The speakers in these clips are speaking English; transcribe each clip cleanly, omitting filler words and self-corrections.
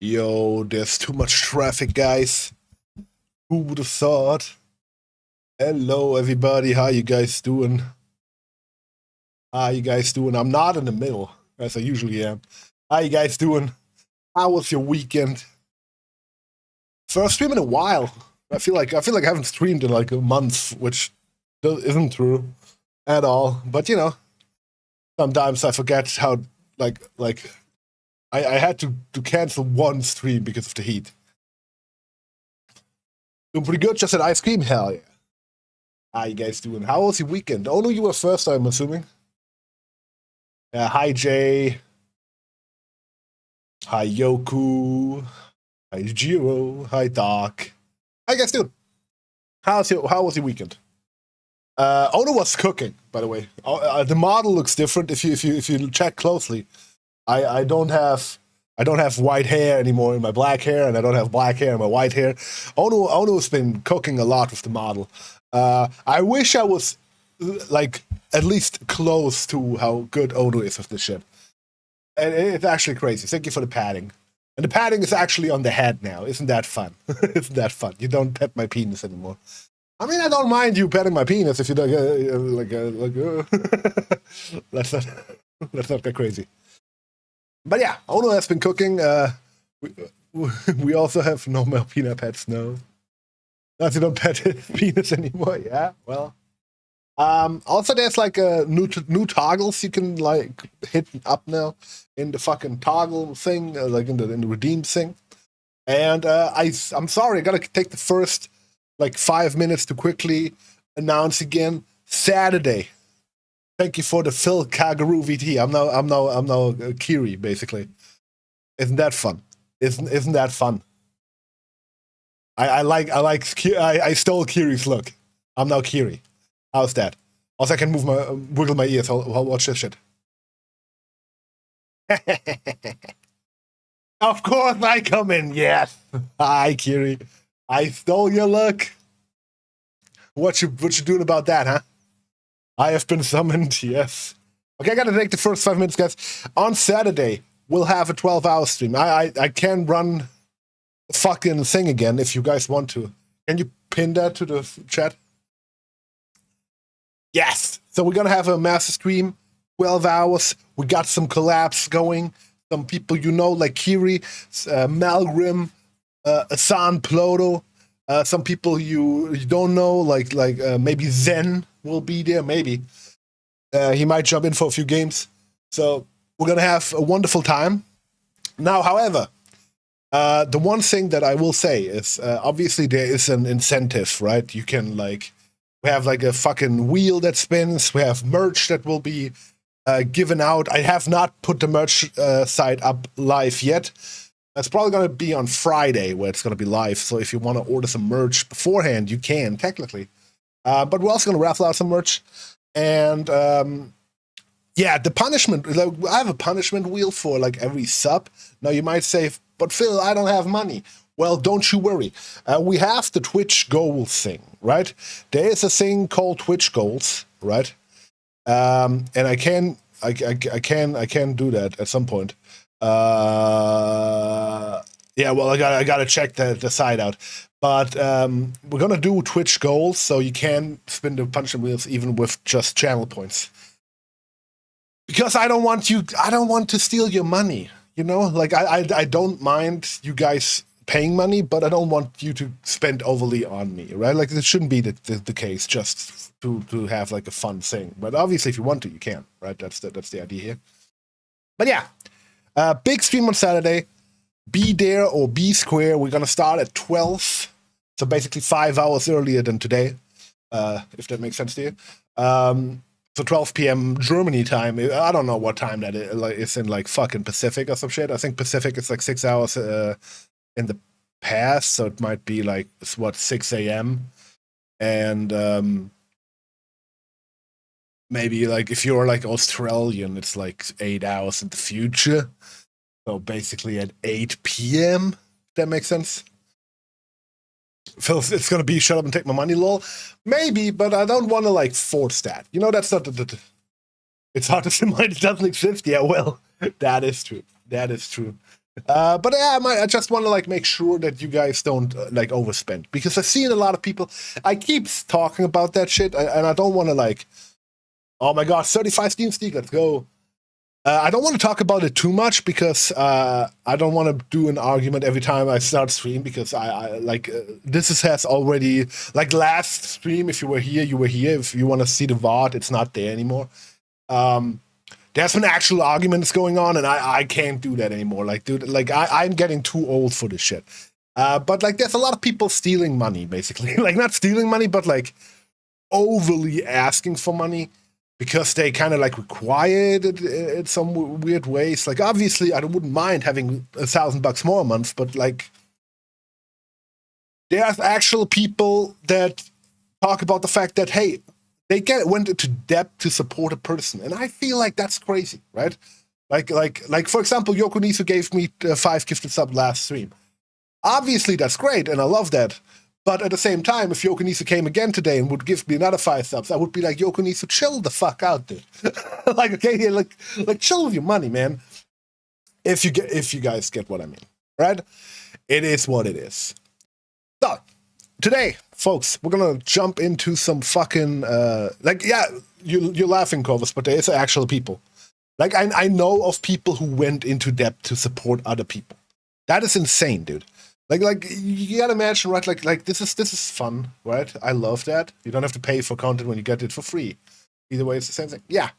Yo, there's too much traffic, guys. Who would have thought? Hello, everybody. How you guys doing? I'm not in the middle, as I usually am. How you guys doing? How was your weekend? First stream in a while. I feel like I haven't streamed in like a month, which isn't true at all. But sometimes I forget how I had to cancel one stream because of the heat. Doing pretty good, just had ice cream. Hell yeah. How you guys doing? How was your weekend? Oh no, you were first, I'm assuming. Hi Jay. Hi Yoku. Hi Jiro. Hi Doc. How you guys doing? How was your weekend? Ono was cooking, by the way. The model looks different if you check closely. I don't have white hair anymore in my black hair, and I don't have black hair in my white hair. Ono's been cooking a lot with the model. I wish I was like at least close to how good Ono is with this shit. And it's actually crazy. Thank you for the padding. And the padding is actually on the head now. Isn't that fun? Isn't that fun? You don't pet my penis anymore. I mean, I don't mind you petting my penis if you don't let's not get crazy. But yeah, Ono has been cooking. We also have no more peanut pets now. Not you don't pet his penis anymore. Yeah, well. Also, there's like new toggles you can like hit up now in the fucking toggle thing, like in the redeem thing. And I'm sorry, I gotta take the first like 5 minutes to quickly announce again. Saturday. Thank you for the Phil Kagaru VT. I'm now Kiri basically. Isn't that fun? Isn't that fun? I stole Kiri's look. I'm now Kiri. How's that? Also, I can wiggle my ears. I'll watch this shit. Of course, I come in. Yes. Hi, Kiri. I stole your look. What you doing about that, huh? I have been summoned. Yes. Okay, I gotta take the first 5 minutes, guys. On Saturday, we'll have a 12-hour stream. I can run the fucking thing again if you guys want to. Can you pin that to the chat? Yes. So we're gonna have a massive stream, 12 hours. We got some collabs going. Some people like Kiri, Malgrim, Asan Ploto. Some people you don't know, like maybe Zen will be there. Maybe he might jump in for a few games. So we're gonna have a wonderful time. Now, however, the one thing that I will say is obviously there is an incentive, right? You can we have like a fucking wheel that spins. We have merch that will be given out. I have not put the merch site up live yet. It's probably going to be on Friday where it's going to be live. So if you want to order some merch beforehand, you can, technically. But we're also going to raffle out some merch. And yeah, the punishment. I have a punishment wheel for like every sub. Now you might say, but Phil, I don't have money. Well, don't you worry. We have the Twitch goals thing, right? There is a thing called Twitch goals, right? And I can do that at some point. Yeah, well, I gotta check the site out. But we're gonna do Twitch goals, so you can spin the punishment wheels even with just channel points. Because I don't want to steal your money. Like I don't mind you guys paying money, but I don't want you to spend overly on me, right? Like it shouldn't be the case just to have like a fun thing. But obviously, if you want to, you can, right? That's the idea here. But yeah, big stream on Saturday. Be there or be square. We're gonna start at 12, so basically 5 hours earlier than today, if that makes sense to you. So 12 p.m. Germany time. I don't know what time that is. Like it's in like fucking Pacific or some shit. I think Pacific is like 6 hours in the past, so it might be like 6 a.m. And maybe like if you're like Australian, it's like 8 hours in the future. So basically at 8 p.m. If that makes sense. Phil, it's gonna be shut up and take my money, lol. Maybe, but I don't want to like force that. That's not the. It's hard to say mine. It doesn't exist. Yeah, well, that is true. That is true. But yeah, I just want to like make sure that you guys don't like overspend, because I've seen a lot of people. I keep talking about that shit, and I don't want to like, oh my god, 35 Steam Steak, let's go. I don't want to talk about it too much, because I don't want to do an argument every time I start stream, because I like has already, like last stream, if you were here, you were here. If you want to see the VOD, it's not there anymore. There's been actual arguments going on, and I can't do that anymore. Like, dude, like I'm getting too old for this shit. But like, there's a lot of people stealing money, basically. Like, not stealing money, but like overly asking for money, because they kind of like require it in some weird ways. Like, obviously, I wouldn't mind having $1,000 more a month, but like, there's actual people that talk about the fact that, hey, they went into debt to support a person, and I feel like that's crazy, right? Like for example, Yokonisu gave me 5 gifted subs last stream. Obviously, that's great, and I love that. But at the same time, if Yokonisu came again today and would give me another 5 subs, I would be like, Yokonisu, chill the fuck out, dude. Like, okay, yeah, like chill with your money, man. If you guys get what I mean, right? It is what it is. So today, folks, we're gonna jump into some fucking like, yeah, you're laughing, Corvus, but there is actual people. Like, I know of people who went into debt to support other people. That is insane, dude. Like you gotta imagine, right? Like this is fun, right? I love that. You don't have to pay for content when you get it for free. Either way, it's the same thing. Yeah,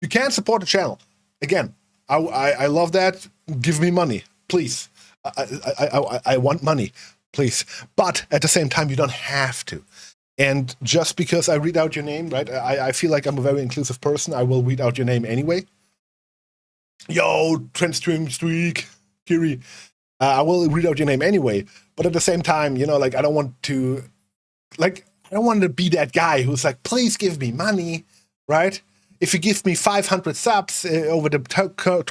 you can support the channel. Again, I love that. Give me money, please. I want money, please. But at the same time, you don't have to. And just because I read out your name, right? I feel like I'm a very inclusive person. I will read out your name anyway. Yo, Trendstream Streak, Kiri. I will read out your name anyway. But at the same time, you know, like, I don't want to be that guy who's like, please give me money, right? If you give me 500 subs over the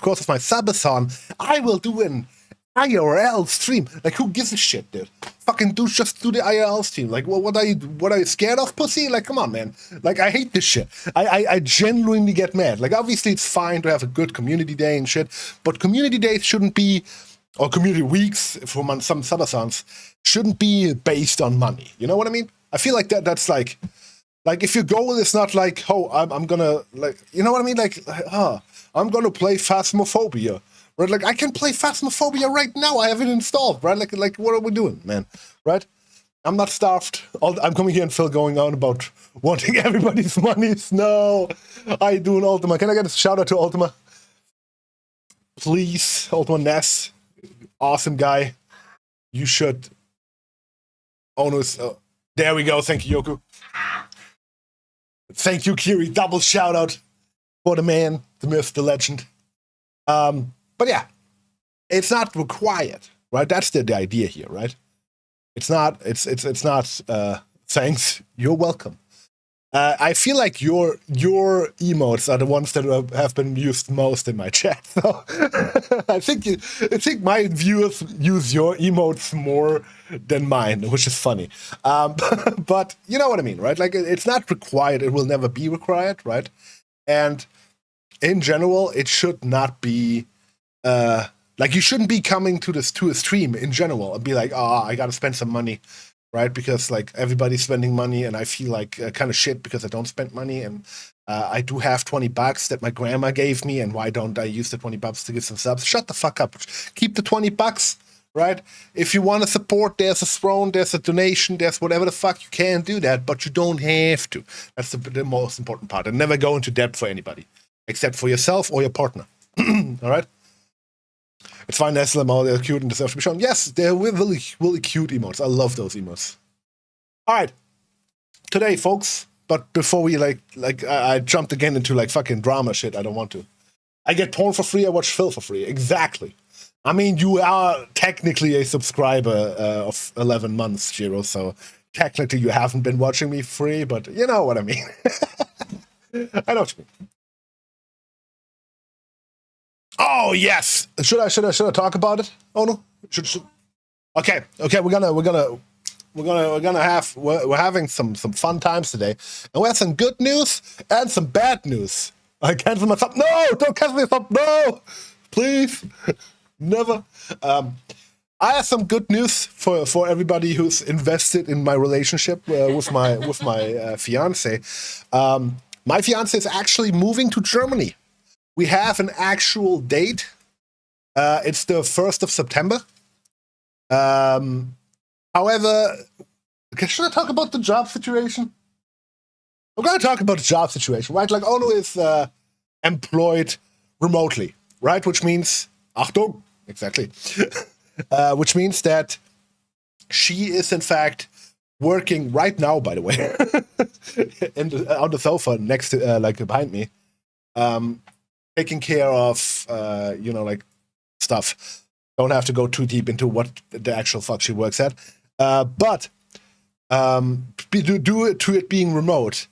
course of my subathon, I will do an IRL stream. Like, who gives a shit, dude? Fucking just do the IRL stream. Like, well, what are you scared of, pussy? Like, come on, man. Like, I hate this shit. I genuinely get mad. Like, obviously, it's fine to have a good community day and shit, but community days shouldn't be, or community weeks for some subathons, shouldn't be based on money. You know what I mean? I feel like that's like if your goal is not like, oh, I'm gonna, like, you know what I mean? Like, I'm gonna play Phasmophobia. Right? Like, I can play Phasmophobia right now. I have it installed, right? Like, what are we doing, man? Right? I'm not starved. I'm coming here and Phil going on about wanting everybody's monies. No, I do an Ultima. Can I get a shout out to Ultima? Please, Ultima Ness. Awesome guy. You should. Oh no, there we go. Thank you, Yoku. Thank you, Kiri. Double shout out for the man, the myth, the legend. But yeah, it's not required, right? That's the idea here, right? It's not. It's not. Thanks. You're welcome. I feel like your emotes are the ones that have been used most in my chat. So I think my viewers use your emotes more than mine, which is funny. But you know what I mean, right? Like, it's not required. It will never be required, right? And in general, it should not be. Like, you shouldn't be coming to a stream in general and be like, oh, I gotta spend some money. Right, because like everybody's spending money, and I feel like kind of shit because I don't spend money, and I do have $20 that my grandma gave me, and why don't I use the $20 to give some subs? Shut the fuck up. Keep the $20, right? If you want to support, there's a throne, there's a donation, there's whatever the fuck, you can do that, but you don't have to. That's the most important part. And never go into debt for anybody, except for yourself or your partner. All right. It's fine, Nestle, they're cute and deserve to be shown. Yes, they're really, really cute emotes. I love those emotes. All right, today, folks. But before we I jumped again into like fucking drama shit. I don't want to. I get porn for free. I watch Phil for free. Exactly. I mean, you are technically a subscriber of 11 months, Jiro. So technically, you haven't been watching me free, but you know what I mean. I know what you mean. Oh yes. Should I talk about it? Oh no. Should. Okay. We're having some fun times today, and we have some good news and some bad news. I cancel my sub. No, don't cancel my sub. No, please. Never. I have some good news for everybody who's invested in my relationship with my fiance. My fiance is actually moving to Germany. We have an actual date. It's the 1st of September. However, should I talk about the job situation? I'm going to talk about the job situation, right? Like, Ono is employed remotely, right? Which means, Achtung, exactly. Which means that she is, in fact, working right now, by the way, on the sofa next to, like, behind me, taking care of, like, stuff. Don't have to go too deep into what the actual fuck she works at. But due to it being remote,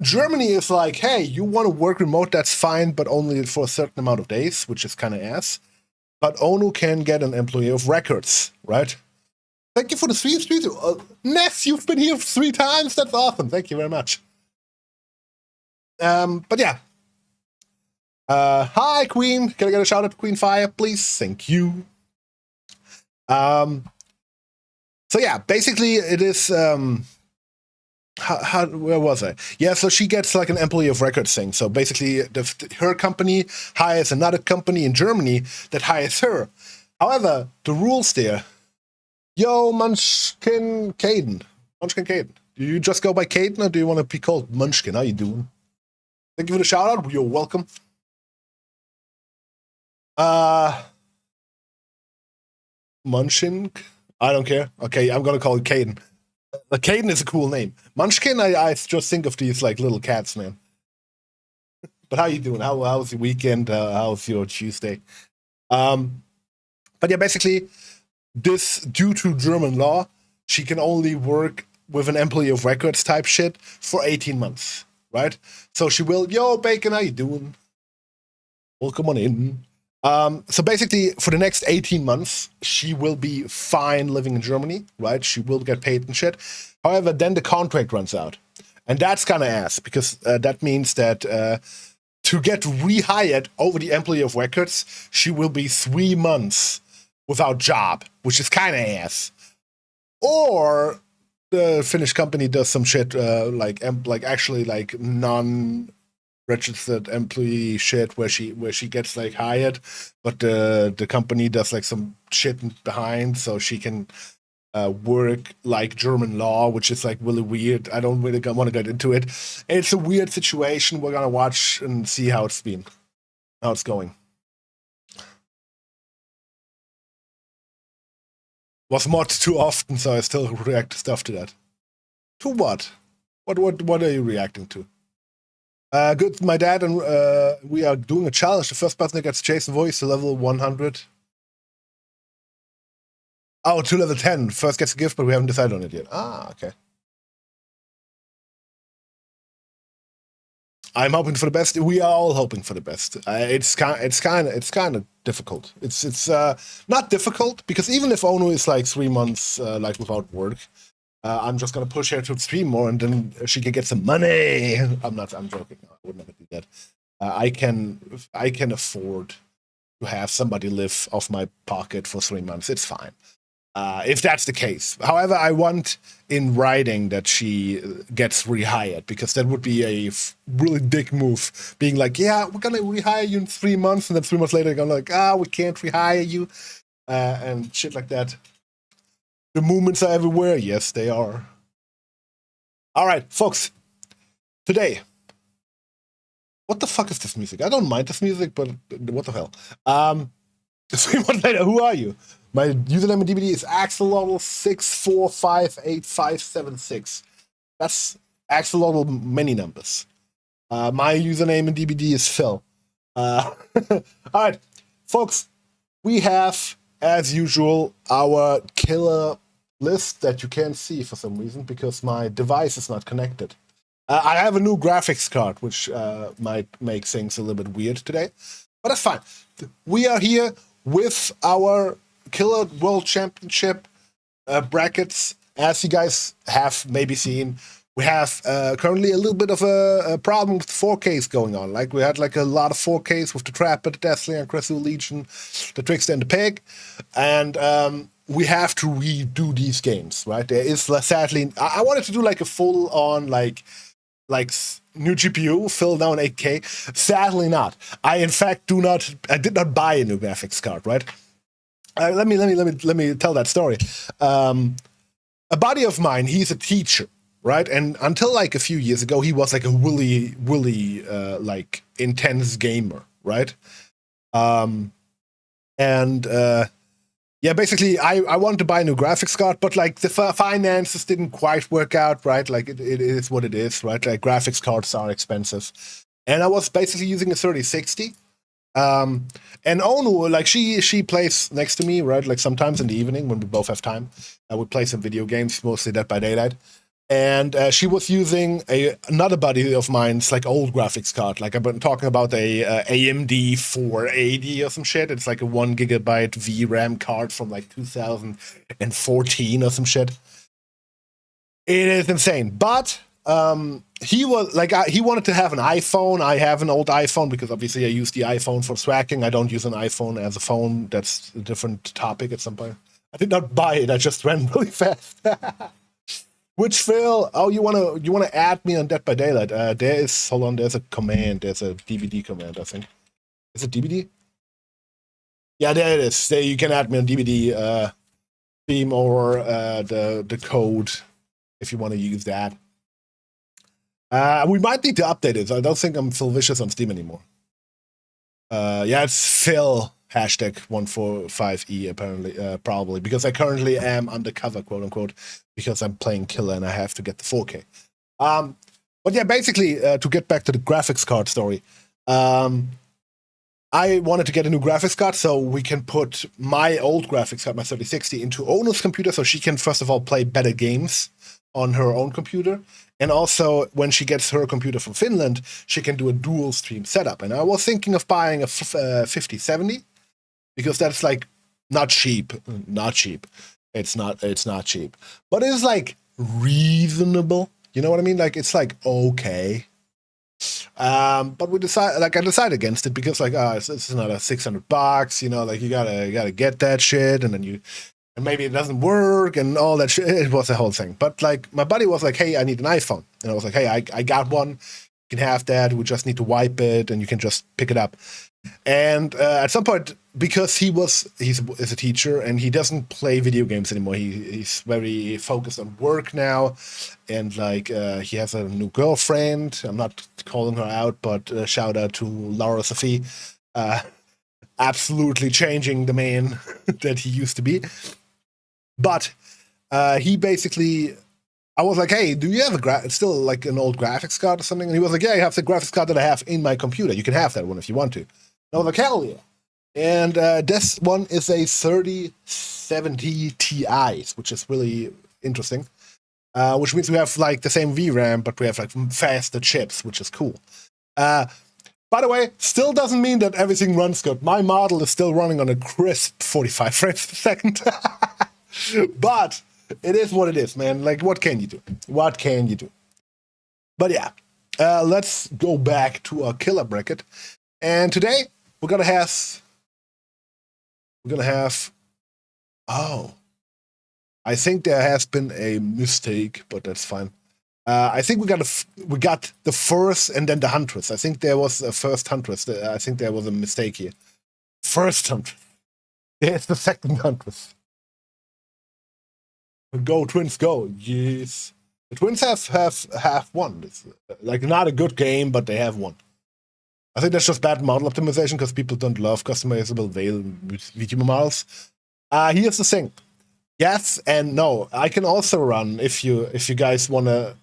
Germany is like, hey, you want to work remote, that's fine, but only for a certain amount of days, which is kind of ass. But ONU can get an employee of records, right? Thank you for the streams. Ness, you've been here 3 times. That's awesome. Thank you very much. But yeah. Hi, Queen. Can I get a shout out to Queen Fire, please? Thank you. So yeah, basically it is where was I? Yeah, so she gets like an employee of records thing. So basically her company hires another company in Germany that hires her. However, the rules there, yo, Munchkin Caden. Do you just go by Caden or do you want to be called Munchkin? How you doing? Thank you for the shout out. You're welcome. Munchkin? I don't care. Okay, I'm gonna call it Caden. Caden is a cool name. Munchkin, I just think of these like little cats, man. But how you doing? How's your weekend? How's your Tuesday? But yeah, basically, this due to German law, she can only work with an employee of records type shit for 18 months, right? So she will, yo, Bacon, how you doing? Welcome on in. So basically, for the next 18 months, she will be fine living in Germany, right? She will get paid and shit. However, then the contract runs out. And that's kind of ass, because that means that to get rehired over the employee of records, she will be 3 months without job, which is kind of ass. Or the Finnish company does some shit like actually like non-registered employee shit where she gets like hired, but the company does like some shit behind so she can work like German law, which is like really weird. I don't really want to get into it. It's a weird situation. We're gonna watch and see how it's going. Was mod too often, so I still react to stuff to that. To what? What are you reacting to? Good. My dad and we are doing a challenge. The first person that gets Jason voice to level 100. Oh, to level 10. First gets a gift, but we haven't decided on it yet. Ah, okay. I'm hoping for the best. We are all hoping for the best. It's kind of difficult. It's not difficult because even if Ono is like 3 months like without work, I'm just gonna push her to stream more, and then she can get some money. I'm joking. I would never do that. I can afford to have somebody live off my pocket for 3 months. It's fine. If that's the case. However, I want in writing that she gets rehired, because that would be a really dick move. Being like, yeah, we're gonna rehire you in 3 months, and then 3 months later, they're gonna like, we can't rehire you, and shit like that. The movements are everywhere. Yes, they are. All right, folks. Today, what the fuck is this music? I don't mind this music, but what the hell? 3 months later, who are you? My username in DBD is axolotl6458576. That's axolotl many numbers. My username in DBD is Phil. All right, folks, we have, as usual, our killer list that you can't see for some reason because my device is not connected. I have a new graphics card, which might make things a little bit weird today, but that's fine. We are here with our Killer World Championship brackets. As you guys have maybe seen, We have currently a little bit of a problem with 4Ks going on. Like we had like a lot of 4Ks with the Trapper, the Deathling, and Crystal Legion, the Trickster, and the Pig, and we have to redo these games. Right? There is sadly, I wanted to do like a full on like new GPU, fill down 8K. Sadly, not. I in fact I did not buy a new graphics card. Right? Let me tell that story. A buddy of mine, he's a teacher, right? And until like a few years ago, he was like a really like intense gamer, right? Yeah, basically, I wanted to buy a new graphics card, but like the finances didn't quite work out, right? Like it is what it is, right? Like graphics cards are expensive, and I was basically using a 3060. And Onu, like she plays next to me, right? Like sometimes in the evening when we both have time, I would play some video games, mostly Dead by Daylight. And she was using another buddy of mine's like old graphics card. Like I've been talking about a AMD 480 or some shit. It's like a 1 gigabyte VRAM card from like 2014 or some shit. It is insane, but he was like he wanted to have an iPhone. I have an old iPhone because obviously I use the iPhone for tracking. I don't use an iPhone as a phone. That's a different topic at some point. I did not buy it. I just ran really fast. Which Phil? Oh, you wanna add me on Dead by Daylight? There is, hold on. There's a command. There's a DVD command. I think. Is it DVD? Yeah, there it is. There you can add me on DVD theme or the code if you want to use that. We might need to update it. I don't think I'm Phil Vicious on Steam anymore. Yeah, it's Phil #145E apparently, probably, because I currently am undercover, quote unquote, because I'm playing killer and I have to get the 4K. But yeah, basically, to get back to the graphics card story, I wanted to get a new graphics card so we can put my old graphics card, my 3060, into Onu's computer so she can first of all play better games on her own computer. And also, when she gets her computer from Finland, she can do a dual stream setup. And I was thinking of buying a 5070 because that's like not cheap. Not cheap. It's not cheap. But it's like reasonable. You know what I mean? Like it's like okay. But I decided against it because like this is not a $600, you know, like you gotta get that shit, and then and maybe it doesn't work and all that shit. It was a whole thing. But like my buddy was like, hey, I need an iPhone, and I was like, hey, I got one. You can have that. We just need to wipe it, and you can just pick it up. And at some point, because he's a teacher and he doesn't play video games anymore, he's very focused on work now, and like he has a new girlfriend. I'm not calling her out, but shout out to Laura Sophie, absolutely changing the man that he used to be. But he basically, I was like, hey, do you have still like an old graphics card or something? And he was like, yeah, I have the graphics card that I have in my computer. You can have that one if you want to. And I was like, hell yeah. And this one is a 3070 Ti, which is really interesting. Which means we have like the same VRAM, but we have like faster chips, which is cool. By the way, still doesn't mean that everything runs good. My model is still running on a crisp 45 frames per second. But it is what it is, man. Like, what can you do? What can you do? But yeah, let's go back to our killer bracket. And today, we're gonna have, oh, I think there has been a mistake, but that's fine. I think we got the first and then the Huntress. I think there was a first Huntress. I think there was a mistake here. First Huntress. It's the second Huntress. Go Twins, go! Yes, the Twins have won. It's like not a good game, but they have won. I think that's just bad model optimization because people don't love customizable video models. Here's the thing. Yes and no. I can also run if you guys wanna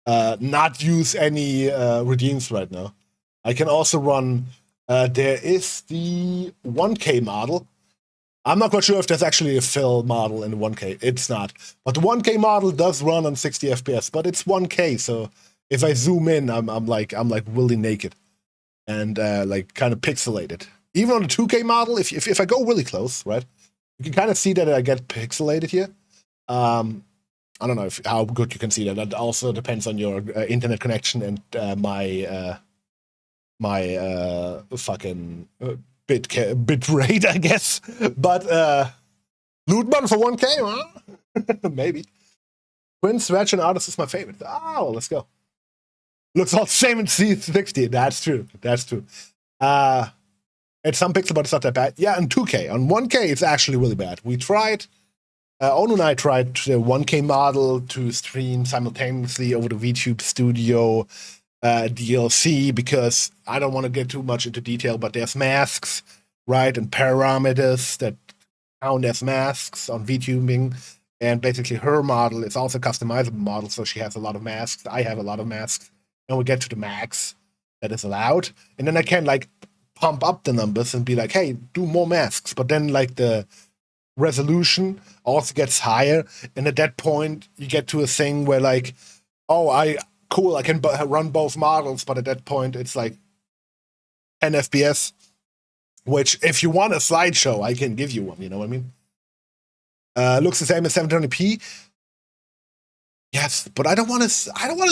not use any redeems right now. I can also run. There is the 1K model. I'm not quite sure if there's actually a fill model in the 1K. It's not. But the 1K model does run on 60 FPS, but it's 1K, so if I zoom in, I'm like really naked and like kind of pixelated. Even on the 2K model, if I go really close, right, you can kind of see that I get pixelated here. I don't know how good you can see that. That also depends on your internet connection and my fucking bit rate, I guess. But Lootman for 1K, huh? Maybe. Prince, Reg, and Artist is my favorite. Oh, let's go. Looks all the same in C60. That's true. That's true. It's some pixel, but it's not that bad. Yeah, and 2K. On 1K, it's actually really bad. We tried. Onu and I tried the 1K model to stream simultaneously over the VTube Studio DLC because I don't want to get too much into detail, but there's masks, right, and parameters that count as masks on VTubing. And basically her model is also a customizable model, so she has a lot of masks. I have a lot of masks. And we get to the max that is allowed. And then I can like pump up the numbers and be like, hey, do more masks. But then like the resolution also gets higher. And at that point, you get to a thing where like, oh, I can run both models. But at that point, it's like 10 FPS, which if you want a slideshow, I can give you one. You know what I mean? Looks the same as 720p. Yes, but I don't want to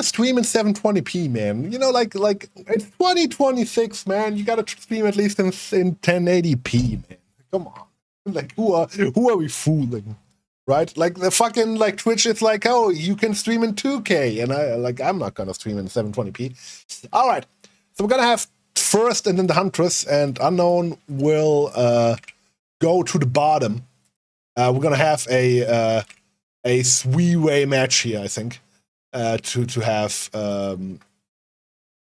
stream in 720p, man. You know, like it's 2026, man. You gotta stream at least in 1080p, man. Come on, like who are we fooling, right? Like the fucking like Twitch, it's like, oh, you can stream in 2K, and I'm not gonna stream in 720p. All right, so we're gonna have first and then the Huntress, and Unknown will go to the bottom. We're gonna have a three-way match here, I think, to have the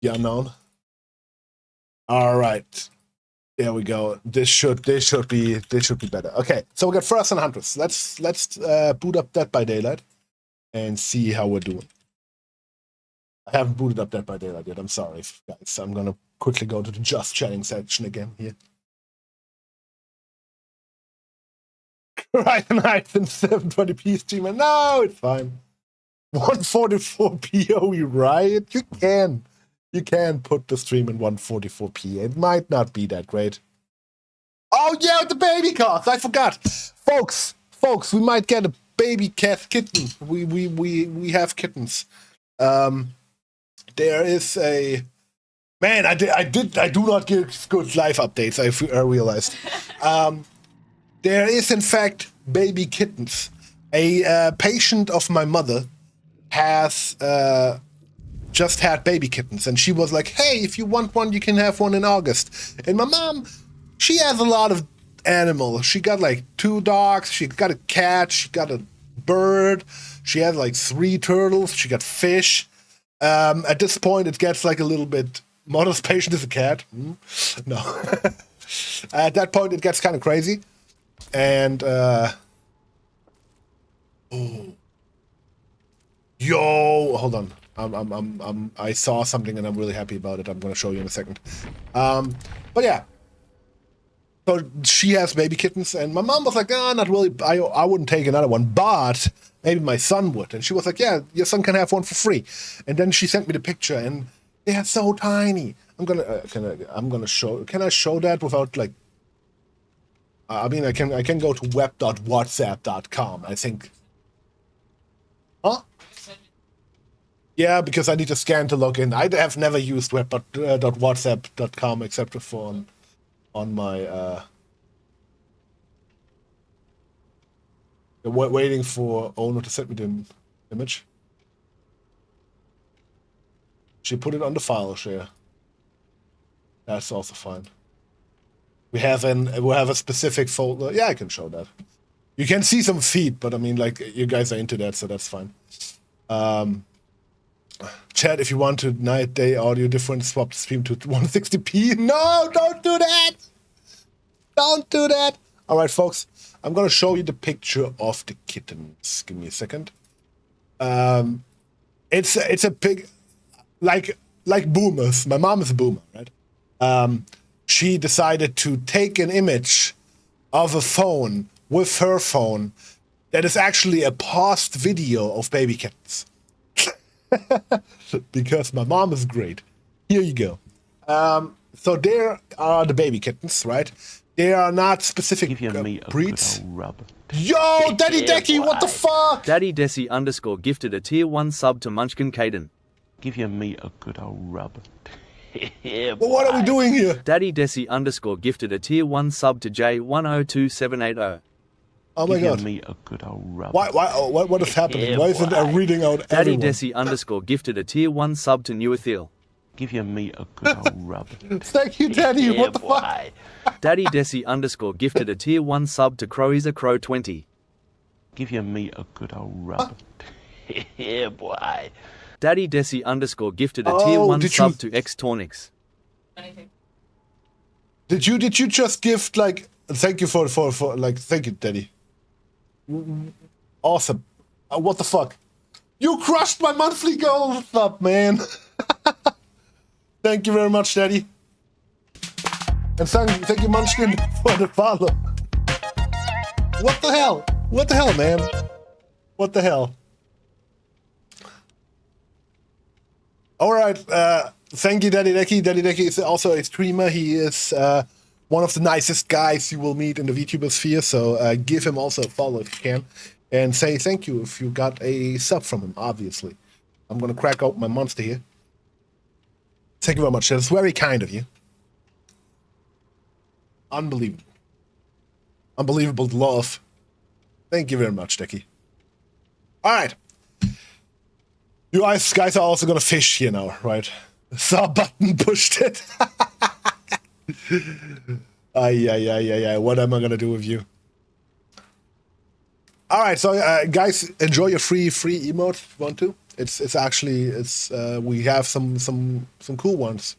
Unknown. All right, there we go. This should be better. Okay, so we got first and Huntress. Let's boot up Dead by Daylight and see how we're doing. I haven't booted up Dead by Daylight yet. I'm sorry, guys. I'm gonna quickly go to the just chatting section again here. Right, nice in 720p streamer. No, it's fine. 144p. Oh, you right? You can put the stream in 144p. It might not be that great. Oh yeah, the baby cats. I forgot, folks. We might get a baby kitten. We have kittens. There is a man. I do not give good live updates. I realized. There is, in fact, baby kittens. A patient of my mother has just had baby kittens, and she was like, hey, if you want one, you can have one in August. And my mom, she has a lot of animals. She got like 2 dogs, she got a cat, she got a bird, she has like 3 turtles, she got fish. At this point, it gets like a little bit, mother's patient is a cat. No. At that point, it gets kind of crazy. And yo, hold on. I saw something and I'm really happy about it. I'm gonna show you in a second. But yeah. So she has baby kittens, and my mom was like, not really. I wouldn't take another one, but maybe my son would. And she was like, yeah, your son can have one for free. And then she sent me the picture, and they are so tiny. I'm gonna show. Can I show that without like? I mean, I can go to web.whatsapp.com. I think. Huh? Yeah, because I need to scan to log in. I have never used web.whatsapp.com except for on my waiting for Ono to send me the image. She put it on the file share. That's also fine. We have a specific folder. Yeah, I can show that. You can see some feet, but I mean, like, you guys are into that, so that's fine. Chat, if you want to night day audio difference, swap the stream to 160p. No, don't do that. Don't do that. All right, folks, I'm gonna show you the picture of the kittens. Give me a second. It's a pig, like boomers. My mom is a boomer, right? She decided to take an image of a phone with her phone that is actually a paused video of baby kittens. Because my mom is great. Here you go. So there are the baby kittens, right? They are not specific breeds. Yo, Daddy Decky, what the fuck? Daddy Desi underscore gifted a tier 1 sub to Munchkin Caden. Give your meat a good old rub. Well, what are we doing here? Daddy Desi underscore gifted a tier 1 sub to J102780. Oh my Give your god. meat a good old rub. What is happening? Why isn't I reading out Daddy everyone? Desi underscore gifted a tier 1 sub to Newathiel. Give your meat a good old rub. Thank you, Daddy. What the fuck? Daddy Desi underscore gifted a tier 1 sub to Crowiza Crow 20. Give your meat a good old rub. Yeah, boy. Daddy Desi underscore gifted a tier 1 sub to X Tornix. Did you just gift like thank you for like thank you, Daddy. Awesome. What the fuck? You crushed my monthly goal up, man. Thank you very much, Daddy. And thank you, Munchkin, for the follow. What the hell? What the hell, man? What the hell? Alright, thank you, Daddy Decky. Daddy Decky is also a streamer. He is one of the nicest guys you will meet in the VTuber sphere, so give him also a follow if you can. And say thank you if you got a sub from him, obviously. I'm gonna crack open my monster here. Thank you very much. That's very kind of you. Unbelievable. Unbelievable love. Thank you very much, Decky. Alright. You guys are also gonna fish here now, right? Sub button pushed it. Ay. What am I gonna do with you? Alright, so guys, enjoy your free emote if you want to. It's actually we have some cool ones.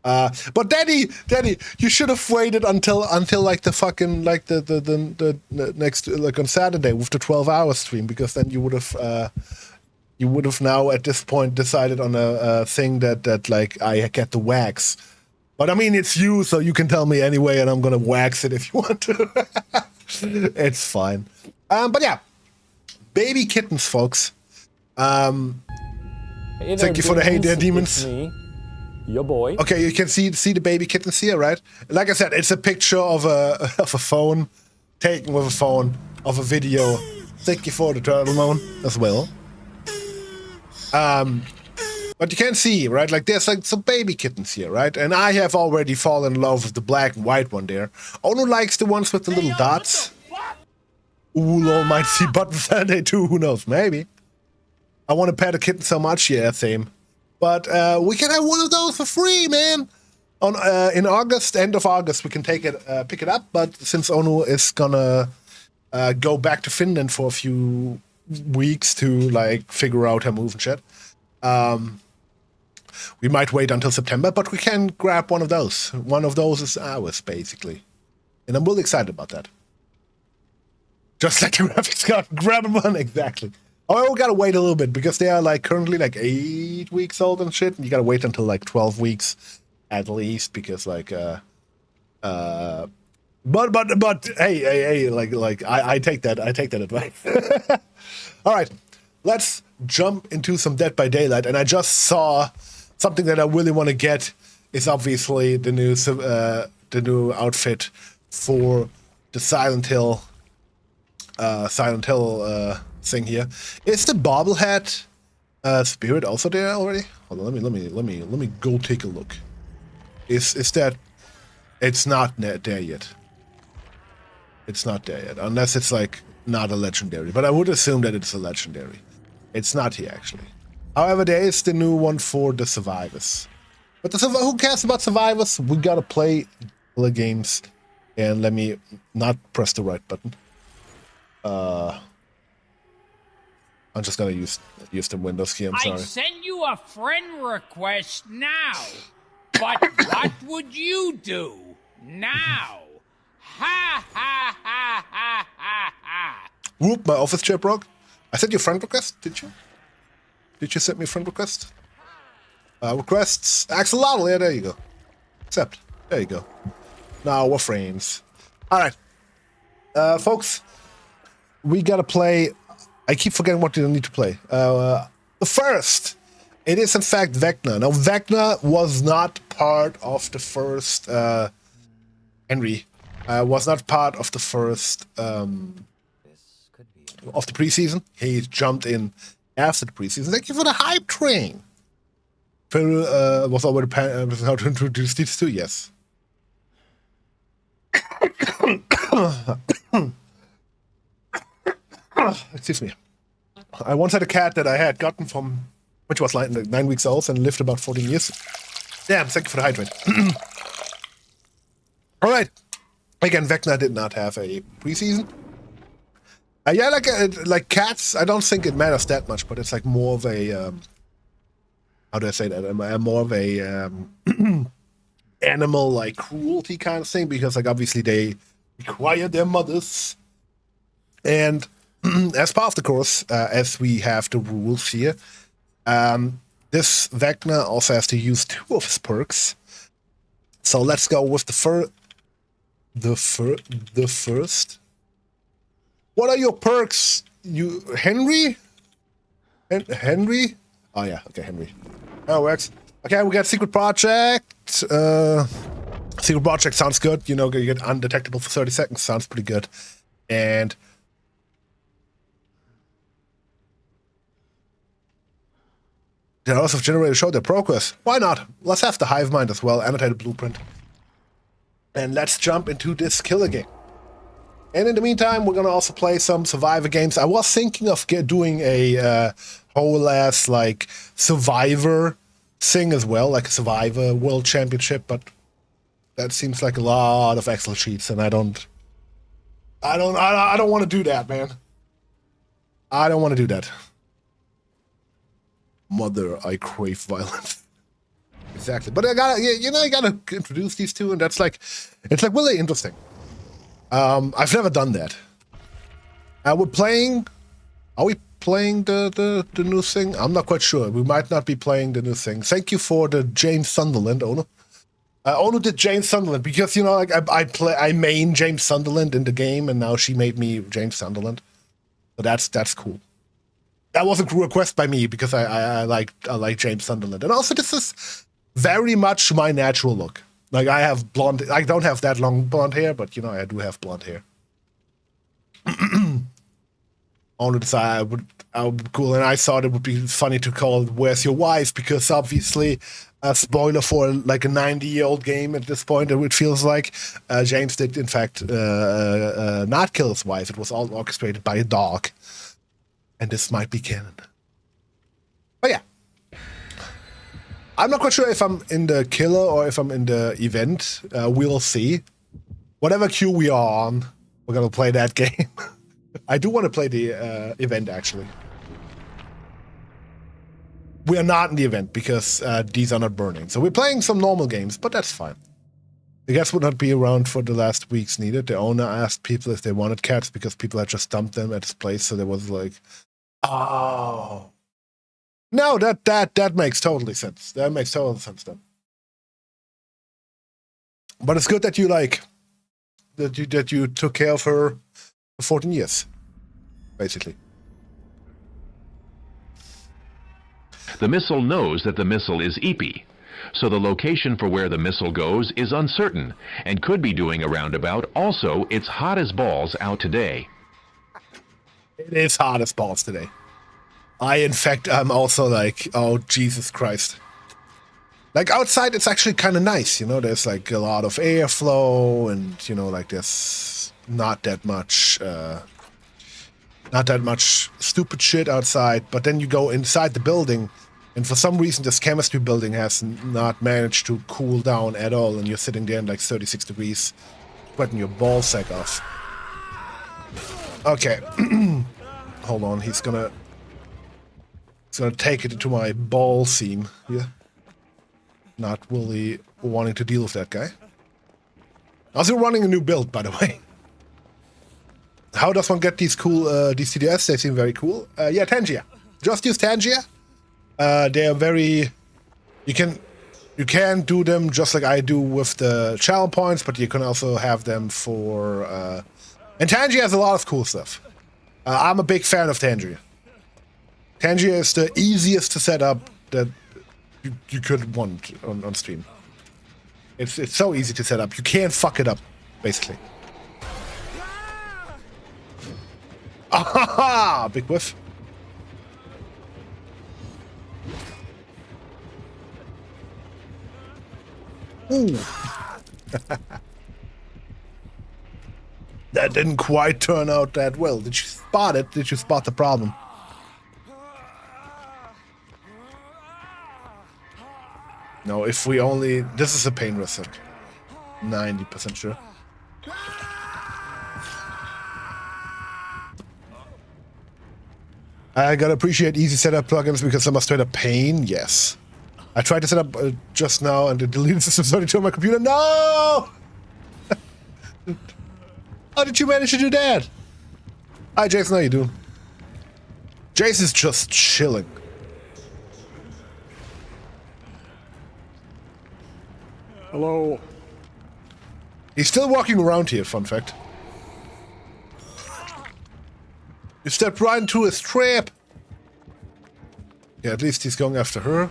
But Daddy, you should have waited until like the fucking like the next like on Saturday with the 12-hour stream, because then you would have now at this point decided on a thing that like I get the wax. But I mean it's you, so you can tell me anyway, and I'm gonna wax it if you want to. It's fine. But yeah, baby kittens, folks. Thank you for the hey there, demons. Me, your boy. Okay, you can see the baby kittens here, right? Like I said, it's a picture of a phone taken with a phone of a video. Thank you for the turtle moan as well. But you can see, right? Like there's like some baby kittens here, right? And I have already fallen in love with the black and white one there. Ono likes the ones with the little dots. Ooh, lol, might see buttons Saturday too. Who knows? Maybe. I want to pet a kitten so much, yeah, same. But we can have one of those for free, man. On in August, end of August, we can take it, pick it up. But since Ono is gonna go back to Finland for a few weeks to like figure out her move and shit, we might wait until September. But we can grab one of those. One of those is ours, basically, and I'm really excited about that. Just like the graphics card, grab one exactly. Oh, we gotta wait a little bit because they are like currently like 8 weeks old and shit. And you gotta wait until like 12 weeks at least because like but hey, like I take that advice. All right, let's jump into some Dead by Daylight, and I just saw something that I really want to get is obviously the new outfit for the Silent Hill thing here. Is the bobblehead spirit also there already? Hold on, let me go take a look. Is that? It's not there yet. It's not there yet, unless it's like not a legendary. But I would assume that it's a legendary. It's not here actually. However, there is the new one for the survivors. But who cares about survivors? We gotta play the games. And let me not press the right button. I'm just gonna use the Windows key. I'm sorry. I send you a friend request now, but what would you do now? Ha ha ha ha ha ha! Whoop! My office chair broke. I sent you a friend request. Did you? Did you send me a friend request? Requests. Axolotl. Yeah, there you go. Accept. There you go. Now we're friends. All right, folks. We gotta play. I keep forgetting what we need to play. First, it is in fact Vecna. Now, Vecna was not part of the first Henry. Was not part of the first of the preseason. He jumped in after the preseason. Thank you for the hype train. Phil was already how to introduce these two. Yes. Excuse me. I once had a cat that I had gotten from, which was like 9 weeks old and lived about 14 years. Damn, thank you for the hydrate. All right. Again, Vecna did not have a preseason. Yeah, like cats, I don't think it matters that much, but it's like more of a, how do I say that? More of a animal like cruelty kind of thing, because like obviously they require their mothers. And as part of the course, as we have the rules here, this Vecna also has to use 2 of his perks. So let's go with the first. What are your perks? You Henry? Henry? Oh yeah, okay, Henry. That works. Okay, we got Secret Project. Secret Project sounds good. You know, you get undetectable for 30 seconds. Sounds pretty good. And they also generated show their progress. Why not? Let's have the Hive Mind as well, annotated blueprint. And let's jump into this killer game. And in the meantime, we're gonna also play some Survivor games. I was thinking of doing a whole ass like Survivor thing as well, like a Survivor World Championship, but that seems like a lot of Excel sheets, and I don't want to do that, man. I don't want to do that. Mother, I crave violence. Exactly, but I gotta, you gotta introduce these two, and that's like, it's like really interesting. I've never done that. Are we playing the new thing? I'm not quite sure. We might not be playing the new thing. Thank you for the James Sunderland, Ono. Ono did James Sunderland because, you know, like I main James Sunderland in the game, and now she made me James Sunderland. So that's cool. That was a request by me because I like James Sunderland, and also this is very much my natural look. Like I have blonde. I don't have that long blonde hair, but you know I do have blonde hair. Only I would be cool, and I thought it would be funny to call it "Where's Your Wife?" because obviously, a spoiler for like a 90-year-old game at this point. It feels like James did in fact not kill his wife. It was all orchestrated by a dog, and this might be canon. But yeah. I'm not quite sure if I'm in the killer or if I'm in the event. We'll see. Whatever queue we are on, we're gonna play that game. I do want to play the event, actually. We are not in the event because these are not burning. So we're playing some normal games, but that's fine. The cats would not be around for the last weeks needed. The owner asked people if they wanted cats because people had just dumped them at his place. So there was like, oh. No, that makes totally sense. That makes total sense then. But it's good that you that you took care of her for 14 years, basically. The missile knows that the missile is EP, so the location for where the missile goes is uncertain and could be doing a roundabout. Also, it's hot as balls out today. It is hot as balls today. In fact, I'm also like, oh, Jesus Christ. Like, outside, it's actually kind of nice, you know? There's, like, a lot of airflow, and, you know, like, there's not that much stupid shit outside. But then you go inside the building, and for some reason, this chemistry building has not managed to cool down at all, and you're sitting there in, like, 36 degrees, sweating your ballsack off. Okay. Hold on, he's gonna take it to my ball seam here. Not really wanting to deal with that guy. Also running a new build, by the way. How does one get these cool these TDS? They seem very cool. Yeah, Tangia. Just use Tangia. They are very. You can do them just like I do with the channel points, but you can also have them for. And Tangia has a lot of cool stuff. I'm a big fan of Tangia. Tangia is the easiest to set up that you could want on stream. It's so easy to set up. You can't fuck it up, basically. Haha! Big whiff. Ooh. That didn't quite turn out that well. Did you spot it? Did you spot the problem? No, if we only... This is a pain wrestler. 90% sure. I gotta appreciate easy setup plugins because some are straight up pain. Yes. I tried to set up just now and it deleted System32 on my computer. No! How did you manage to do that? Hi, Jason. How you doing? Jason's just chilling. Hello. He's still walking around here, fun fact. You stepped right into his trap. Yeah, at least he's going after her.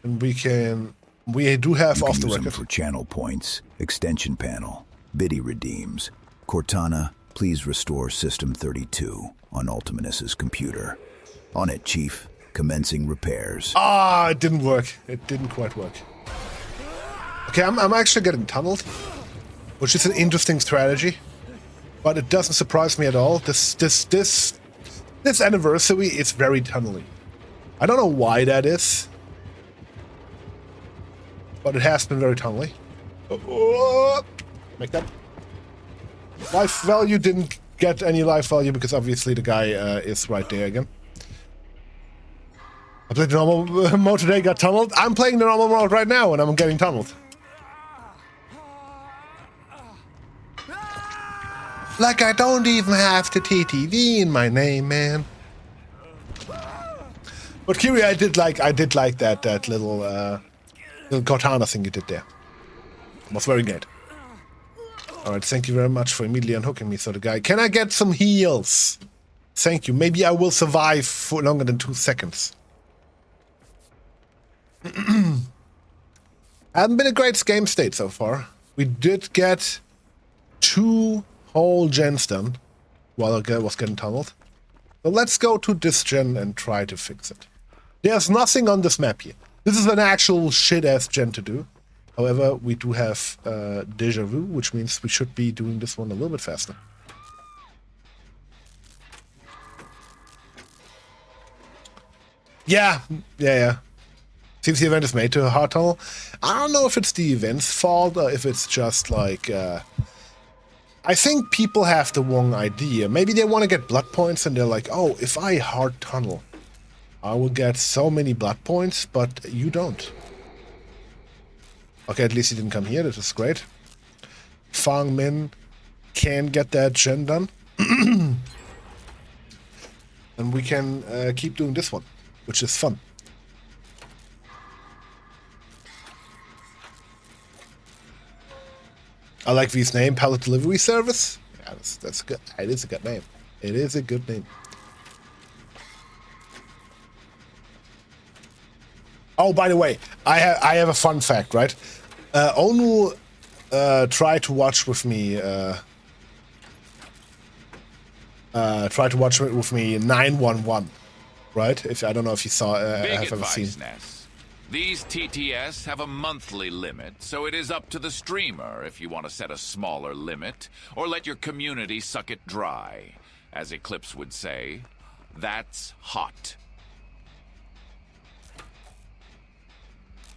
And we do have off the use them record. for channel points, extension panel, biddy redeems. Cortana, please restore System 32 on Ultiminus's computer. On it, Chief. Commencing repairs. Ah, it didn't work. It didn't quite work. Okay, I'm actually getting tunneled, which is an interesting strategy, but it doesn't surprise me at all. This anniversary is very tunnely. I don't know why that is, but it has been very tunnely. Make that. Life value didn't get any life value because obviously the guy is right there again. I played the normal mode today, got tunneled. I'm playing the normal mode right now and I'm getting tunneled. Like I don't even have the TTV in my name, man. But Kiri, I did like that little Cortana thing you did there. It was very good. Alright, thank you very much for immediately unhooking me, so the guy. Can I get some heals? Thank you. Maybe I will survive for longer than 2 seconds. Hasn't been a great game state so far. We did get 2 whole gens done while I was getting tunneled. So let's go to this gen and try to fix it. There's nothing on this map here. This is an actual shit-ass gen to do. However, we do have deja vu, which means we should be doing this one a little bit faster. Yeah. Seems the event is made to a hard tunnel. I don't know if it's the event's fault or if it's just like... I think people have the wrong idea. Maybe they want to get blood points and they're like, oh, if I hard tunnel, I will get so many blood points, but you don't. Okay, at least he didn't come here. That is great. Fang Min can get that gen done. And we can keep doing this one, which is fun. I like V's name, Pallet Delivery Service. Yeah, that's good. It is a good name. It is a good name. Oh, by the way, I have a fun fact, right? Onu tried to watch with me. Tried to watch with me 911, right? If I don't know if you saw, Big have ever advice, seen. Ness. These TTS have a monthly limit, so it is up to the streamer if you want to set a smaller limit, or let your community suck it dry. As Eclipse would say, that's hot.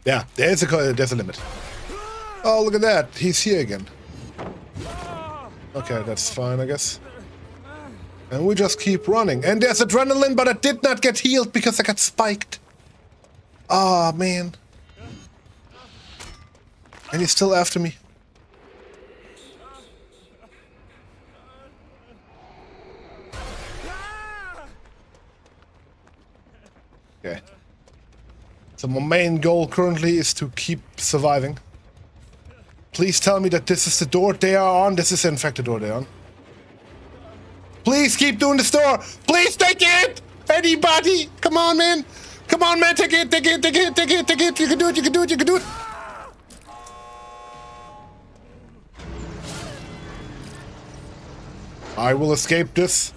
Yeah, there's a limit. Oh, look at that. He's here again. Okay, that's fine, I guess. And we just keep running. And there's adrenaline, but I did not get healed because I got spiked. Oh, man. And he's still after me. Okay. So my main goal currently is to keep surviving. Please tell me that this is the door they are on. This is in fact the door they're on. Please keep doing this door. Please take it. Anybody. Come on, man. Come on, man. Take it. Take it. Take it. Take it. Take it. You can do it. You can do it. You can do it. I will escape this.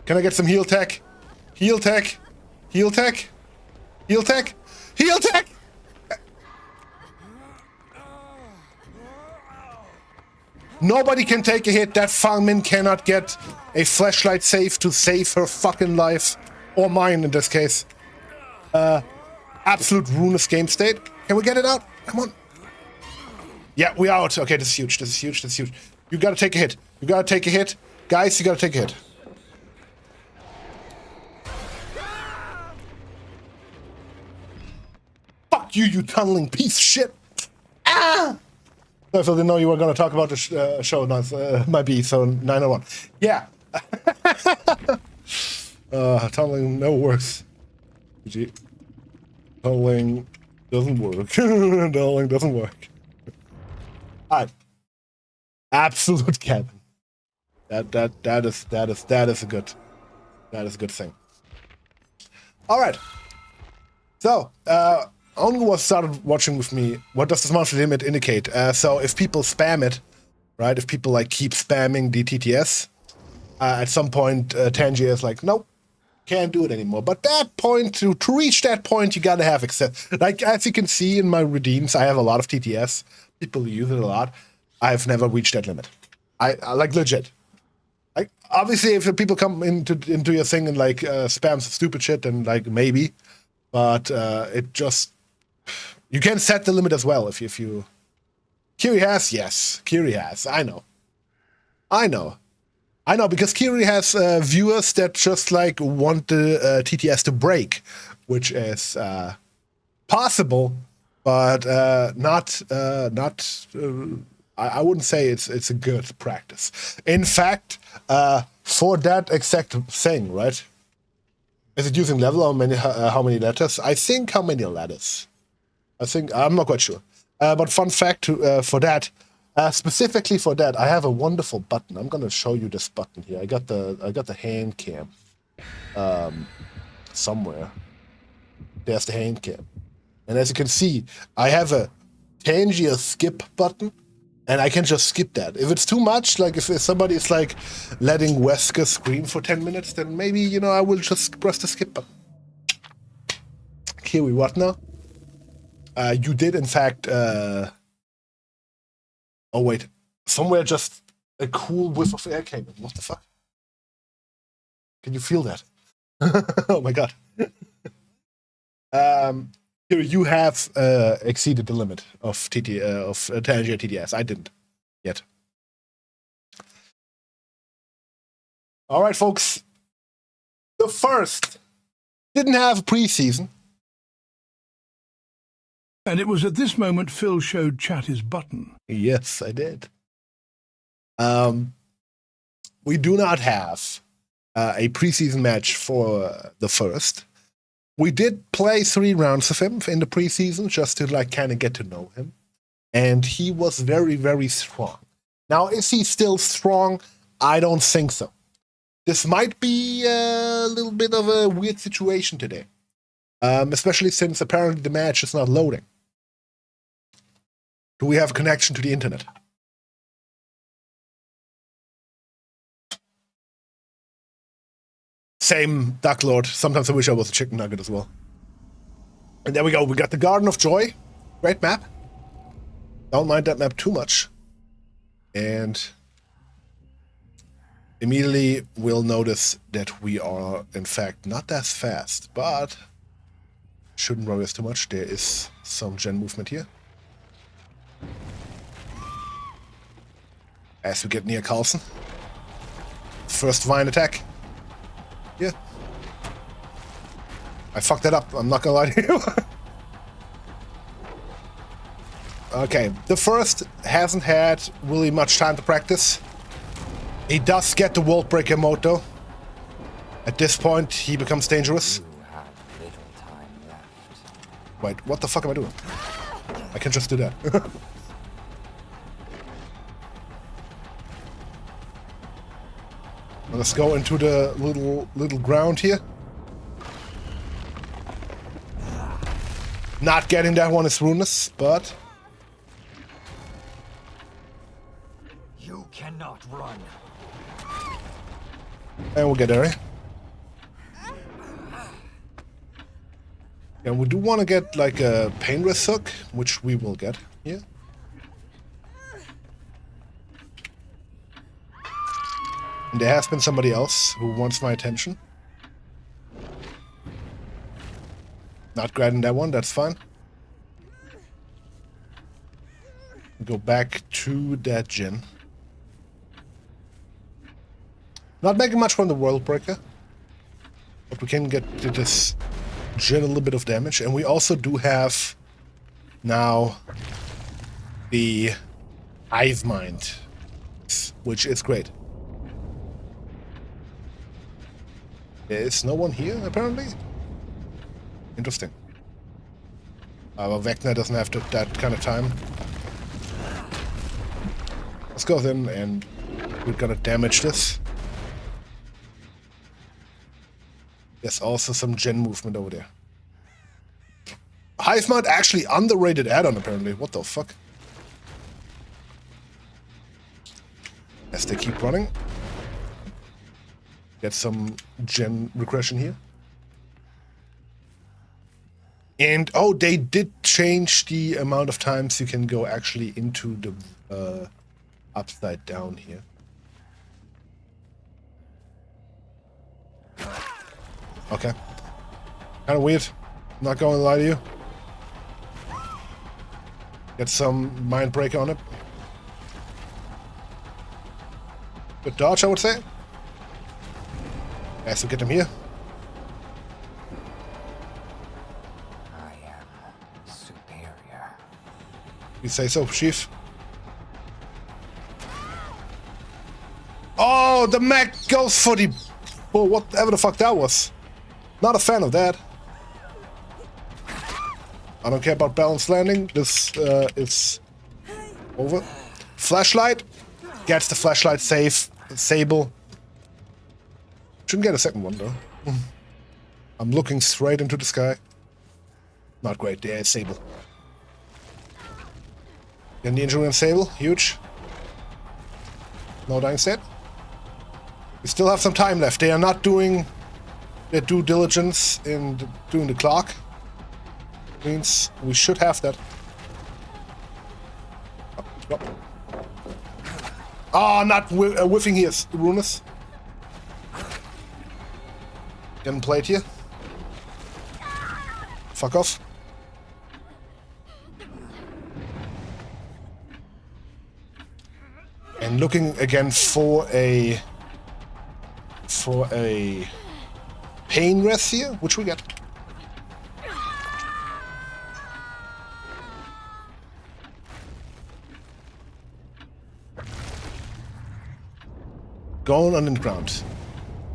Can I get some heal tech? Heal tech. Heal tech. Heal tech. Heal tech. Nobody can take a hit. That Fangmin cannot get a flashlight save to save her fucking life. Or mine in this case. Absolute ruinous game state. Can we get it out? Come on. Yeah, we out. Okay, this is huge. This is huge. This is huge. You gotta take a hit. You gotta take a hit. Guys, you gotta take a hit. Fuck you, you tunneling piece of shit. Ah! So if I didn't know you were gonna talk about the show, no, might be, so 901. Yeah. Tunneling no works. GG. Tunneling doesn't work. Tunneling doesn't work. Alright. Absolute cabin. That is a good thing. Alright. So, Ongu was started watching with me. What does this monthly limit indicate? So if people spam it, right? If people like keep spamming the TTS, at some point Tangier is like, nope, can't do it anymore. But that point, to reach that point, you gotta have access. Like, as you can see in my redeems, I have a lot of TTS. People use it a lot. I've never reached that limit. I like, legit. Like, obviously, if people come into your thing and like spam some stupid shit, then like maybe. But it just, you can set the limit as well if you. Kiri has, yes, Kiri has. I know, because Kiri has viewers that just like want the TTS to break, which is possible, but not. I wouldn't say it's a good practice. In fact, for that exact thing, right? Is it using level or how many letters? I think how many letters. I'm not quite sure. But fun fact for that, specifically for that, I have a wonderful button. I'm gonna show you this button here. I got the hand cam somewhere. There's the hand cam, and as you can see, I have a Tangier skip button, and I can just skip that. If it's too much, like if somebody is like letting Wesker scream for 10 minutes, then maybe I will just press the skip button. Kiwi, what now? You did, in fact. Oh wait, somewhere just a cool whiff of air came in. What the fuck? Can you feel that? Oh my god. You have exceeded the limit of Tangier TTS. I didn't yet. All right, folks. The first didn't have a preseason. And it was at this moment Phil showed Chat his button. Yes, I did. We do not have a preseason match for the first. We did play 3 rounds of him in the preseason just to like kind of get to know him. And he was very, very strong. Now, is he still strong? I don't think so. This might be a little bit of a weird situation today. Especially since apparently the match is not loading. Do we have a connection to the internet? Same, Duck Lord. Sometimes I wish I was a chicken nugget as well. And there we go. We got the Garden of Joy. Great map. Don't mind that map too much. And immediately we'll notice that we are, in fact, not as fast, but shouldn't worry us too much. There is some gen movement here. As we get near Carlson. First Vine attack. Yeah. I fucked that up. I'm not gonna lie to you. Okay, the first hasn't had really much time to practice. He does get the World Breaker mode though. At this point, he becomes dangerous. You have little time left. Wait, what the fuck am I doing? I can just do that. Let's go into the little ground here. Not getting that one is ruinous, but You cannot run. and we'll get there. And we do want to get like a painless hook, which we will get here. And there has been somebody else who wants my attention. Not grabbing that one, that's fine. Go back to that gen. Not making much from the World Breaker. But we can get to this gen a little bit of damage. And we also do have now the Hive Mind, which is great. There is no one here, apparently. Interesting. Well, Vecna doesn't have that kind of time. Let's go then, and we're gonna damage this. There's also some gen movement over there. Hive Mind actually underrated add-on, apparently. What the fuck? As they keep running. Get some gen regression here. And, oh, they did change the amount of times you can go actually into the upside down here. Okay. Kind of weird. Not going to lie to you. Get some mind break on it. Good dodge, I would say. Yeah, so get him here. I am superior. You say so, Chief. Oh, the mech goes for the... Well, whatever the fuck that was. Not a fan of that. I don't care about balanced landing. This is over. Flashlight. Gets the flashlight safe. Sable. Shouldn't get a second one, though. I'm looking straight into the sky. Not great. There is Sable. Getting the injury on Sable. Huge. No dying set. We still have some time left. They are not doing their due diligence in doing the clock. Means we should have that. Oh, not whiffing here, Runus. Getting played here. Fuck off. And looking again for a pain rest here, which we get. Going underground.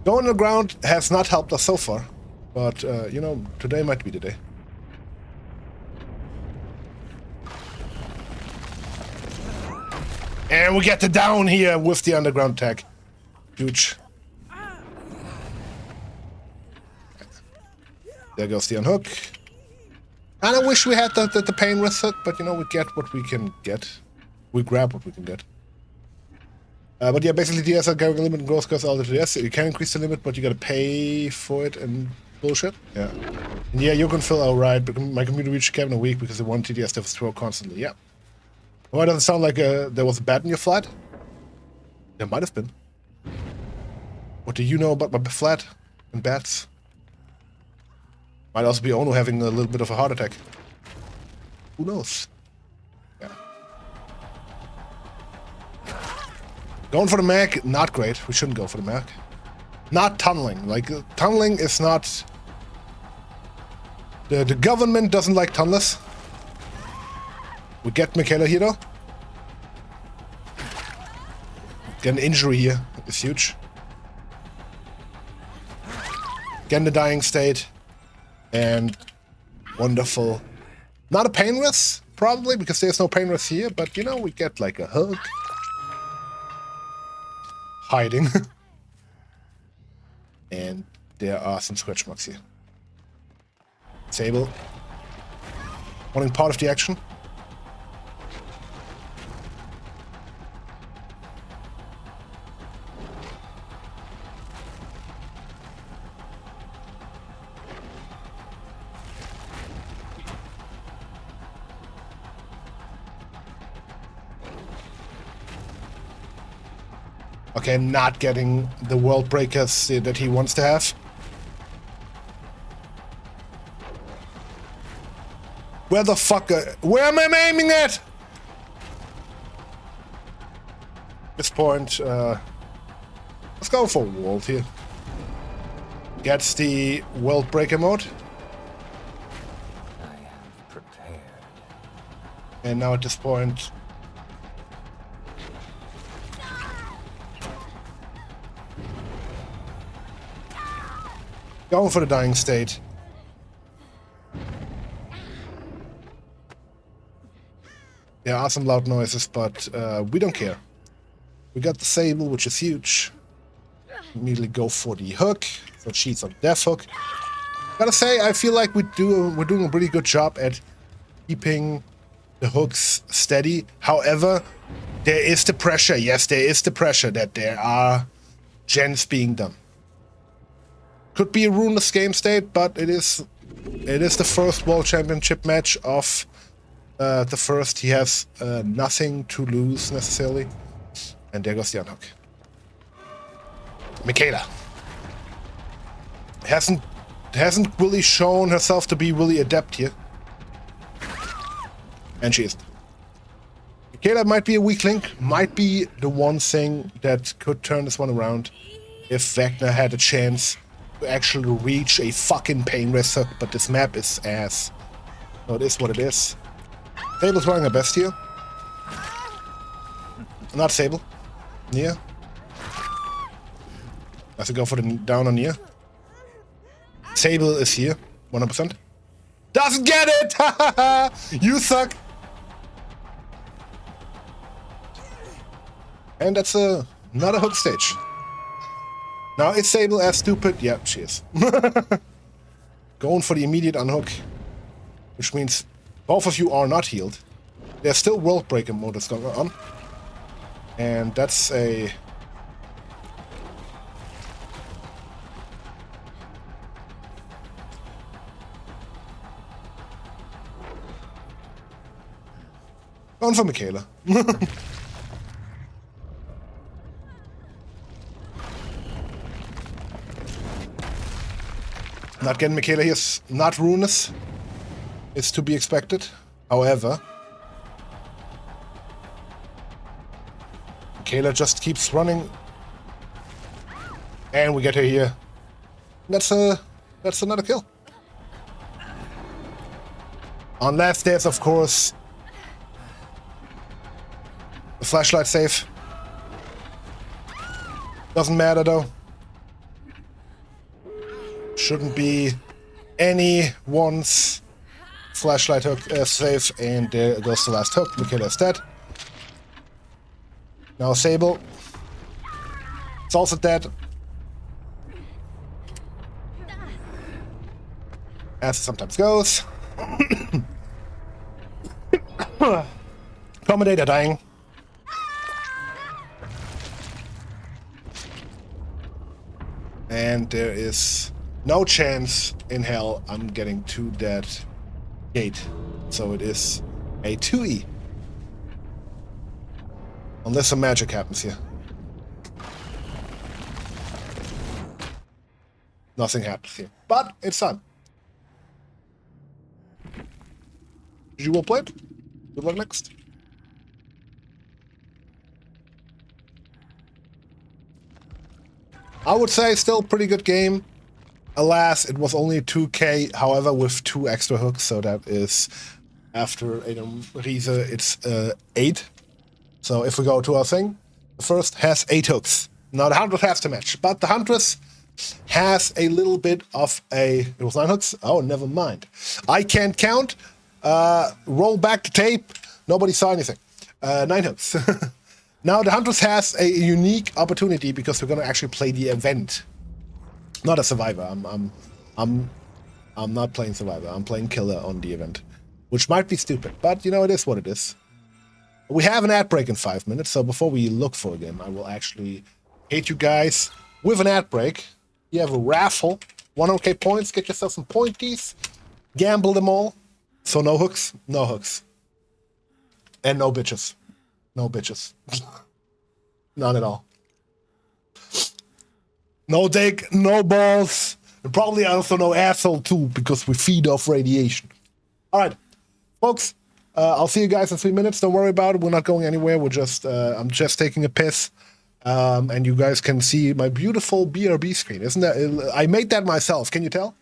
Going underground has not helped us so far, but you know, today might be the day. And we get the down here with the underground tag. Huge. There goes the unhook. And I wish we had the pain rest hook, but you know, we get what we can get. We grab what we can get. But yeah, basically DS are carrying a limit and growth goes all the DS. You can increase the limit, but you gotta pay for it and bullshit. Yeah. And yeah, you can fill out right, but my computer reached cap in a week because they want TDS to throw constantly. Yeah. Why does it sound like there was a bat in your flat? There might have been. What do you know about my flat and bats? Might also be Ono having a little bit of a heart attack. Who knows? Yeah. Going for the mag, not great. We shouldn't go for the mag. Not tunneling. Like, tunneling is not... The government doesn't like tunnelers. We get Michaela here, though. Get an injury here. It's huge. Get in the dying state. And wonderful. Not a pain rest, probably, because there's no pain rest here. But, you know, we get, like, a hug. Hiding. And there are some scratch marks here. Sable. Wanting part of the action. Okay, not getting the world breakers that he wants to have. Where the fuck? Where am I aiming at? This point, let's go for world here. Gets the world breaker mode. I am prepared. And now at this point, going for the dying state. There are some loud noises, but we don't care. We got the Sable, which is huge. Immediately go for the hook. So she's on death hook. Gotta say, I feel like we're doing a pretty good job at keeping the hooks steady. However, there is the pressure. Yes, there is the pressure that there are gens being done. Could be a ruinous game state, but it is the first World Championship match of the first. He has nothing to lose necessarily. And there goes the unhook. Michaela hasn't really shown herself to be really adept here. And she isn't. Michaela might be a weak link, might be the one thing that could turn this one around if Wagner had a chance to actually reach a fucking pain wrestler, but this map is ass. So it is what it is. Sable's trying her best here. Not Sable. Nia. Has to go for the down on Nia. Sable is here, 100%. Doesn't get it! You suck! And that's another hook stage. Now, is Sable as stupid? Yeah, she is. Going for the immediate unhook. Which means both of you are not healed. There's still World Breaker mode that's going on. And that's a... Going for Michaela. Not getting Michaela here is not ruinous. It's to be expected. However, Michaela just keeps running. And we get her here. That's another kill. Unless there's, of course, the flashlight save. Doesn't matter though. Shouldn't be anyone's flashlight hook save, and there goes the last hook. Michaela is dead. Now Sable. It's also dead. As it sometimes goes. Accommodator dying. And there is no chance in hell I'm getting to that gate. So it is a 2E. Unless some magic happens here. Nothing happens here. But it's fun. Did you well played? Good luck next. I would say still pretty good game. Alas, it was only 2K, however, with 2 extra hooks, so that is, after Adam Riese, it's 8. So if we go to our thing, the first has 8 hooks. Now the Huntress has to match, but the Huntress has a little bit of a... It was 9 hooks? Oh, never mind. I can't count. Roll back the tape. Nobody saw anything. 9 hooks. Now the Huntress has a unique opportunity because we're gonna actually play the event. Not a Survivor. I'm not playing Survivor. I'm playing Killer on the event, which might be stupid, but you know it is what it is. We have an ad break in 5 minutes, so before we look for a game, I will actually hit you guys with an ad break. You have a raffle, 100k points. Get yourself some pointies, gamble them all. So no hooks, no hooks, and no bitches, no bitches, none at all. No dick, no balls, and probably also no asshole too, because we feed off radiation. All right, folks, I'll see you guys in 3 minutes. Don't worry about it. We're not going anywhere. I'm just taking a piss. And you guys can see my beautiful BRB screen. Isn't that? I made that myself. Can you tell?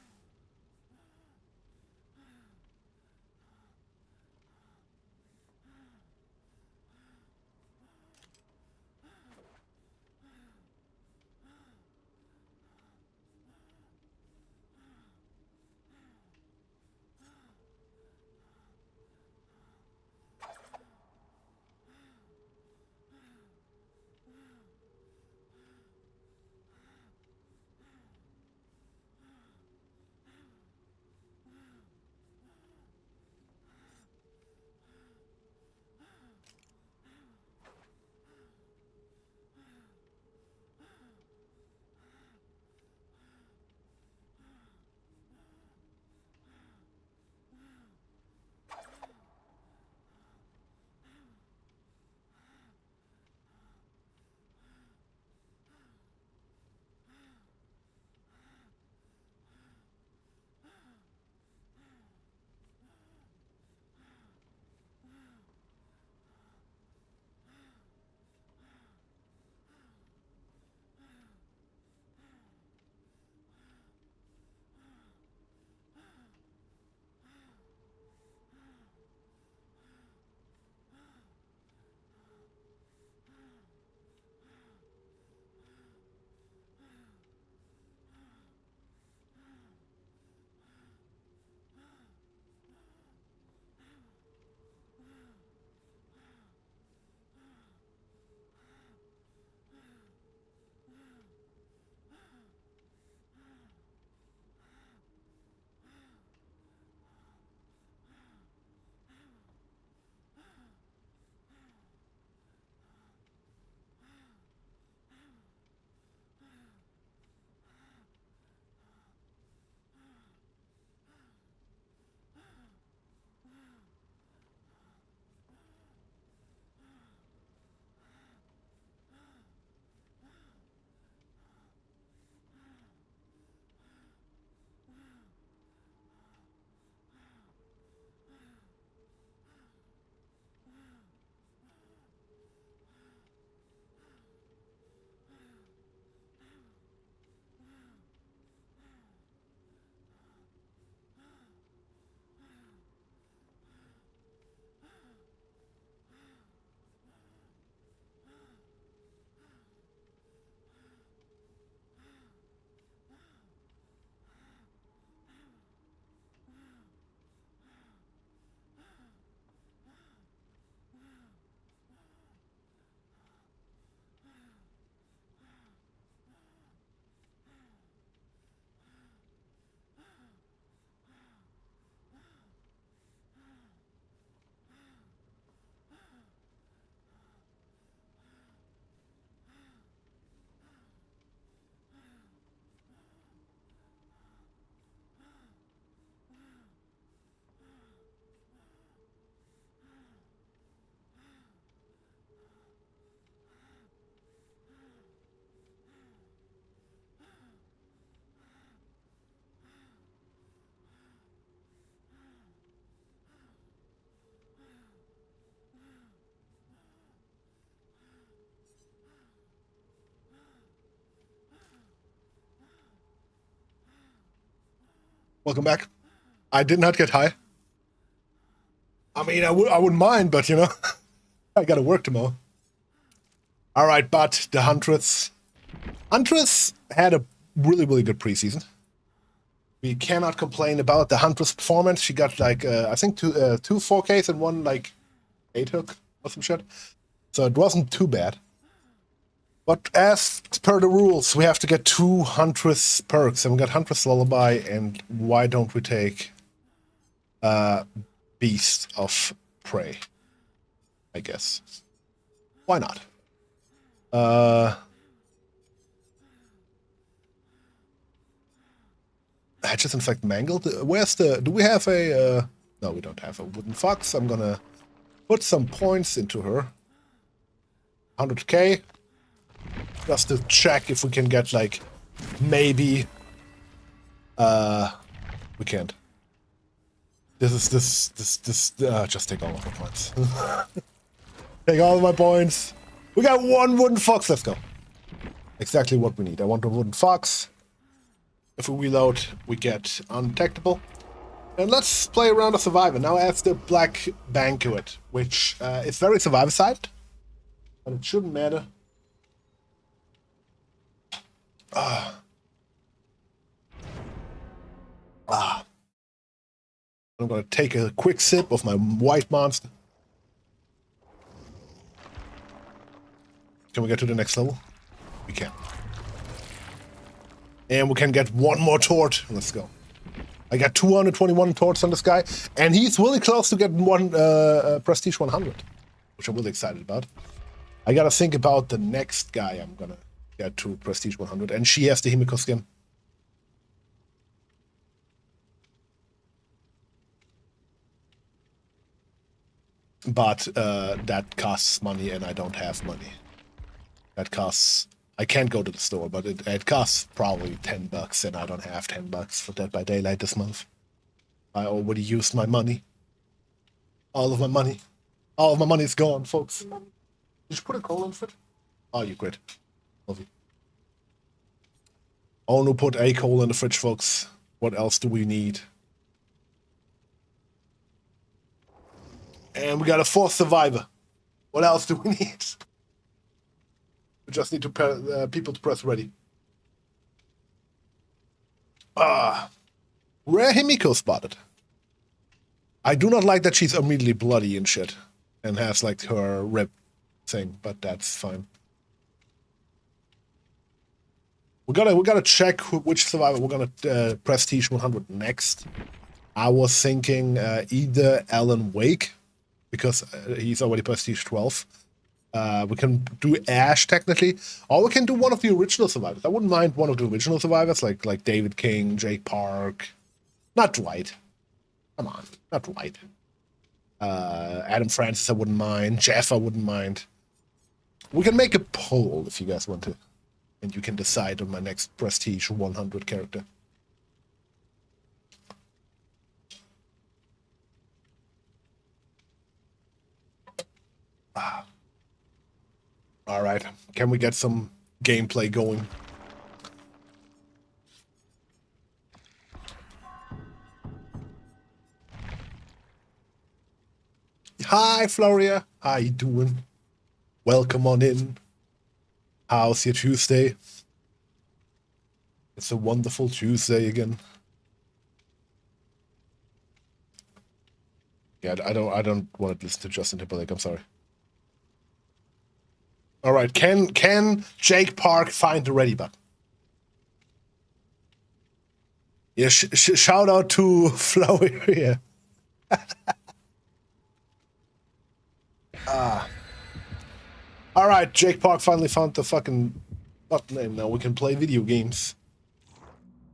Welcome back. I did not get high. I mean, I wouldn't mind, but you know, I gotta work tomorrow. All right, but the Huntress had a really, really good preseason. We cannot complain about the Huntress performance. She got like, I think two 4Ks and one like 8 hook or some shit. So it wasn't too bad. But as per the rules, we have to get 2 Huntress perks, and we got Huntress Lullaby, and why don't we take Beast of Prey? I guess. Why not? Hatches Infect Mangled? Where's the... Do we have a... No, we don't have a Wooden Fox. I'm gonna put some points into her. 100k. Just to check if we can get, like, Maybe. We can't. Just take all of my points. Take all of my points. We got one wooden fox. Let's go. Exactly what we need. I want a wooden fox. If we reload, we get undetectable. And let's play around a survivor. Now I have the Black Banquet, which is very survivor-sided. But it shouldn't matter. I'm gonna take a quick sip of my white monster. Can we get to the next level? We can. And we can get one more tort. Let's go. I got 221 torts on this guy, and he's really close to getting one Prestige 100, which I'm really excited about. I gotta think about the next guy I'm gonna get to Prestige 100, and she has the Himiko skin. But that costs money, and I don't have money. That costs... I can't go to the store, but it costs probably $10, and I don't have $10 for Dead by Daylight this month. I already used my money. All of my money. All of my money is gone, folks. Did you put a coal in the fridge? Oh, you great. Love you. Only put a coal in the fridge, folks. What else do we need? And we got a fourth survivor. What else do we need? We just need to people to press ready. Rare Himiko spotted. I do not like that she's immediately bloody and shit. And has like her rib thing, but that's fine. We gotta check which survivor we're gonna Prestige 100 next. I was thinking either Alan Wake, because he's already Prestige 12. We can do Ash, technically. Or we can do one of the original survivors. I wouldn't mind one of the original survivors, like David King, Jake Park. Not Dwight. Come on, not Dwight. Adam Francis, I wouldn't mind. Jeff, I wouldn't mind. We can make a poll if you guys want to. And you can decide on my next Prestige 100 character. All right, can we get some gameplay going? Hi, Floria. How you doing? Welcome on in. How's your Tuesday? It's a wonderful Tuesday again. Yeah, I don't want to listen to Justin Timberlake. I'm sorry. All right, can Jake Park find the ready button? Yeah, shout out to Floria. All right, Jake Park finally found the fucking button, and now we can play video games.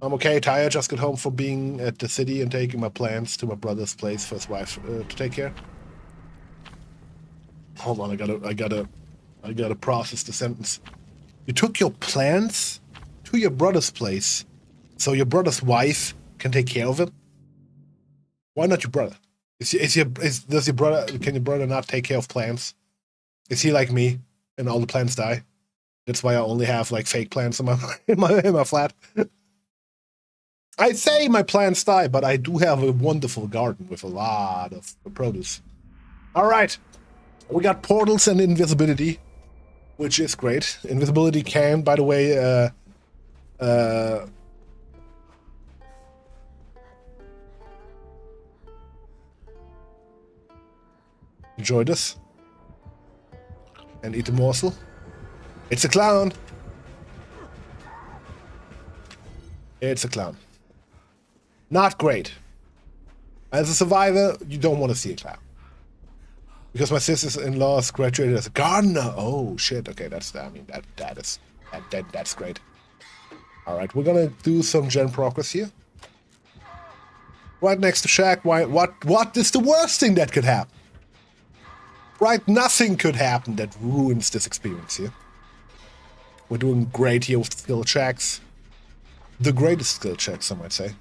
I'm okay, tired. Just got home from being at the city and taking my plants to my brother's place for his wife to take care. Hold on, I gotta process the sentence. You took your plants to your brother's place, so your brother's wife can take care of it. Why not your brother? Can your brother not take care of plants? Is he like me, and all the plants die? That's why I only have like fake plants in my flat. I say my plants die, but I do have a wonderful garden with a lot of produce. All right, we got portals and invisibility, which is great. Invisibility can, by the way, enjoy this and eat a morsel. It's a clown. It's a clown. Not great. As a survivor, you don't want to see a clown. Because my sister-in-law's graduated as a gardener. Oh shit. Okay, that's great. All right, we're gonna do some gen progress here. Right next to Shaq. What is the worst thing that could happen? Right, nothing could happen that ruins this experience here. We're doing great here with the skill checks. the greatest skill check, some might say.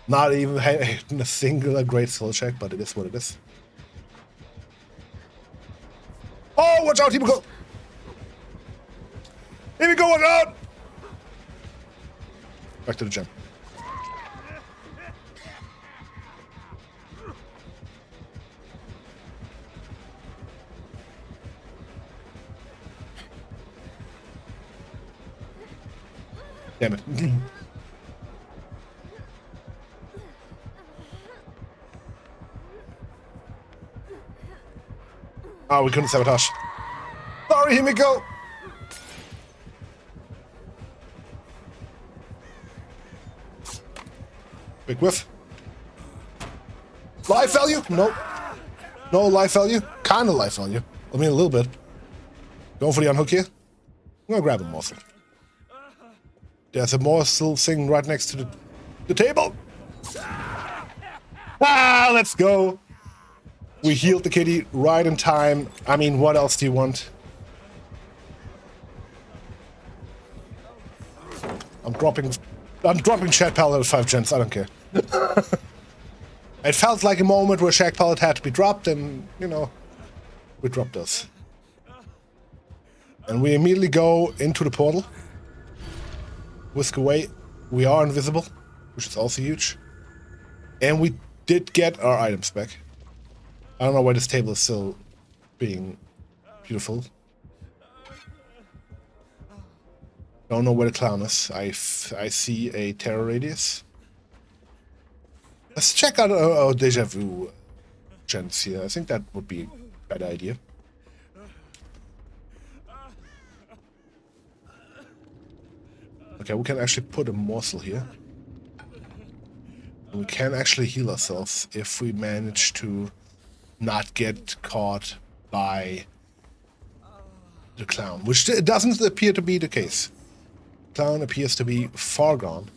Not even a singular great skill check, but it is what it is. Oh, watch out, here we go! Here we go, watch out! Back to the gym. Damn it. Oh, we couldn't sabotage. Sorry, Himiko! Big whiff. Life value? Nope. No life value. Kind of life value. I mean, a little bit. Going for the unhook here. I'm gonna grab a morsel. There's a morsel thing right next to the table. Ah, let's go. We healed the kitty right in time. I mean, what else do you want? I'm dropping Shag Pallet at 5 gens. I don't care. It felt like a moment where Shag Pallet had to be dropped, and, you know, we dropped us. And we immediately go into the portal. Whisk away. We are invisible, which is also huge. And we did get our items back. I don't know why this table is still being beautiful. Don't know where the clown is. I see a terror radius. Let's check out our deja vu gens here. I think that would be a better idea. Okay, we can actually put a morsel here. And we can actually heal ourselves if we manage to not get caught by the clown, which doesn't appear to be the case. Clown appears to be far gone.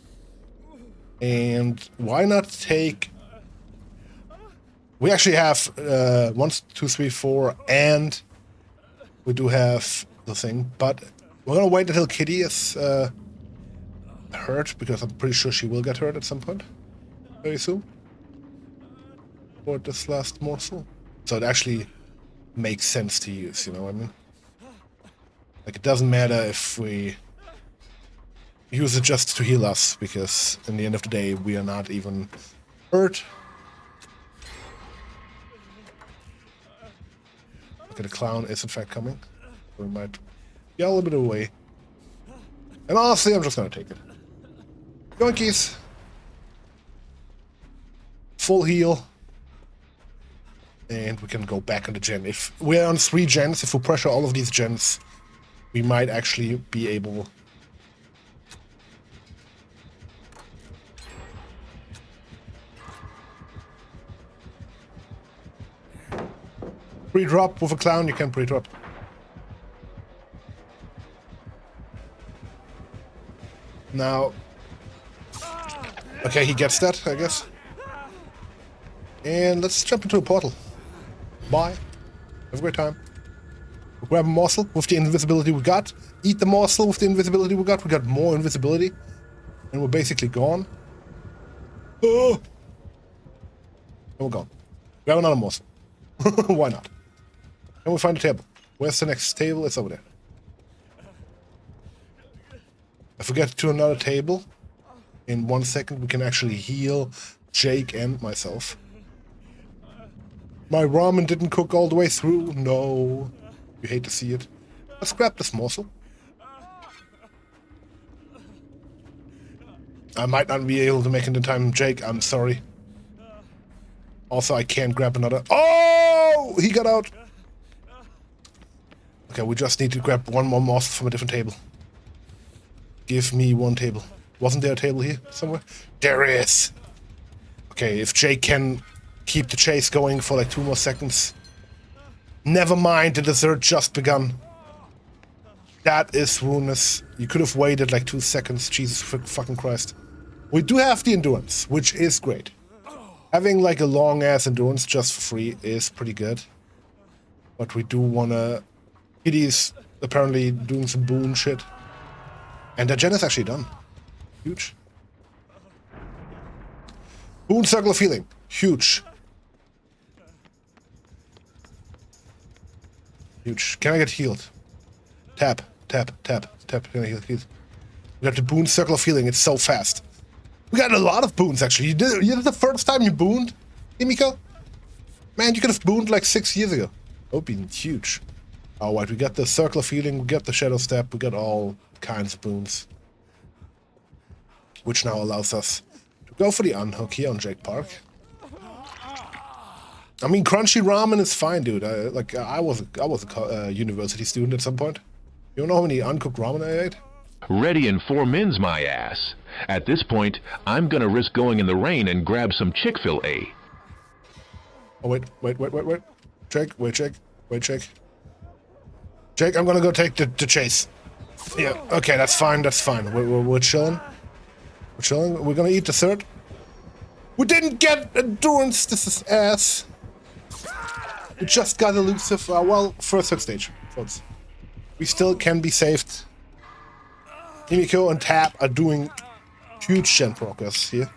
And why not take... We actually have 1, 2, 3, 4, and we do have the thing, but we're gonna wait until Kitty is hurt, because I'm pretty sure she will get hurt at some point very soon for this last morsel. So it actually makes sense to use, you know what I mean? Like, it doesn't matter if we use it just to heal us, because in the end of the day we are not even hurt. Okay, the clown is in fact coming. We might get a little bit away. And honestly, I'm just gonna take it. Yoinkies! Full heal. And we can go back on the gen. If we're on 3 gens, if we pressure all of these gens, we might actually be able... Pre-drop with a clown, you can pre-drop. Now... Okay, he gets that, I guess. And let's jump into a portal. Bye. Have a great time. We'll grab a morsel with the invisibility we got. Eat the morsel with the invisibility we got. We got more invisibility. And we're basically gone. Oh! And we're gone. Grab another morsel. Why not? And we'll find a table. Where's the next table? It's over there. If we get to another table, in 1 second we can actually heal Jake and myself. My ramen didn't cook all the way through. No. You hate to see it. Let's grab this morsel. I might not be able to make it in time, Jake. I'm sorry. Also, I can't grab another... Oh! He got out! Okay, we just need to grab one more morsel from a different table. Give me one table. Wasn't there a table here somewhere? There is! Okay, if Jake can keep the chase going for like 2 more seconds. Never mind, the dessert just begun. That is ruinous. You could have waited like 2 seconds. Jesus fucking Christ. We do have the endurance, which is great. Having like a long ass endurance just for free is pretty good. But we do wanna... Kitty's apparently doing some boon shit. And that gen is actually done. Huge. Boon Circle of Healing. Huge. Huge. Can I get healed? Tap, tap, tap, tap. Can I heal? We got the Boon Circle of Healing. It's so fast. We got a lot of boons, actually. You did it the first time you booned, Himiko? Man, you could have booned like 6 years ago. That would be huge. Alright, we got the Circle of Healing, we got the Shadow Step, we got all kinds of boons. Which now allows us to go for the unhook here on Jake Park. I mean, crunchy ramen is fine, dude. I was a university student at some point. You don't know how many uncooked ramen I ate? Ready in 4 mins, my ass. At this point, I'm gonna risk going in the rain and grab some Chick-fil-A. Oh, wait. Jake, Jake. Jake, I'm gonna go take the chase. Yeah, okay, that's fine. We're chilling. We're gonna eat dessert. We didn't get endurance. This is ass. We just got elusive. Well, first hit stage, folks. We still can be saved. Himiko and Tap are doing huge gen progress here.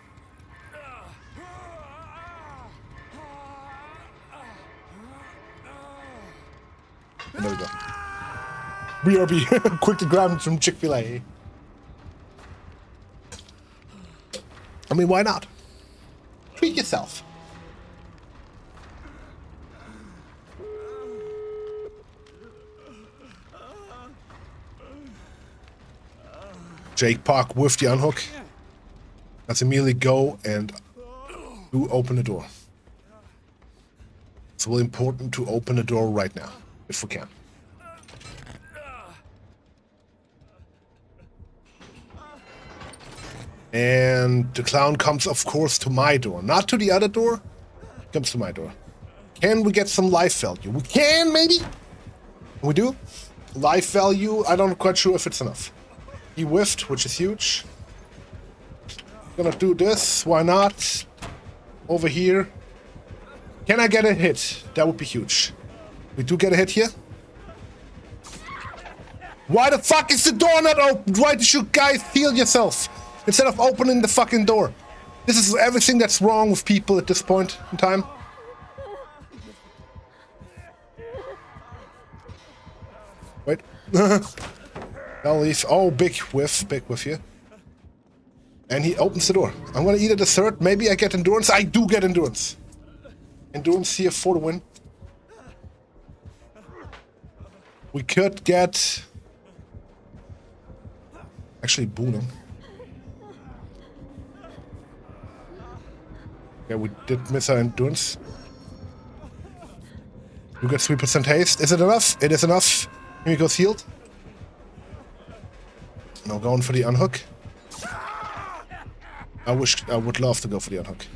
And there we go. BRB, quick to grab some Chick-fil-A. I mean, why not? Treat yourself. Jake Park with the unhook. Let's immediately go and do open the door. It's really important to open the door right now, if we can. And the clown comes, of course, to my door. Not to the other door. He comes to my door. Can we get some life value? We can, maybe? We do? Life value, I'm not quite sure if it's enough. He whiffed, which is huge. Gonna do this, why not? Over here. Can I get a hit? That would be huge. We do get a hit here. Why the fuck is the door not open? Why did you guys heal yourself? Instead of opening the fucking door. This is everything that's wrong with people at this point in time. Wait. I'll leave. Oh, big whiff here. And he opens the door. I'm gonna eat a dessert. Maybe I get endurance. I do get endurance. Endurance here for the win. We could get... Actually, booning. Yeah, we did miss our endurance. We got 3% haste. Is it enough? It is enough. Here he goes healed. Now going for the unhook. I would love to go for the unhook.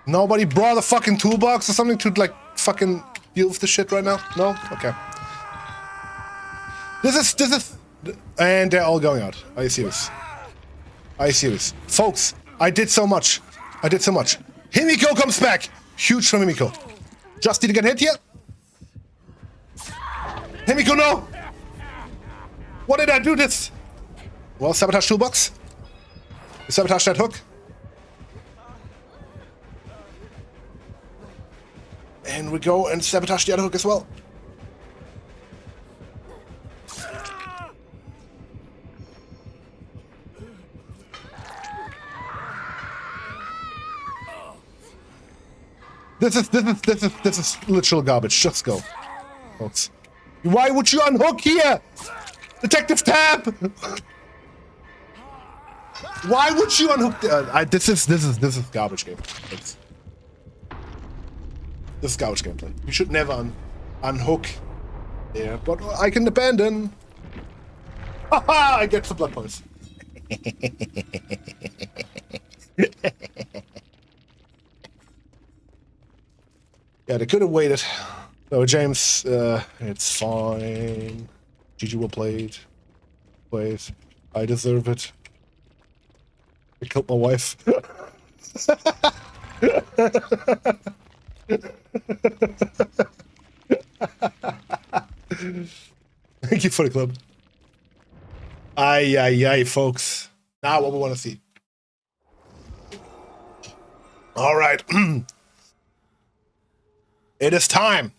Nobody brought a fucking toolbox or something to like fucking deal with this shit right now? No? Okay. This is... And they're all going out. Are you serious? Are you serious? Folks, I did so much. Himiko comes back! Huge from Himiko. Just did get hit here? Himiko, no! What did I do this? Well, sabotage toolbox. We sabotage that hook. And we go and sabotage the other hook as well. This is literal garbage. Just go, folks. Why would you unhook here? Detective Tab! Why would you unhook the, this is garbage game. This is garbage gameplay. You should never unhook there, but I can abandon. Haha! I get the blood points. Yeah, they could have waited. No, James, it's fine. GG well played. Wait, I deserve it. I killed my wife. Thank you for the club. Ay, ay, ay, folks. Now what we want to see. All right. It is time.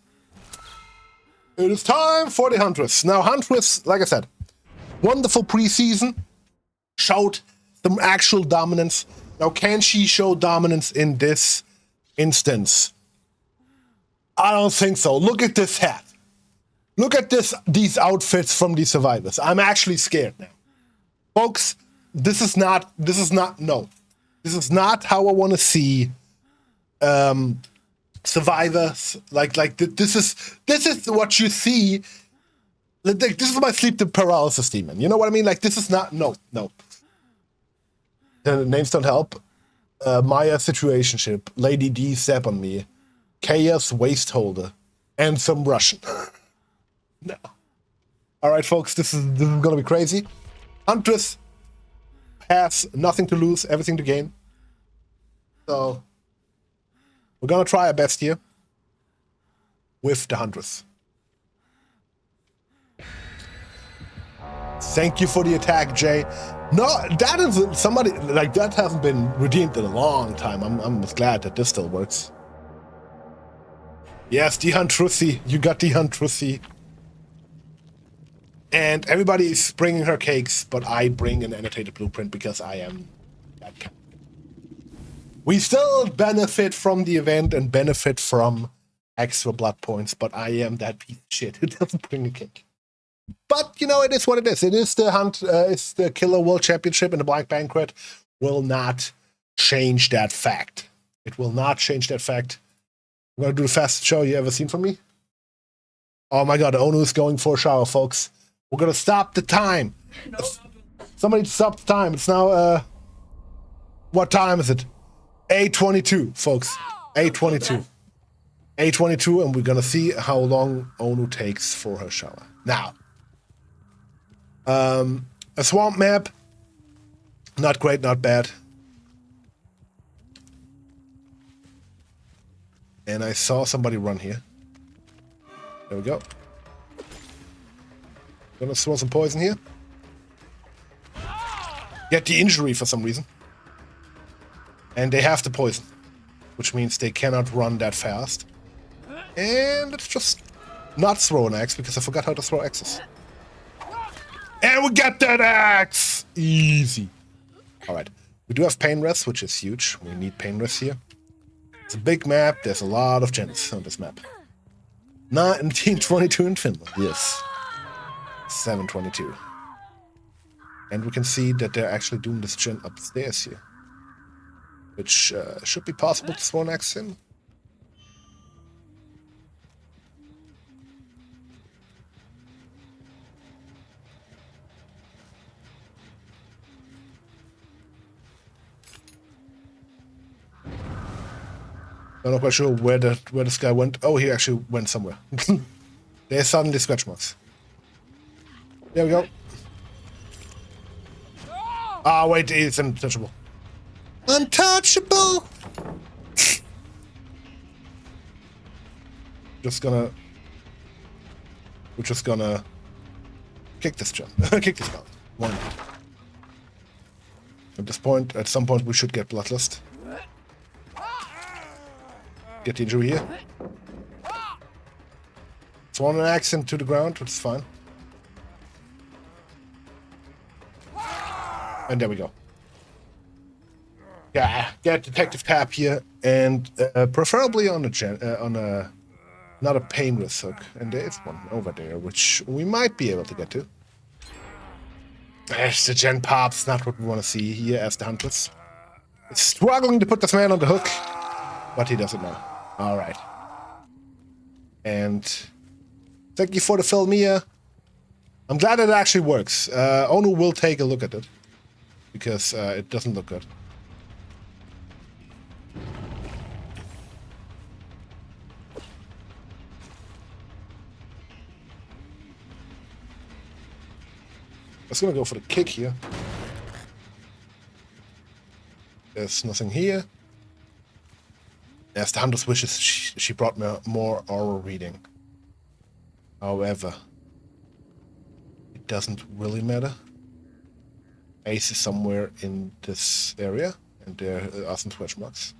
It is time for the Huntress. Now, Huntress, like I said, wonderful preseason. Showed some actual dominance. Now, can she show dominance in this instance? I don't think so. Look at this hat. Look at these outfits from the survivors. I'm actually scared now. Folks, this is not how I want to see survivors. This is what you see. Like, this is my sleep paralysis demon. You know what I mean? Like, this is not, no. The names don't help. Maya situationship, Lady D step on me, Chaos waist holder, and some Russian. No. All right, folks, this is gonna be crazy. Huntress has nothing to lose, everything to gain. So we're gonna try our best here with the Huntress. Thank you for the attack, Jay. No, that is somebody like that hasn't been redeemed in a long time. I'm glad that this still works. Yes, the Huntressy. You got the Huntressy. And everybody is bringing her cakes, but I bring an annotated blueprint because I am that kind. We still benefit from the event and benefit from extra blood points, but I am that piece of shit who doesn't bring a cake. But, you know, it is what it is. It is the it's the Killer World Championship, and the Black Banquet will not change that fact. It will not change that fact. I'm going to do the fastest show you ever seen from me. Oh my god, Onu is going for a shower, folks. We're going to stop the time. Somebody stop the time. It's now, what time is it? 8:22, folks. 8:22. 8:22, and we're going to see how long Onu takes for her shower. Now, a swamp map, not great, not bad. And I saw somebody run here. There we go. Gonna throw some poison here. Get the injury for some reason. And they have the poison, which means they cannot run that fast. And let's just not throw an axe because I forgot how to throw axes. And we get that axe! Easy. Alright. We do have pain rest, which is huge. We need pain rest here. It's a big map. There's a lot of gens on this map. 1922 in Finland. Yes. 722. And we can see that they're actually doing this gen upstairs here. Which should be possible to throw an axe in. I'm not quite sure where this guy went. Oh, he actually went somewhere. There's suddenly scratch marks. There we go. Ah, wait, it's untouchable. Untouchable! We're just gonna kick this jump. Kick this guy. One. At some point, we should get Bloodlust. Get the injury here. Throw an axe into the ground, which is fine. And there we go. Yeah, get detective tap here, and preferably on not a pain risk hook. And there is one over there, which we might be able to get to. The gen pops, not what we want to see here as the Huntress. It's struggling to put this man on the hook, but he does it now. All right. And thank you for the fill, Mia. I'm glad it actually works. Onu will take a look at it because it doesn't look good. I was gonna go for the kick here. There's nothing here. As the Huntress wishes, she brought me more aura reading. However, it doesn't really matter. Ace is somewhere in this area, and there are some question marks.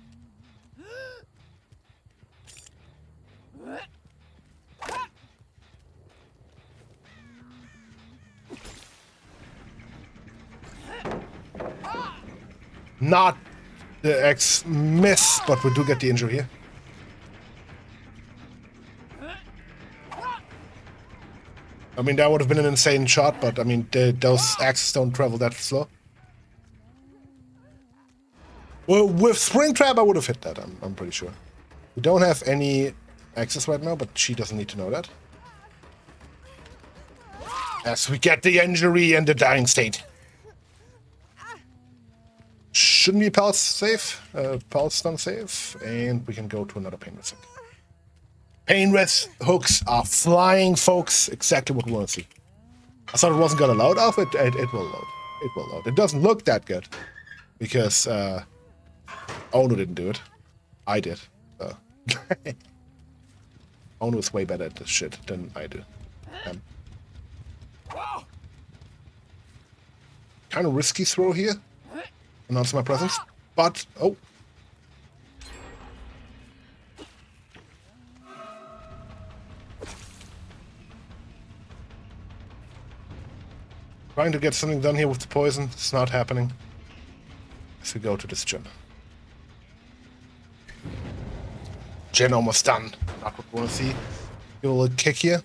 Not the X miss, but we do get the injury here. I mean, that would have been an insane shot, but I mean, those axes don't travel that slow. Well, with Springtrap, I would have hit that, I'm pretty sure. We don't have any axes right now, but she doesn't need to know that. As we get the injury and the dying state. Shouldn't be pulse safe, pulse stun safe, and we can go to another pain risk. Pain risk hooks are flying, folks. Exactly what we want to see. I thought it wasn't gonna load. Oh, it will load. It will load. It doesn't look that good because Ono didn't do it. I did. So. Ono is way better at this shit than I do. Kind of risky throw here. Announce my presence, but oh. Trying to get something done here with the poison. It's not happening. As we go to this gen. Gen almost done. Not what we want to see. Give a little kick here.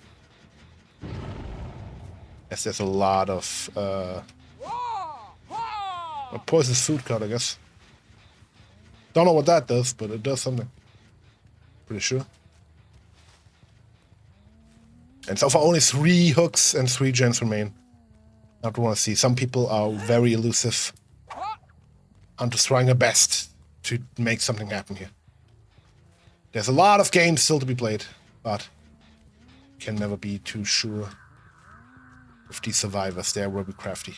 Yes, there's a lot of a poisonous food cloud, I guess. Don't know what that does, but it does something. Pretty sure. And so far only 3 hooks and 3 gens remain. Not want to see. Some people are very elusive. I'm just trying their best to make something happen here. There's a lot of games still to be played, but can never be too sure if these survivors there will be crafty.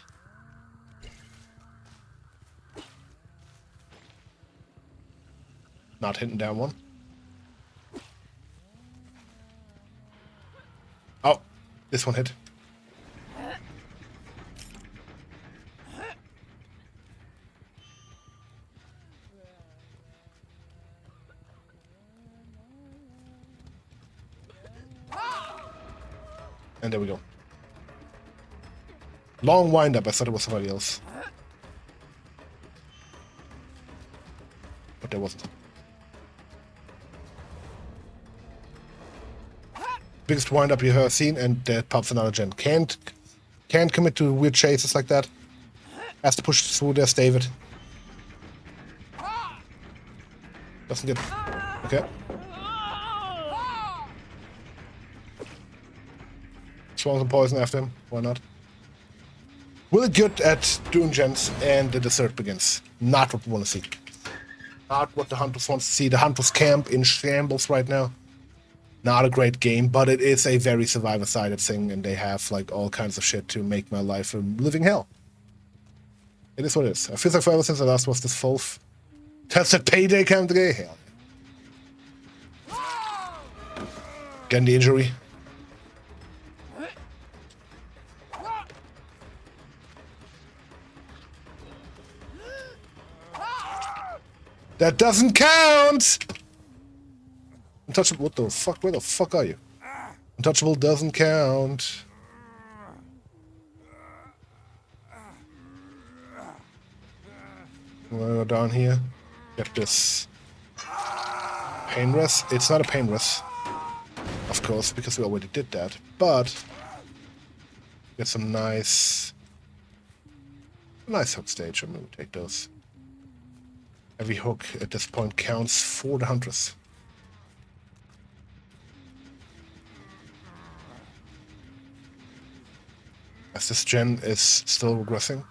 Not hitting down one. Oh, this one hit. And there we go. Long wind up. I thought it was somebody else. But there wasn't. Biggest wind up you have seen, and that pops another gen. Can't commit to weird chases like that. Has to push through there, David. Doesn't get... Okay. Swallow some poison after him. Why not? Really good at doing gens, and the dessert begins. Not what we want to see. Not what the Hunters wants to see. The Hunters camp in shambles right now. Not a great game, but it is a very survivor-sided thing, and they have like all kinds of shit to make my life a living hell. It is what it is. I feel like forever since I last was this Fulf. Tested payday camp today? Hell. Getting the injury. That doesn't count! Untouchable, what the fuck? Where the fuck are you? Untouchable doesn't count. I'm gonna go down here. Get this pain rest. It's not a pain rest, of course, because we already did that. But get some nice hook stage. I'm gonna take those. Every hook at this point counts for the Huntress. As this gen is still regressing,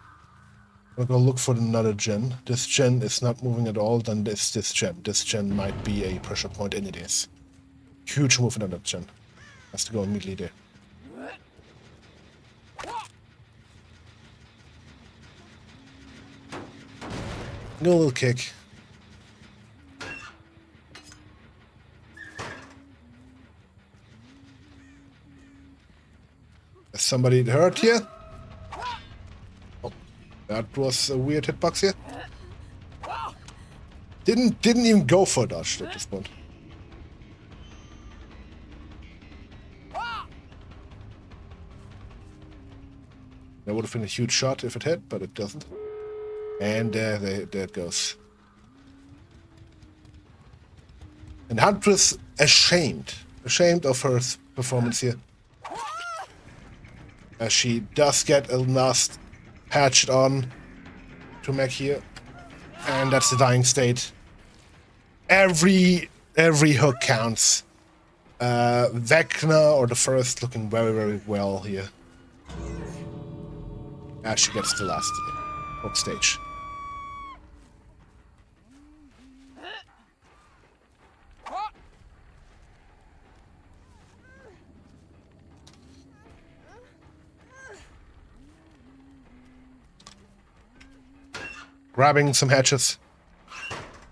I'm gonna look for another gen. This gen is not moving at all, then this gen. This gen might be a pressure point, and it is. Huge move in that gen. Has to go immediately there. No little kick. Is somebody hurt here? Oh, That was a weird hitbox here. Didn't even go for a dodge at this point. That would have been a huge shot if it hit, but it doesn't. And there it goes. And Huntress ashamed of her performance here. As she does get a last patched on to Meg here. And that's the dying state. Every hook counts. Vecna or the first looking very, very well here. As she gets the last hook stage. Grabbing some hatchets.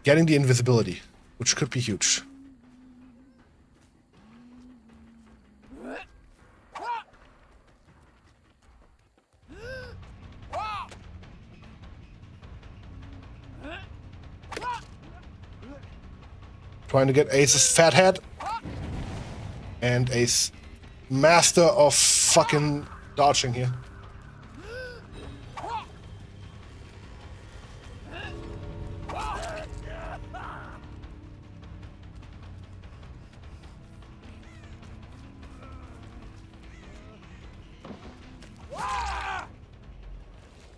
Getting the invisibility, which could be huge. Trying to get Ace's fat head. And Ace, master of fucking dodging here.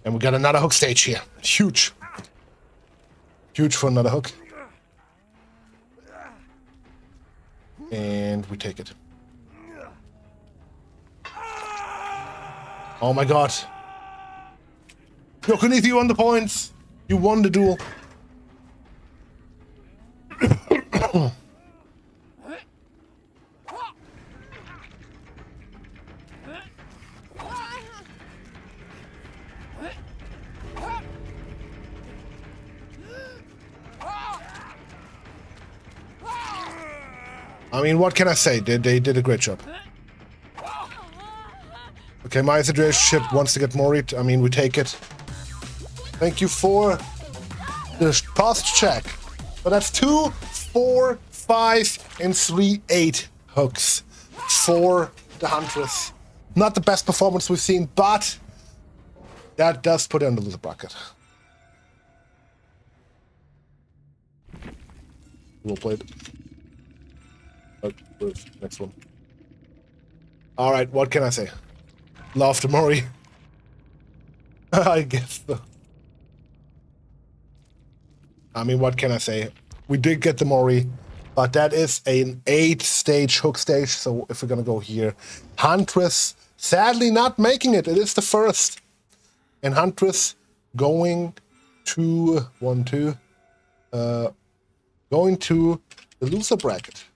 And we got another hook stage here. Huge. Huge for another hook. And we take it. Oh my god. Yokonith, you won the points. You won the duel. I mean, what can I say? They did a great job. Okay, my situation ship wants to get Morit. I mean, we take it. Thank you for the past check. But that's 2, 4, 5, and 3, 8 hooks for the Huntress. Not the best performance we've seen, but that does put it under the bracket. We'll play it. Next one. Alright, what can I say? Love to Mori. I guess so. I mean, what can I say? We did get the Mori, but that is an 8-stage hook stage, so if we're gonna go here. Huntress, sadly not making it. It is the first. And Huntress going to... 1, 2. Going to the loser bracket.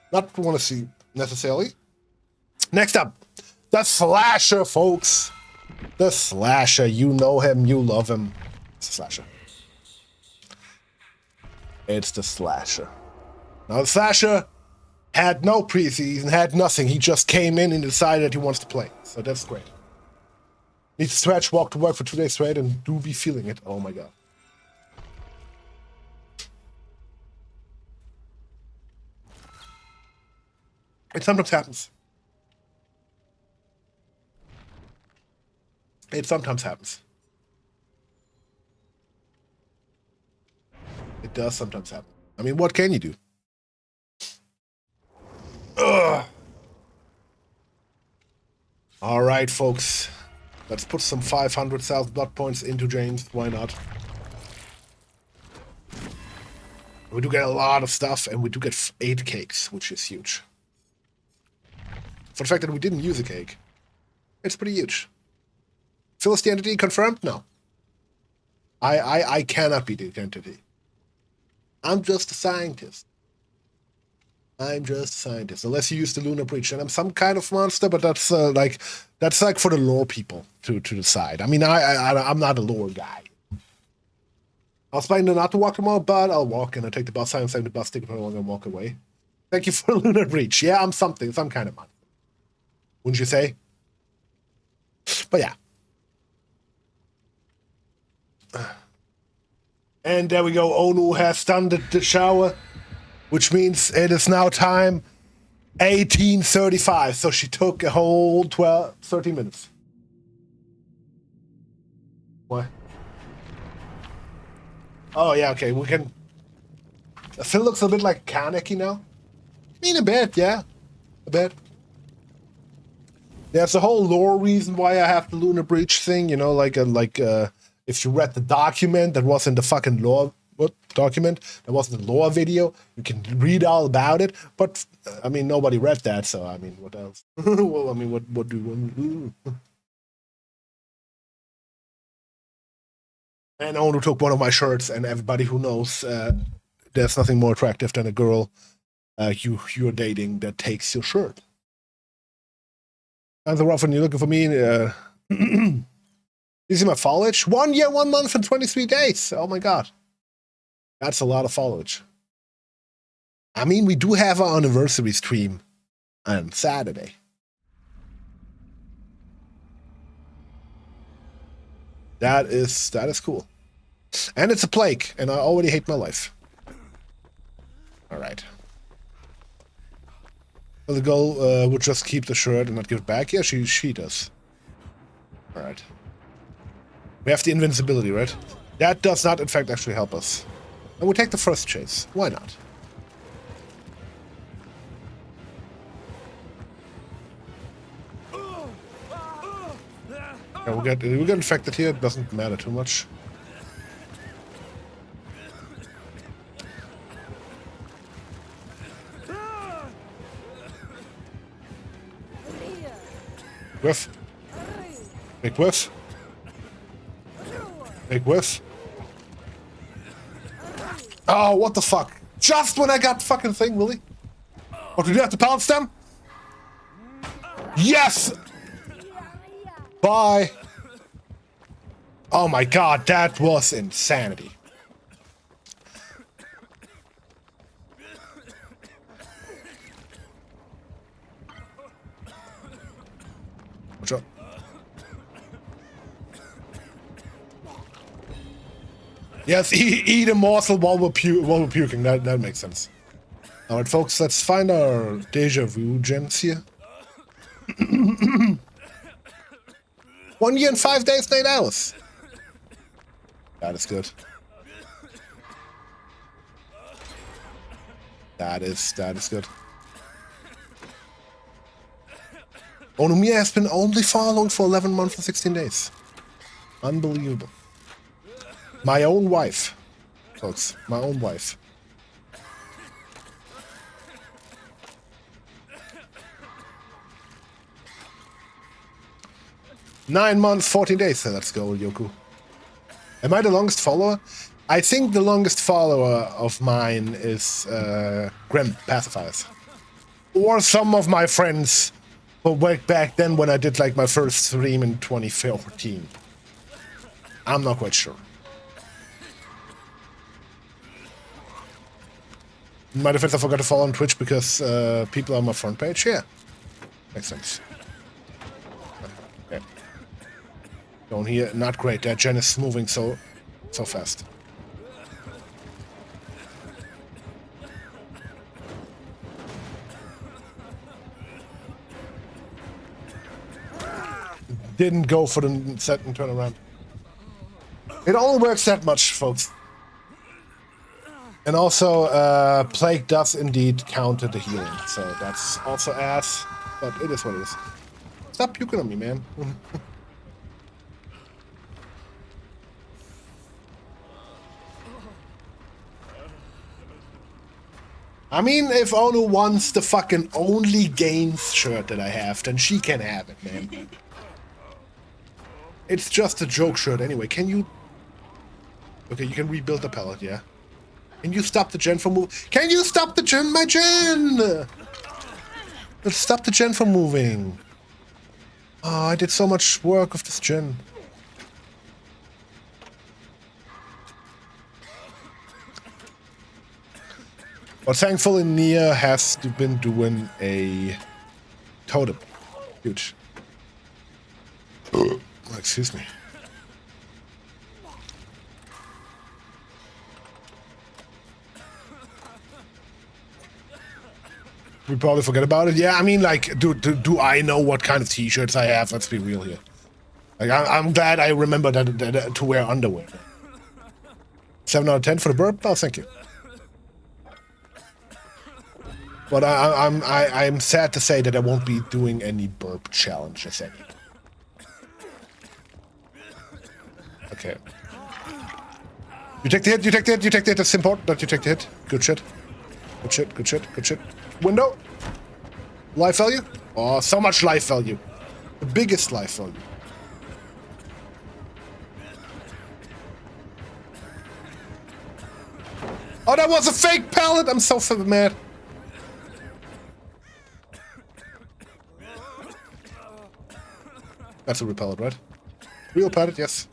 Not want to see necessarily. Next up, the Slasher, folks. The Slasher. You know him, you love him. It's the Slasher. It's the Slasher. Now, the Slasher had no preseason, had nothing. He just came in and decided he wants to play. So that's great. Needs to stretch, walk to work for 2 days straight, and do be feeling it. Oh my god. It sometimes happens. It sometimes happens. It does sometimes happen. I mean, what can you do? Ugh. All right, folks. Let's put some 500,000 blood points into James. Why not? We do get a lot of stuff, and we do get 8 cakes, which is huge. For the fact that we didn't use a cake, it's pretty huge. Phil is the entity confirmed? No. I cannot be the identity. I'm just a scientist. I'm just a scientist. Unless you use the Lunar Breach, and I'm some kind of monster, but that's like for the lore people to decide. I mean, I'm not a lore guy. I was planning not to walk tomorrow, but I'll walk and I take the bus. I'm saving the bus ticket for long and walk away. Thank you for Lunar Breach. Yeah, I'm some kind of monster. Wouldn't you say? But yeah. And there we go. Onu has done the shower, which means it is now time 18:35. So she took a whole 13 minutes. What? Oh, yeah, okay. We can... Phil looks a bit like Kaneki now. I mean, a bit, yeah. A bit. There's a whole lore reason why I have the Lunar Breach thing, you know, if you read the document that was in the fucking lore document, that wasn't the lore video, you can read all about it, but, I mean, nobody read that, so, I mean, what else? Well, I mean, what do you want to do? And Onu took one of my shirts, and everybody who knows, there's nothing more attractive than a girl you're dating that takes your shirt. And the Ruffin, you're looking for me. This is my foliage. 1 year, 1 month, and 23 days. Oh my god. That's a lot of foliage. I mean, we do have our anniversary stream on Saturday. That is cool. And it's a plague, and I already hate my life. Alright. Well, the girl would just keep the shirt and not give it back. Yeah, she does. Alright. We have the invincibility, right? That does not, in fact, actually help us. And we'll take the first chase. Why not? Yeah, we'll get infected here. It doesn't matter too much. Whiff. Big whiff. Big whiff. Oh, what the fuck? Just when I got the fucking thing, really? What, did you have to pounce them? Yes! Bye! Oh my god, that was insanity. Watch out. Yes, eat a morsel while we're puking. That makes sense. Alright, folks, let's find our deja vu gens here. 1 year and 5 days, 8 hours. That is good. That is good. Onomiya has been only followed for 11 months and 16 days. Unbelievable. My own wife, folks. My own wife. Nine months, 14 days. So let's go, Yoku. Am I the longest follower? I think the longest follower of mine is Grim Pacifiers. Or some of my friends back then when I did like my first stream in 2014. I'm not quite sure. In my defense, I forgot to follow on Twitch because people are on my front page. Yeah, makes sense. Okay. Going here, not great. That gen is moving so fast. Didn't go for the set and turn around. It only works that much, folks. And also, Plague does indeed counter the healing, so that's also ass, but it is what it is. Stop puking on me, man. I mean, if Onu wants the fucking only games shirt that I have, then she can have it, man. It's just a joke shirt anyway. Can you... Okay, you can rebuild the pallet, yeah. Can you stop the gen from moving? Can you stop the gen, my gen? Let's stop the gen from moving. Oh, I did so much work with this gen. But thankfully, Nia has been doing a totem. Huge. Excuse me. We probably forget about it. Yeah, I mean, like, do I know what kind of t-shirts I have? Let's be real here. Like, I'm glad I remember that to wear underwear. 7 out of 10 for the burp? Oh, thank you. But I'm sad to say that I won't be doing any burp challenges anymore. Okay. You take the hit, you take the hit, you take the hit. It's important that you take the hit. Good shit. Good shit, good shit, good shit. Window. Life value? Oh, so much life value. The biggest life value. Oh, that was a fake pallet! I'm so mad. That's a real pallet, right? Real pallet, yes.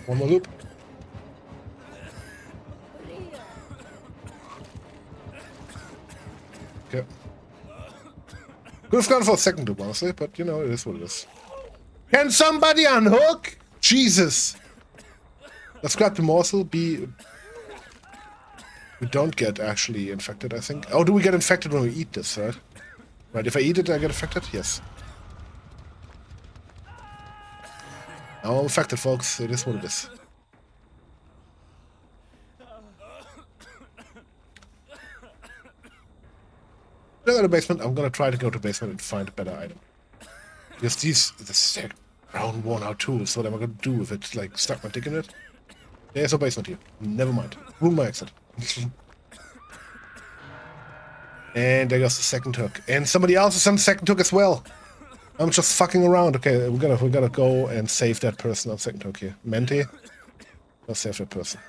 One more loop. Okay. Could have gone for a second loop, honestly, but you know, it is what it is. Can somebody unhook? Jesus. Let's grab the morsel. We don't get actually infected, I think. Oh, do we get infected when we eat this, right? Right, if I eat it, I get infected? Yes. I'm infected, folks. It is what it is. Go to the basement. I'm gonna try to go to the basement and find a better item. Because this is round 1 out 2, so what am I gonna do if it's like stuck my dick in it? There's no basement here. Never mind. Ruin my exit. And there goes the second hook. And somebody else is on the second hook as well. I'm just fucking around. Okay, we gotta go and save that person on second hook here. Menti. Let's save that person.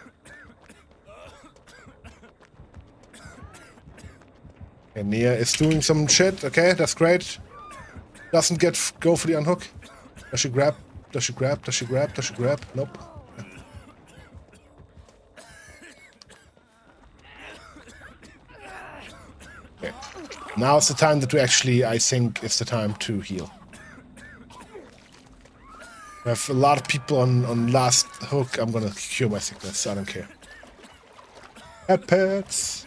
And Nia is doing some shit. Okay, that's great. Doesn't go for the unhook. Does she grab? Does she grab? Does she grab? Does she grab? Nope. Okay. Now is the time that we actually, I think, is the time to heal. We have a lot of people on last hook. I'm gonna cure my sickness. I don't care. Head pets.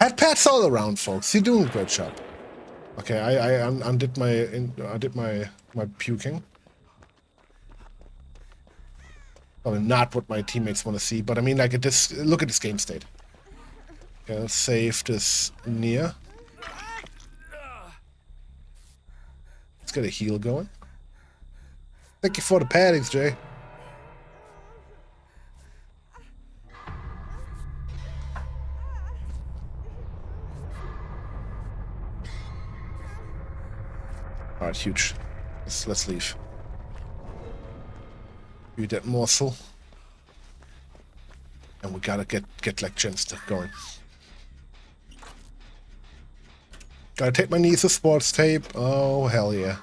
Head pets all around, folks. You're doing a great job. Okay, I undid my puking. Probably not what my teammates want to see, but I mean, like, look at this game state. Okay, let's save this Nia. Let's get a heal going. Thank you for the paddings, Jay. Alright, huge. Let's leave. Eat that morsel. And we gotta get like gen stuff going. Gotta take my knees with sports tape. Oh, hell yeah.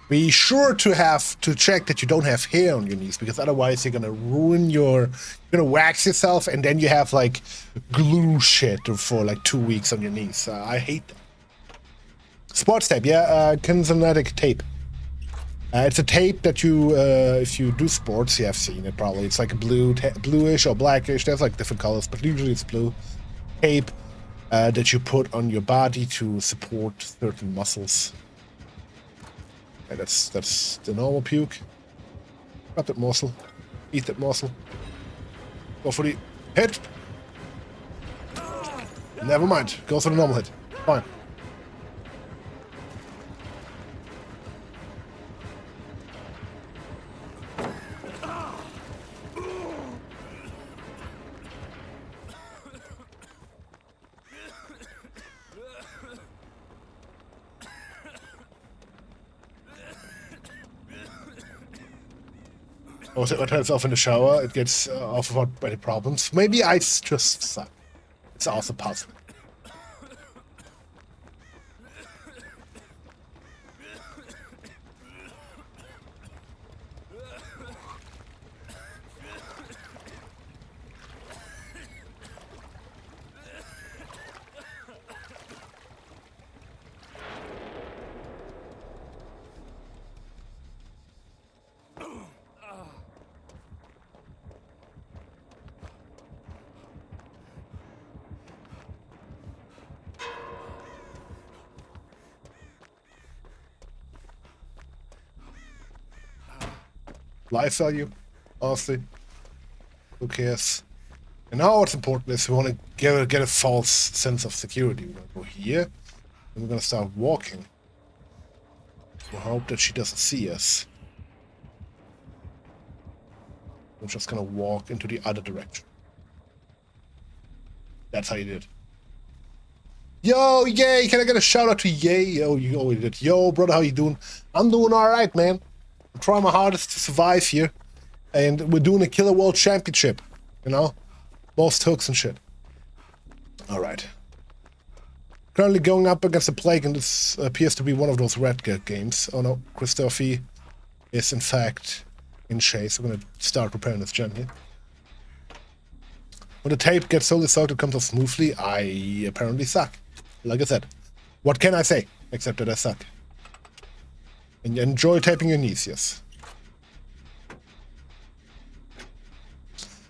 Be sure to check that you don't have hair on your knees, because otherwise you're gonna ruin you're gonna wax yourself, and then you have like glue shit for like 2 weeks on your knees. I hate that. Sports tape, yeah, kinetic tape. It's a tape that you, if you do sports, you have seen it probably. It's like a bluish or blackish. There's like different colors, but usually it's blue tape that you put on your body to support certain muscles. Okay, that's the normal puke. Grab that morsel. Eat that morsel. Go for the hit. Never mind. Go for the normal hit. Fine. Or it turns off in the shower, it gets off without any problems. Maybe I just suck. It's also possible. life value, honestly. Who cares? And now what's important is we want to get a false sense of security. We're going to go here, and we're going to start walking. We'll hope that she doesn't see us. We're just going to walk into the other direction. That's how you did. Yo, yay! Can I get a shout out to Yay? Yo, you already did. Yo, brother, how you doing? I'm doing alright, man. I'm trying my hardest to survive here. And we're doing a Killer World Championship. You know? Most hooks and shit. Alright. Currently going up against the Plague, and this appears to be one of those red games. Oh no, Christophe is in fact in chase. We're gonna start preparing this gen here. When the tape gets so sucked it comes off smoothly, I apparently suck. Like I said. What can I say? Except that I suck. And you enjoy taping your knees, yes.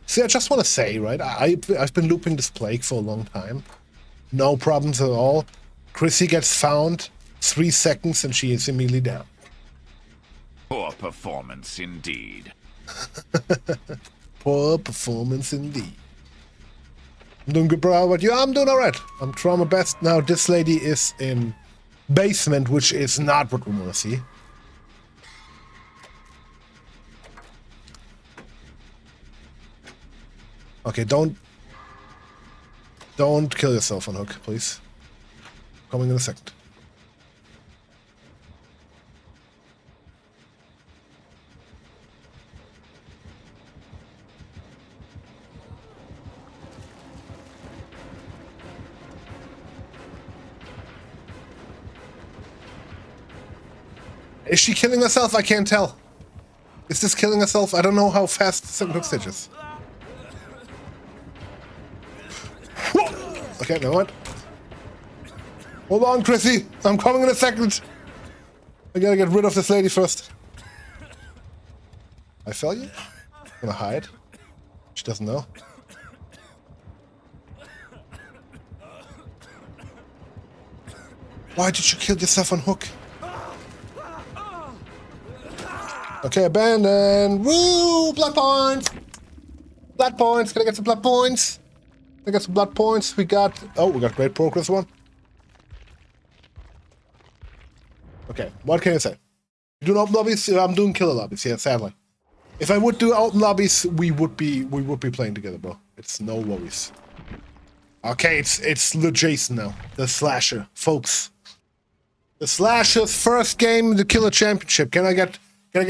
See, I just want to say, right, I've been looping this Plague for a long time. No problems at all. Chrissy gets found, 3 seconds, and she is immediately down. Poor performance indeed. Poor performance indeed. I'm doing good, bro. How about you? I'm doing alright. I'm trying my best. Now, this lady is in basement, which is not what we want to see. Okay, don't kill yourself on hook, please. Coming in a second. Is she killing herself? I can't tell. Is this killing herself? I don't know how fast the second hook stage is. Okay, never mind. Hold on, Chrissy. I'm coming in a second. I gotta get rid of this lady first. I fell you? I'm gonna hide. She doesn't know. Why did you kill yourself on hook? Okay, abandoned. Woo! Blood points! Blood points! Can I get some blood points? Can I get some blood points? We got great progress one. Okay, what can I say? You do open lobbies? I'm doing killer lobbies, yeah, sadly. If I would do open lobbies, we would be playing together, bro. It's no worries. Okay, it's Le Jason now. The slasher, folks. The slasher's first game in the Killer Championship. Can I get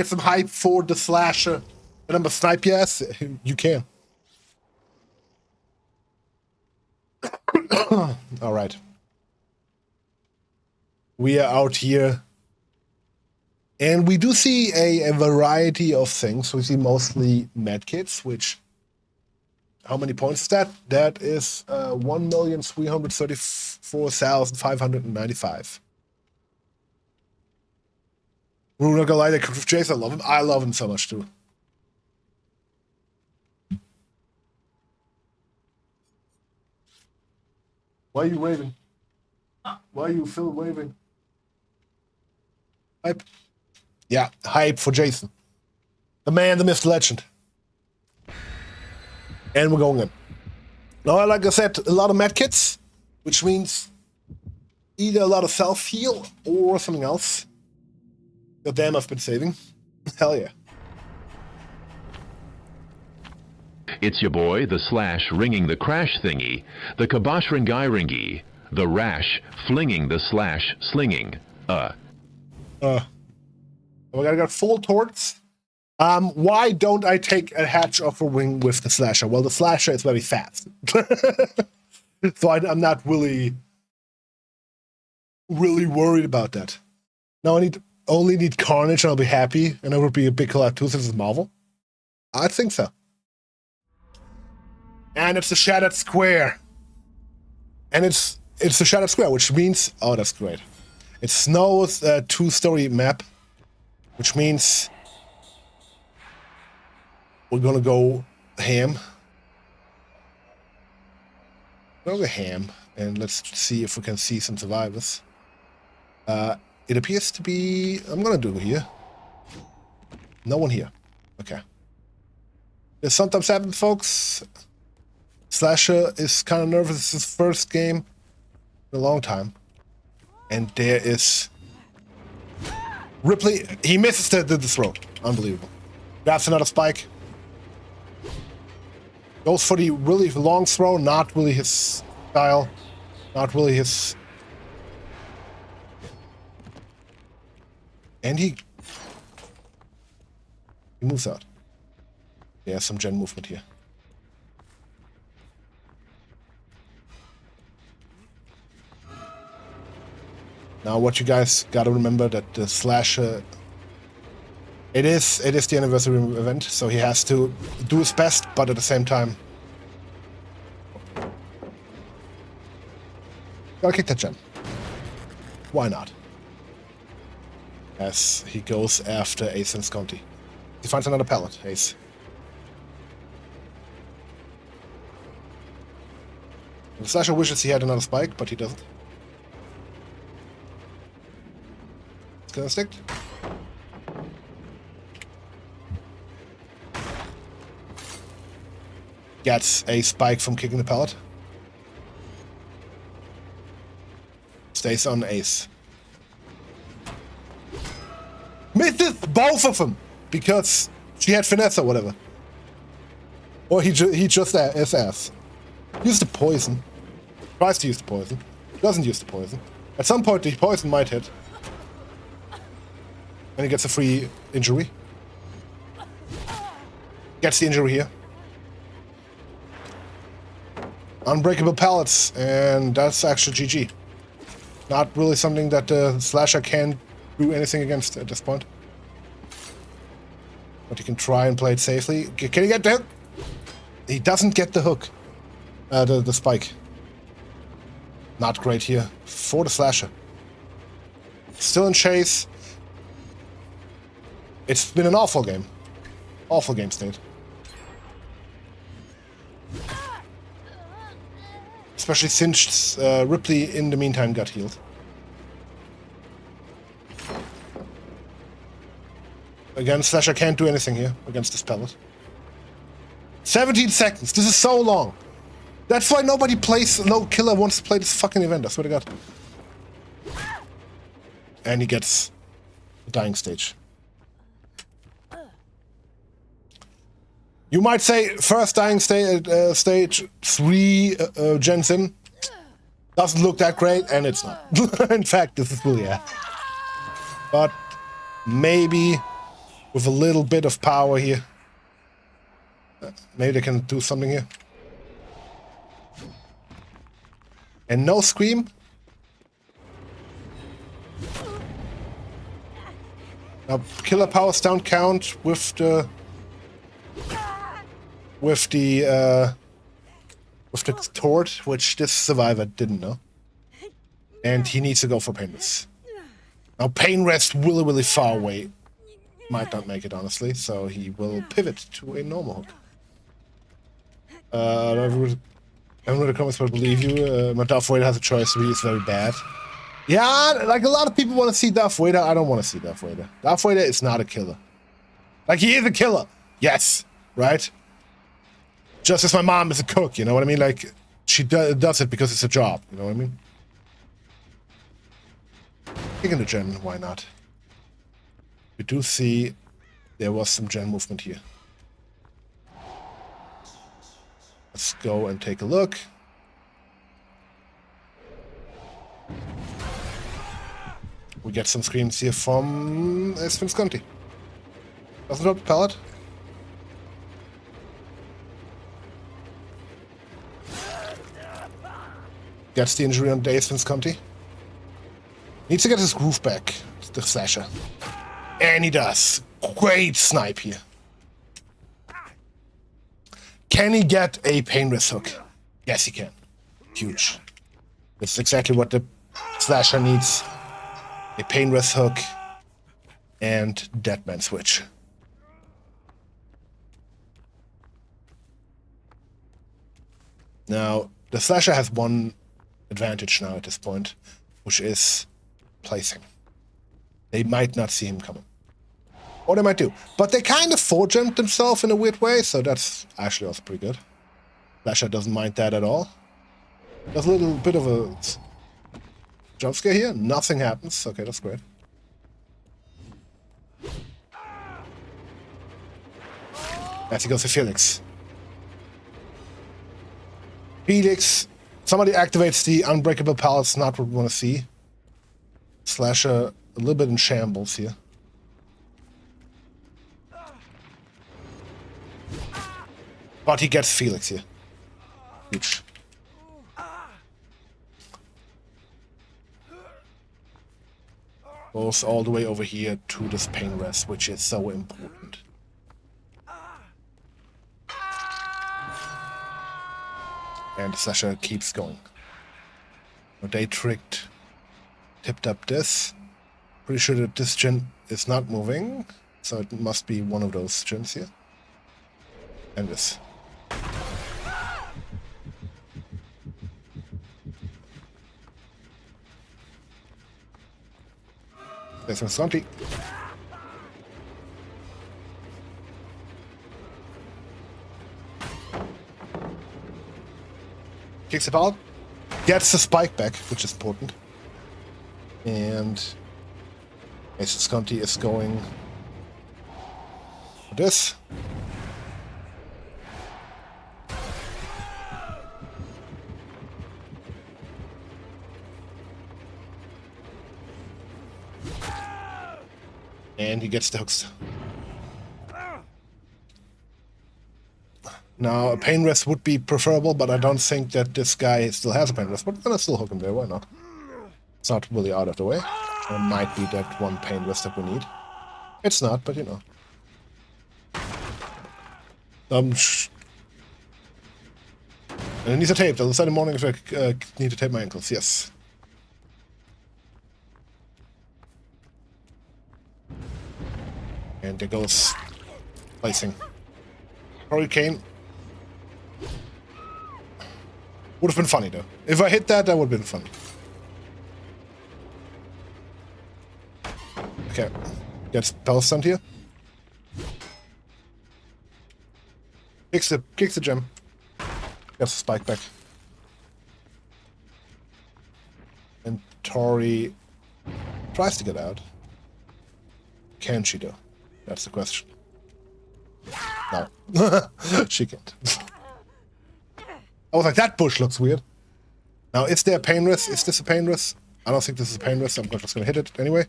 some hype for the slasher? And I'm a snipe, yes? You can. Alright. We are out here. And we do see a variety of things. We see mostly medkits, which... How many points is that? That is 1,334,595. We're not gonna lie, that Jace, I love him. I love him so much too. Why are you waving? Why are you Phil waving? Hype. Yeah, hype for Jason. The man, the myth, the legend. And we're going in. Now, like I said, a lot of medkits, which means either a lot of self-heal or something else. God damn, I've been saving. Hell yeah. It's your boy, the Slash, ringing the crash thingy, the Kabosh Ringai ringy, the Rash, flinging the Slash, slinging, I got full torts. Why don't I take a hatch off a wing with the Slasher? Well, the Slasher is very fast. So I'm not really worried about that. Now I only need Carnage and I'll be happy, and it would be a big collab too since it's Marvel. I think so. And it's a Shattered Square. And it's a Shattered Square, which means... Oh, that's great. It's Snow's 2-story map, which means... We're gonna go ham. We're gonna go ham, and let's see if we can see some survivors. It appears to be... I'm gonna do here. No one here. Okay. This sometimes happens, folks. Slasher is kind of nervous. It's his first game in a long time. And there is... Ripley, he misses the throw. Unbelievable. That's another spike. Goes for the really long throw, not really his style. Not really his... And he moves out. Yeah, some gen movement here. Now, what you guys gotta remember that the slasher, it is the anniversary event, so he has to do his best, but at the same time, gotta kick that gen. Why not? As he goes after Ace and Sconti. He finds another pallet, Ace. The slasher wishes he had another spike, but he doesn't. It's gonna stick. Gets a spike from kicking the pallet. Stays on Ace. Misses both of them because she had finesse or whatever. Or he just is ass. Use the poison. Tries to use the poison. Doesn't use the poison. At some point the poison might hit. And he gets a free injury. Gets the injury here. Unbreakable pallets, and that's actually GG. Not really something that the slasher can do anything against at this point. But he can try and play it safely. Can he get the hook? He doesn't get the hook. The spike. Not great here for the slasher. Still in chase. It's been an awful game. Awful game state. Especially since Ripley in the meantime got healed. Again, Slasher can't do anything here against this pellet. 17 seconds. This is so long. That's why nobody plays, no killer wants to play this fucking event, I swear to God. And he gets the dying stage. You might say first dying stage, 3 gens in. Doesn't look that great, and it's not. In fact, this is really but maybe with a little bit of power here, maybe they can do something here. And no scream. Now killer powers don't count with the tort, which this survivor didn't know. And he needs to go for pain rest. Now pain rest really far away. Might not make it, honestly, so he will pivot to a normal hook. I don't know the comments, but I believe you. My Darth Vader has a choice, so he is very bad. Yeah, like a lot of people want to see Darth Vader. I don't want to see Darth Vader. Darth Vader is not a killer. Like, he is a killer. Yes, right? Just as my mom is a cook, you know what I mean? Like, she does it because it's a job, you know what I mean? Kicking the gen, why not? We do see there was some gen movement here. Let's go and take a look. We get some screams here from Sconti. Doesn't drop the pallet. Gets the injury on Dave Sconti. Needs to get his groove back, the slasher. And he does. Great snipe here. Can he get a pain wrist hook? Yes, he can. Huge. That's exactly what the slasher needs. A pain wrist hook and Deadman switch. Now, the slasher has one advantage now at this point, which is placing. They might not see him coming. Or they might do. But they kind of forgent themselves in a weird way, so that's actually also pretty good. Flasher doesn't mind that at all. There's a little bit of a jump scare here. Nothing happens. Okay, that's great. As he goes to Felix. Felix. Somebody activates the unbreakable pallets, not what we want to see. Slasher a little bit in shambles here. But he gets Felix here. Huge. Goes all the way over here to this pain rest, which is so important. And the slasher keeps going. They tipped up this. Pretty sure that this gen is not moving, so it must be one of those gens here. And this. There's one Slanty. Kicks it out. Gets the spike back, which is important. And Ace Visconti is going for this. And he gets the hooks. Now, a pain rest would be preferable, but I don't think that this guy still has a pain rest. But we're gonna still hook him there, why not? It's not really out of the way. It might be that one pain rest that we need. It's not, but you know. And it needs a tape. I'll decide in the morning if I need to tape my ankles. Yes. And there goes placing. Hurricane. Would have been funny though. If I hit that, that would have been funny. Okay. Gets Pell stunned here. Kicks the gem. Gets the spike back. And Tori tries to get out. Can she though? That's the question. No. She can't. I was like, that bush looks weird. Now, is there a pain risk? Is this a pain risk? I don't think this is a pain risk. I'm just going to hit it anyway.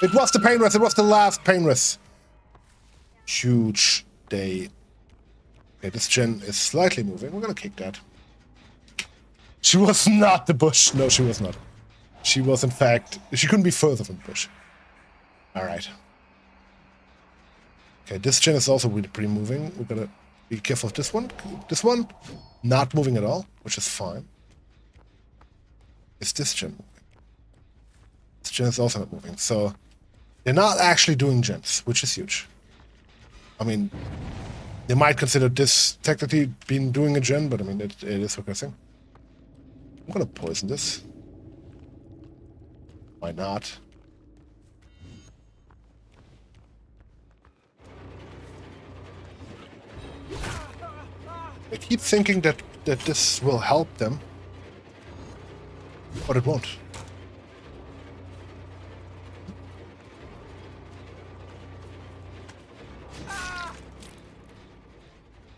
It was the pain risk. It was the last pain risk. Huge day. Okay, this gen is slightly moving. We're going to kick that. She was not the bush. No, she was not. She was, in fact... She couldn't be further from the bush. All right. Okay, this gen is also really pretty moving. We're going to be careful of this one. This one, not moving at all, which is fine. Is this gen moving? This gen is also not moving. So they're not actually doing gens, which is huge. I mean, they might consider this technically being doing a gen, but I mean, it is progressing. I'm going to poison this. Why not? I keep thinking that this will help them, but it won't.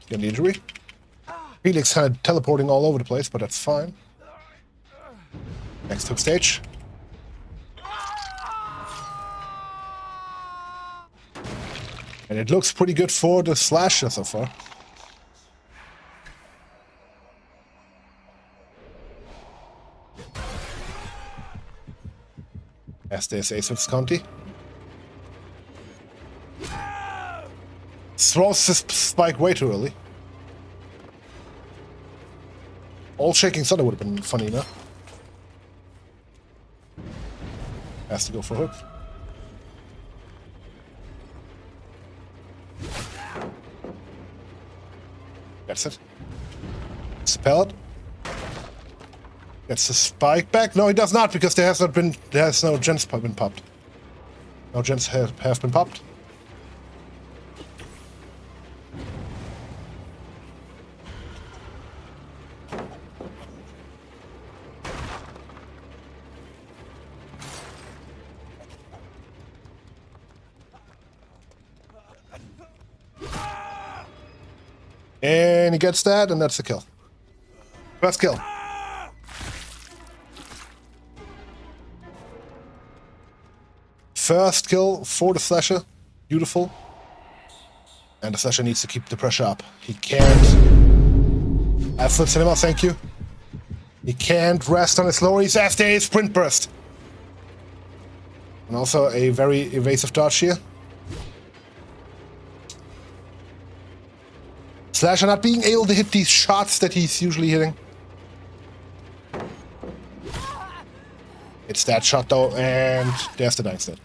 Get an injury. Felix kind of teleporting all over the place, but that's fine. Next hook stage. And it looks pretty good for the slasher so far. As there's Ace Visconti. Throws this spike way too early. All shaking thunder would have been funny enough. Has to go for hook. That's it. It's the pellet. Gets the spike back. No, he does not, because there has no gens been popped. No gens have been popped. And he gets that, and that's the kill. First kill. First kill for the slasher. Beautiful. And the slasher needs to keep the pressure up. He can't... I flip cinema, thank you. He can't rest on his laurels as there is sprint burst. And also a very evasive dodge here. Slasher not being able to hit these shots that he's usually hitting. It's that shot though, and there's the dice dead.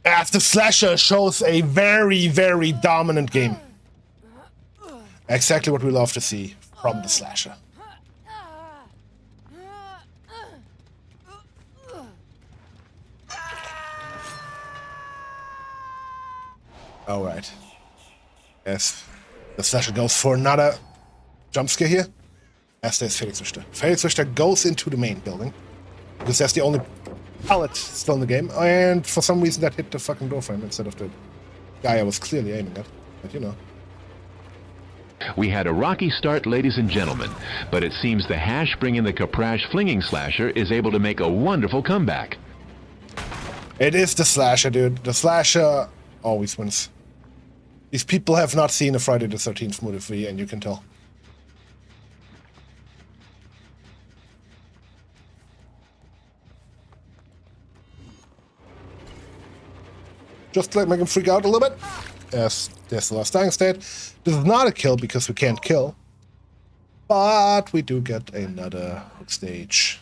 As the Slasher shows a very, very dominant game. Exactly what we love to see from the Slasher. Alright. Yes. The Slasher goes for another jump scare here. As there's Felix Richter. Felix Richter goes into the main building. Because that's the only pallet still in the game. And for some reason that hit the fucking door frame instead of the guy I was clearly aiming at. But you know. We had a rocky start, ladies and gentlemen, but it seems the hash bringing the Caprash flinging slasher is able to make a wonderful comeback. It is the Slasher, dude. The Slasher always wins. These people have not seen a Friday the 13th movie, and you can tell. Just to make him freak out a little bit. Yes, there's the last dying state. This is not a kill because we can't kill. But we do get another hook stage.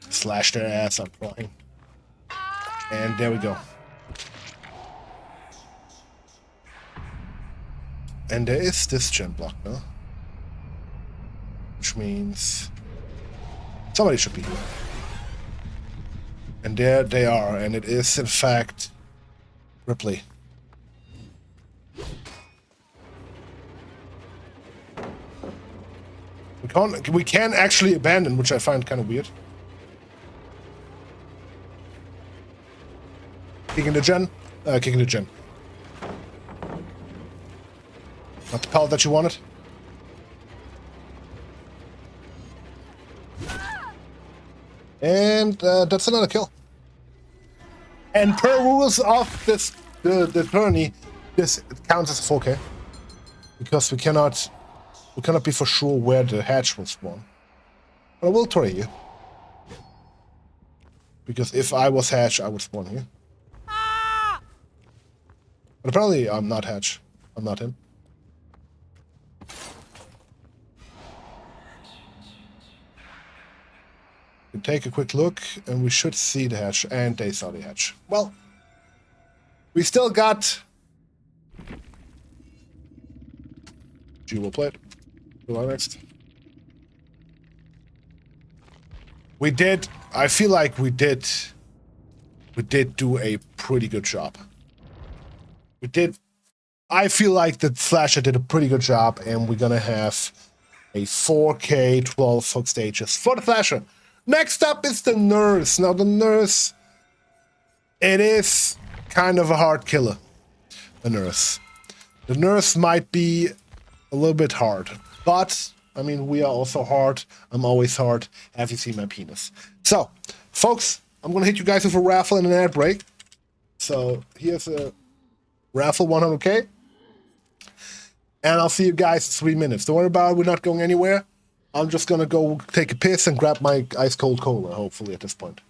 Slash their ass, I'm trying. And there we go. And there is this gem block now. Which means somebody should be here. And there they are, and it is in fact Ripley. We can actually abandon, which I find kind of weird. Kicking the gen. Kicking the gen. Not the pallet that you wanted. And that's another kill. And per rules of this the tourney, this counts as a 4K. Because we cannot be for sure where the hatch will spawn. But I will try you. Because if I was hatch, I would spawn here. But apparently I'm not hatch. I'm not him. We take a quick look, and we should see the hatch, and they saw the hatch. Well, we still got... G will play it. Who are next? We did... I feel like we did do a pretty good job. We did... I feel like the Slasher did a pretty good job, and we're gonna have a 4K 12 hook stages for the Slasher. Next up is the Nurse. Now the Nurse, it is kind of a hard killer, the Nurse. The Nurse might be a little bit hard, but, I mean, we are also hard. I'm always hard. Have you seen my penis? So, folks, I'm going to hit you guys with a raffle and an ad break. So, here's a raffle 100K. And I'll see you guys in 3 minutes. Don't worry about it. We're not going anywhere. I'm just gonna go take a piss and grab my ice cold cola, hopefully, at this point.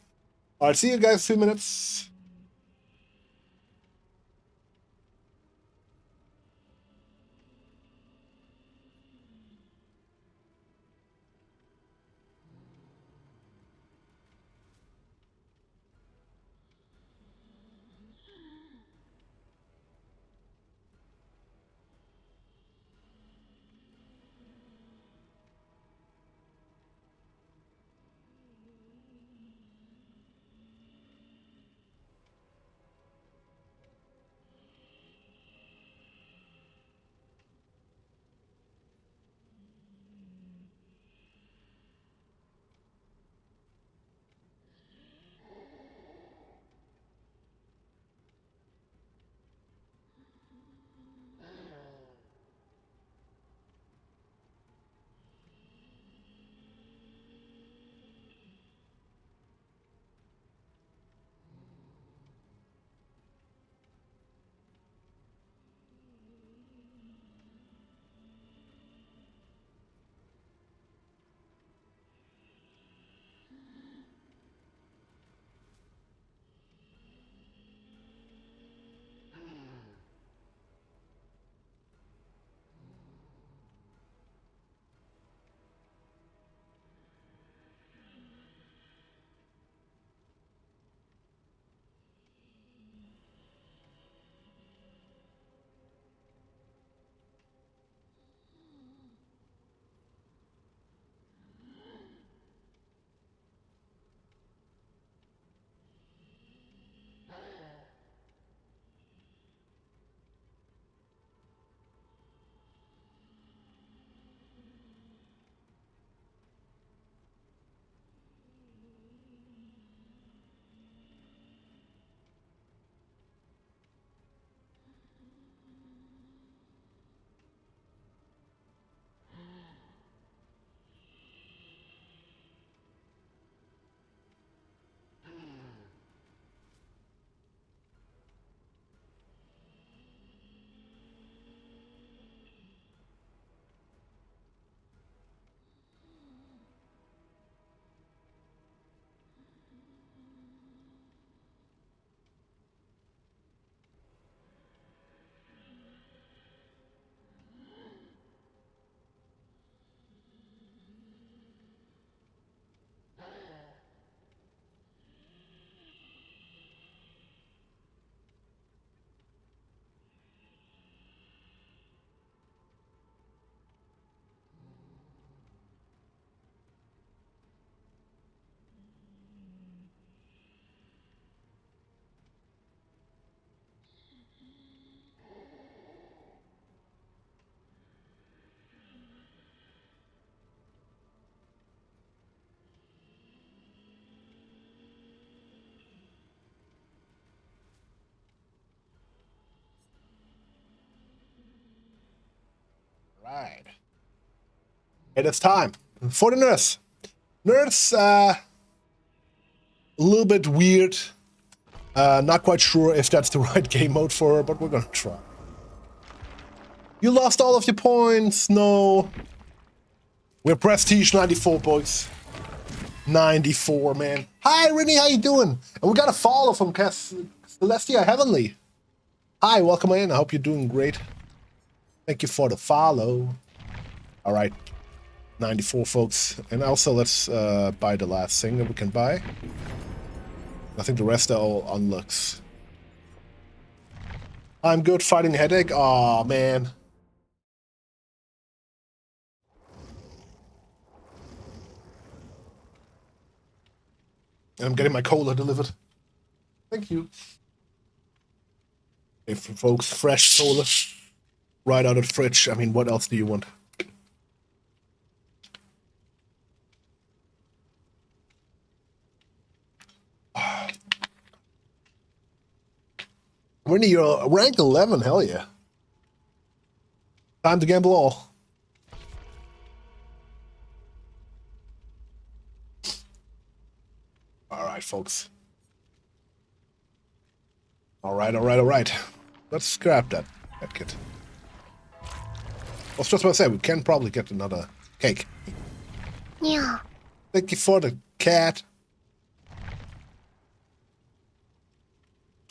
Alright, see you guys in 2 minutes. Right. It is time for the nurse. Nurse, a little bit weird. Not quite sure if that's the right game mode for her, but we're gonna try. You lost all of your points. No. We're prestige 94, boys. 94, man. Hi, Rennie, how you doing? And we got a follow from Celestia Heavenly. Hi, welcome in. I hope you're doing great. Thank you for the follow. All right. 94, folks. And also, let's buy the last thing that we can buy. I think the rest are all unlocks. I'm good fighting headache. Aw, man. And I'm getting my cola delivered. Thank you. Hey, folks, fresh cola. Right out of the fridge. I mean, what else do you want? Winnie, you're rank 11. Hell yeah. Time to gamble all. All right, folks. All right. Let's scrap that kit. I was just about to say, we can probably get another cake. Yeah. Thank you for the cat.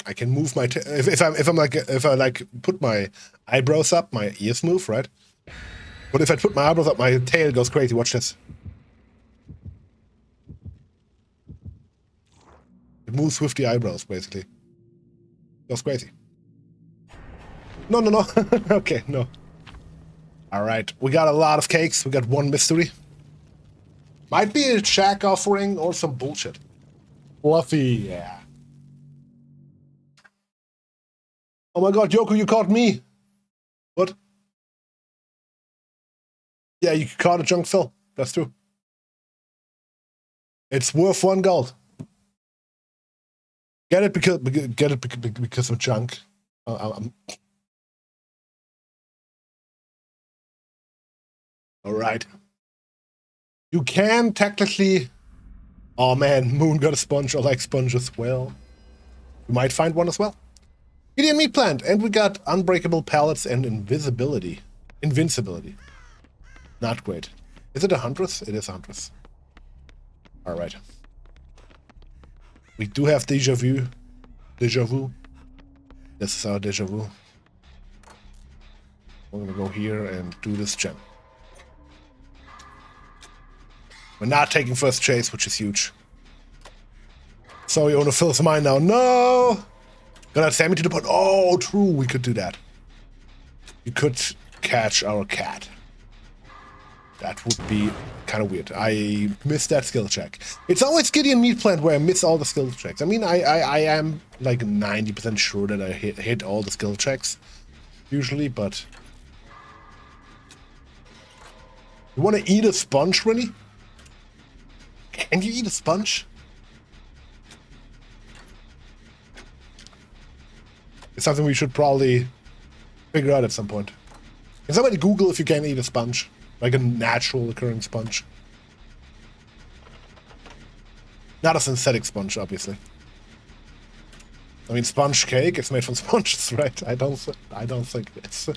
I can move my if I put my eyebrows up, my ears move, right? But if I put my eyebrows up, my tail goes crazy. Watch this. It moves with the eyebrows, basically. Goes crazy. No. Okay, no. All right, we got a lot of cakes. We got one mystery. Might be a shack offering or some bullshit. Fluffy, yeah. Oh my god, Yoko, you caught me. What? Yeah, you caught a junk fill. That's true. It's worth 1 gold. Get it because of junk. All right. You can technically. Oh man, Moon got a sponge. I like sponge as well. You might find one as well. Gideon meat plant, and we got unbreakable pallets and invincibility. Not great. Is it a huntress? It is a huntress. All right. We do have deja vu. This is our deja vu. We're gonna go here and do this gem. We're not taking first chase, which is huge. So you wanna fill his mind now? No! Gonna send me to the point. Oh, true, we could do that. You could catch our cat. That would be kind of weird. I missed that skill check. It's always Gideon Meat Plant where I miss all the skill checks. I mean, I am like 90% sure that I hit all the skill checks usually, but you want to eat a sponge, really? Can you eat a sponge? It's something we should probably figure out at some point. Can somebody Google if you can eat a sponge? Like a natural occurring sponge. Not a synthetic sponge, obviously. I mean, sponge cake is made from sponges, right? I don't think it is.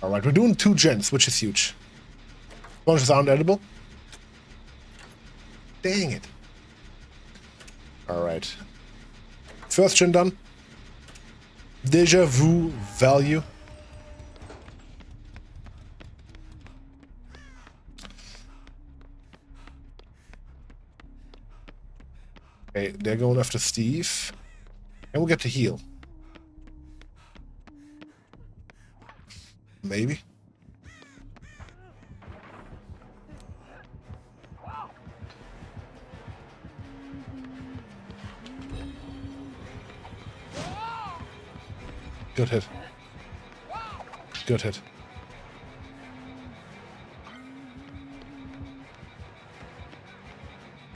Alright, we're doing 2 gens, which is huge. Sponges aren't edible. Dang it. Alright. First gen done. Deja vu value. Okay, they're going after Steve. And we'll get to heal. Maybe. Good hit. Good hit.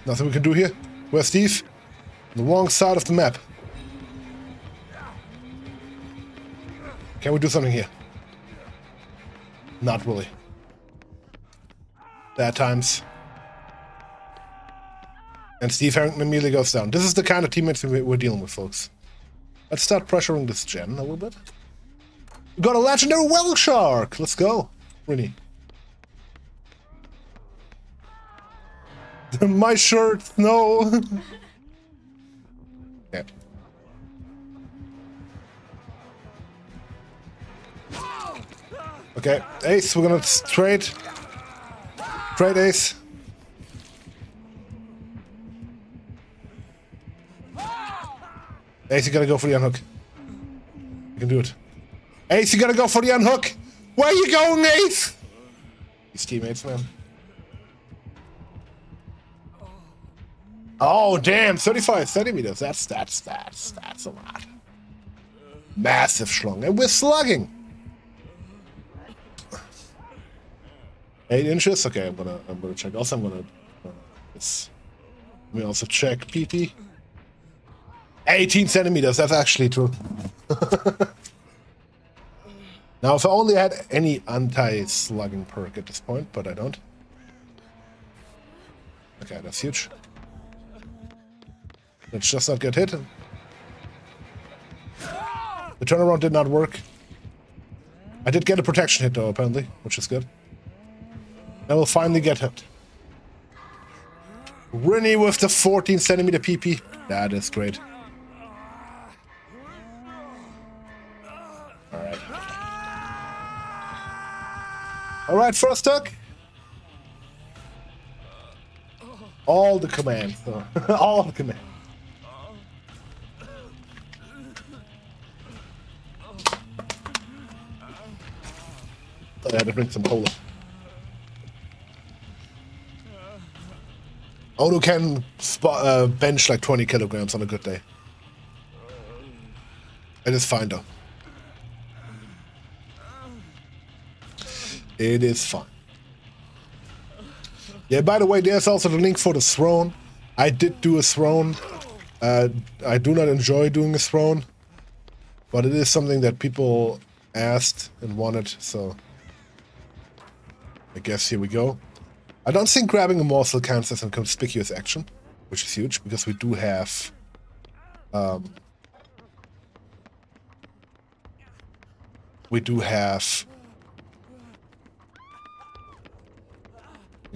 Nothing we can do here? Where's Steve? The wrong side of the map. Can we do something here? Not really. Bad times. And Steve Harrington immediately goes down. This is the kind of teammates we're dealing with, folks. Let's start pressuring this gen a little bit. We got a legendary whale shark! Let's go. Really. My shirt, no. Yeah. Okay, Ace, we're gonna trade. Trade, Ace. Ace, you gotta go for the unhook. You can do it. Ace, you gotta go for the unhook! Where are you going, Ace? These teammates, man. Oh, damn, 35 centimeters. That's a lot. Massive schlong. And we're slugging. 8 inches? Okay, I'm gonna check. Also, I'm gonna this. Let me also check PP. 18 centimeters, that's actually true. Now, if I only had any anti-slugging perk at this point, but I don't. Okay, that's huge. Let's just not get hit. The turnaround did not work. I did get a protection hit though, apparently, which is good. I will finally get hit. Rennie with the 14 centimeter PP. That is great. Alright. Alright, first hook. All the commands. All the commands. I had to drink some cola. Odo can bench like 20 kilograms on a good day. It is fine though. It is fine. Yeah, by the way, there's also the link for the throne. I did do a throne. I do not enjoy doing a throne, but it is something that people asked and wanted, so I guess here we go. I don't think grabbing a morsel counts as a conspicuous action, which is huge, because we do have okay,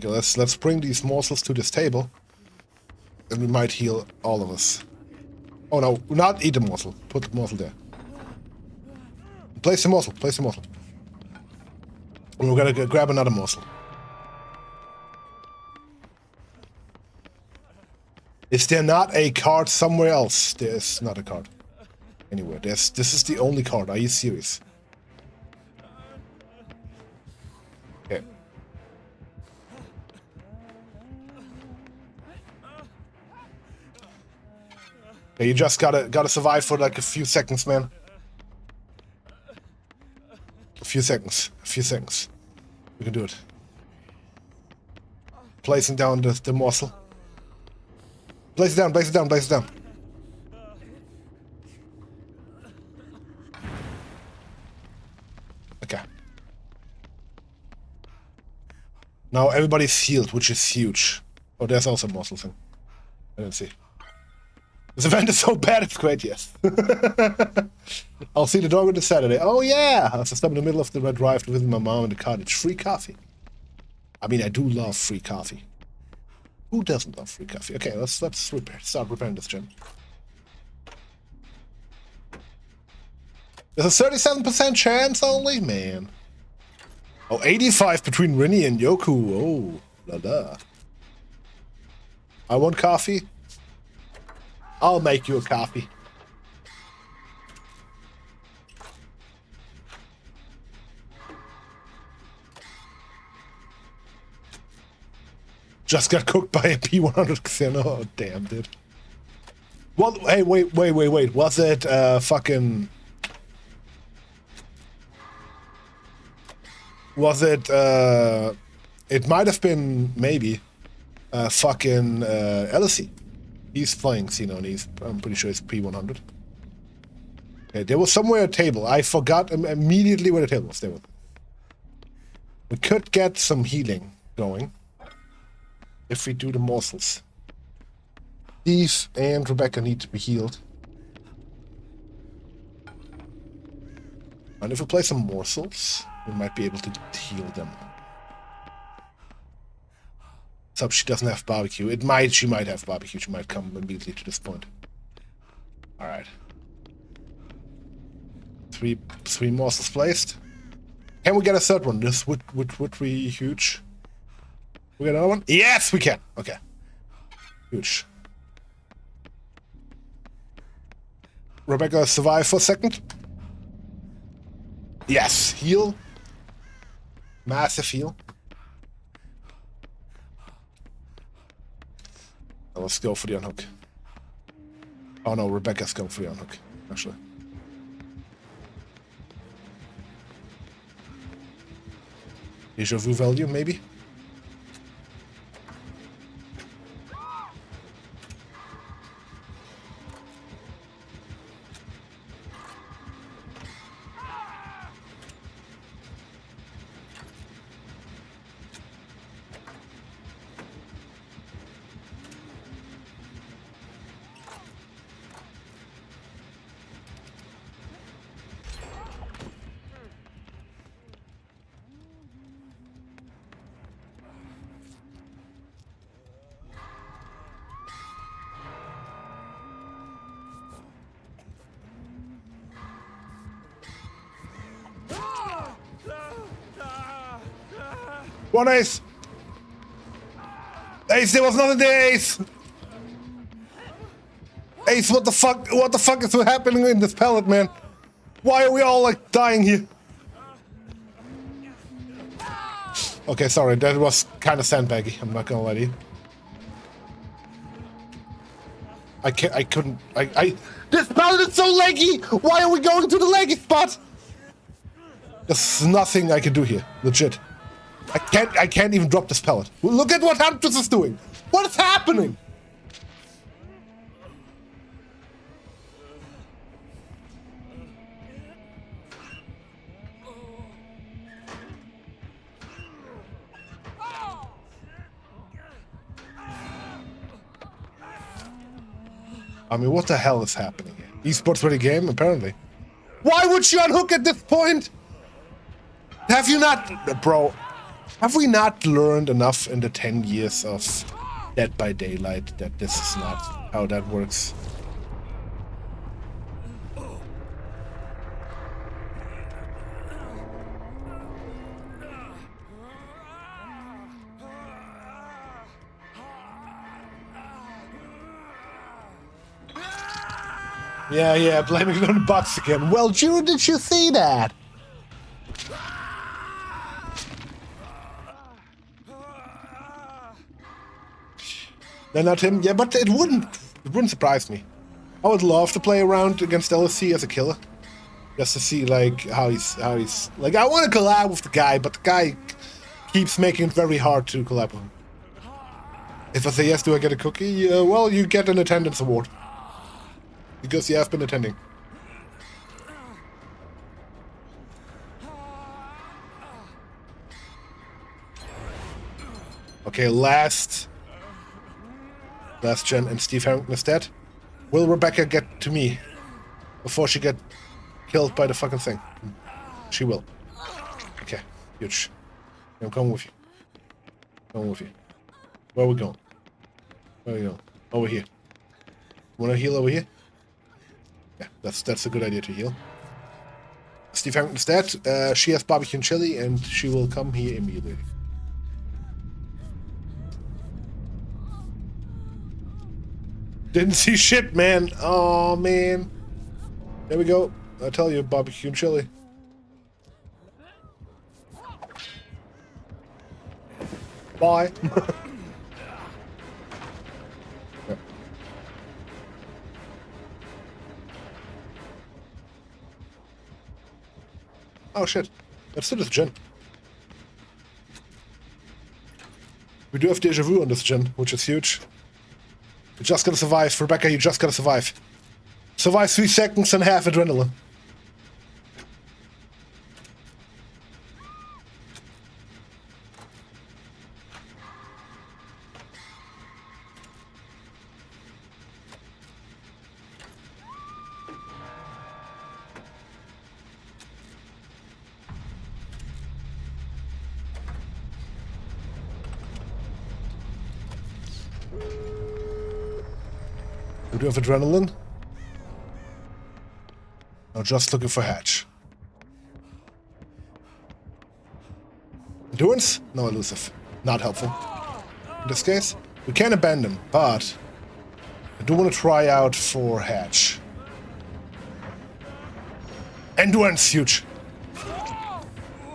let's bring these morsels to this table, and we might heal all of us. Oh no, not eat the morsel. Put the morsel there. Place the morsel, place the morsel. And we're gonna grab another morsel. Is there not a card somewhere else? There's not a card anywhere. This is the only card. Are you serious? Okay. Okay, you just gotta survive for like a few seconds, man. A few seconds. A few seconds. We can do it. Placing down the morsel. Place it down, place it down, place it down. Okay. Now everybody's healed, which is huge. Oh, there's also a morsel thing. I didn't see. This event is so bad, it's great, yes. I'll see the dog on the Saturday. Oh yeah! I was stop in the middle of the red drive to visit my mom in the cottage. Free coffee. I mean, I do love free coffee. Who doesn't love free coffee? Okay, let's start repairing this gen. There's a 37% chance only? Man. Oh, 85 between Rinny and Yoku. Oh, la la. I want coffee. I'll make you a coffee. Just got cooked by a P100 Xeno. Oh, damn, dude. Well, hey, wait. Was it, fucking... Was it, it might have been, maybe, fucking, LSE. He's playing Xeno, and I'm pretty sure it's P100. Okay, there was somewhere a table. I forgot immediately where the table was. There was. We could get some healing going if we do the morsels. Steve and Rebecca need to be healed. And if we play some morsels, we might be able to heal them. So she doesn't have barbecue. She might have barbecue. She might come immediately to this point. Alright. Three morsels placed. Can we get a third one? This would be huge. We get another one? Yes, we can. Okay. Huge. Rebecca, survive for a second. Yes, heal. Massive heal. Now let's go for the unhook. Oh no, Rebecca's going for the unhook, actually. Deja vu value, maybe? One ace! Ace, there was nothing there, Ace! Ace, what the fuck is happening in this pallet, man? Why are we all, like, dying here? Okay, sorry, that was kind of sandbaggy, I'm not gonna lie to you. This pallet is so laggy! Why are we going to the laggy spot? There's nothing I can do here, legit. I can't even drop this pellet. Look at what Huntress is doing. What is happening? I mean, what the hell is happening here? Esports ready game, apparently. Why would she unhook at this point? Have you not... Bro, have we not learned enough in the 10 years of Dead by Daylight that this is not how that works? Yeah, blaming it on the bots again. Well, Drew, did you see that? They're not him. Yeah, but it wouldn't surprise me. I would love to play around against LSC as a killer. Just to see, like, how he's like, I want to collab with the guy, but the guy keeps making it very hard to collab with him. If I say yes, do I get a cookie? Well, you get an attendance award. Because you have been attending. Okay, last gen, and Steve Harrington is dead. Will Rebecca get to me before she get killed by the fucking thing? She will. Okay, huge. I'm coming with you. Coming with you. Where are we going? Where are we going? Over here. Wanna heal over here? Yeah, that's a good idea to heal. Steve Harrington's dead. She has barbecue and chili, and she will come here immediately. Didn't see shit, man. Oh, man. There we go. I tell you, barbecue and chili. Bye. Yeah. Oh, shit. Let's do this gen. We do have deja vu on this gen, which is huge. You just gotta survive. Rebecca, you just gotta survive. Survive 3 seconds and half adrenaline. We do have adrenaline. I'm just looking for hatch. Endurance? No, elusive. Not helpful. In this case, we can abandon, but I do want to try out for hatch. Endurance, huge.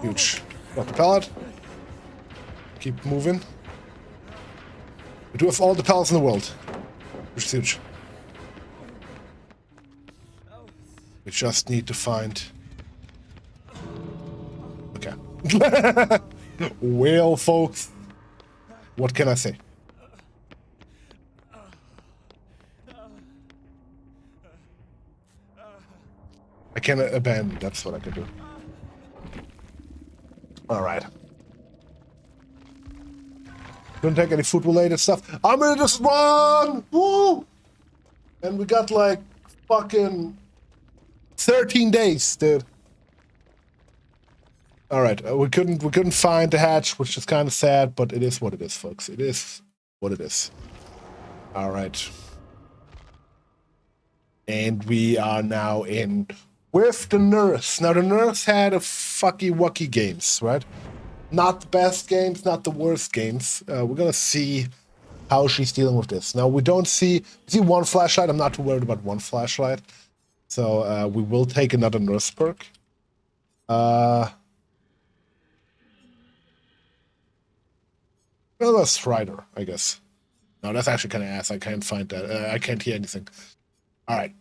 Huge. Drop the pallet. Keep moving. We do have all the pallets in the world, which is huge. We just need to find... Okay. Well, folks, what can I say? I can abandon, that's what I can do. Alright. Couldn't take any food-related stuff. I'm gonna just run! Woo! And we got like fucking 13 days, dude. All right, we couldn't find the hatch, which is kind of sad, but it is what it is, folks. It is what it is. All right, and we are now in with the nurse. Now the nurse had a fucky-wucky games, right? Not the best games, not the worst games. We're gonna see how she's dealing with this. Now we see one flashlight. I'm not too worried about one flashlight. So we will take another nurse perk. Another Strider, I guess. No, that's actually kind of ass. I can't find that. I can't hear anything. All right.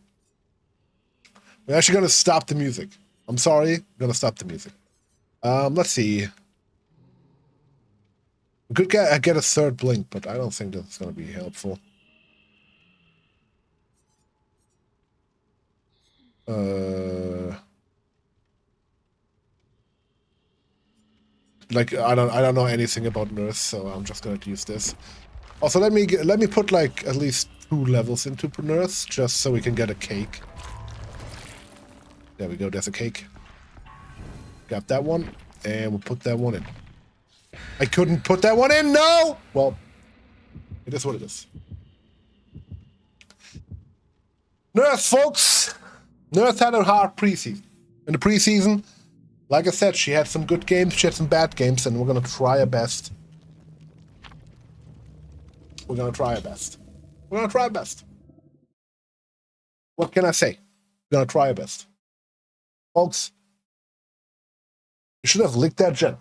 We're actually going to stop the music. I'm sorry. I'm going to stop the music. Let's see. We could get a third blink, but I don't think that's going to be helpful. Like I don't know anything about nurse, so I'm just gonna use this. Also, let me put like at least 2 levels into nurse, just so we can get a cake. There we go. There's a cake. Got that one, and we'll put that one in. I couldn't put that one in. No. Well, it is what it is. Nurse, folks. Nurse had a hard preseason. In the preseason, like I said, she had some good games, she had some bad games, and we're gonna try our best. We're gonna try our best. We're gonna try our best. What can I say? We're gonna try our best. Folks, you should have licked that gem.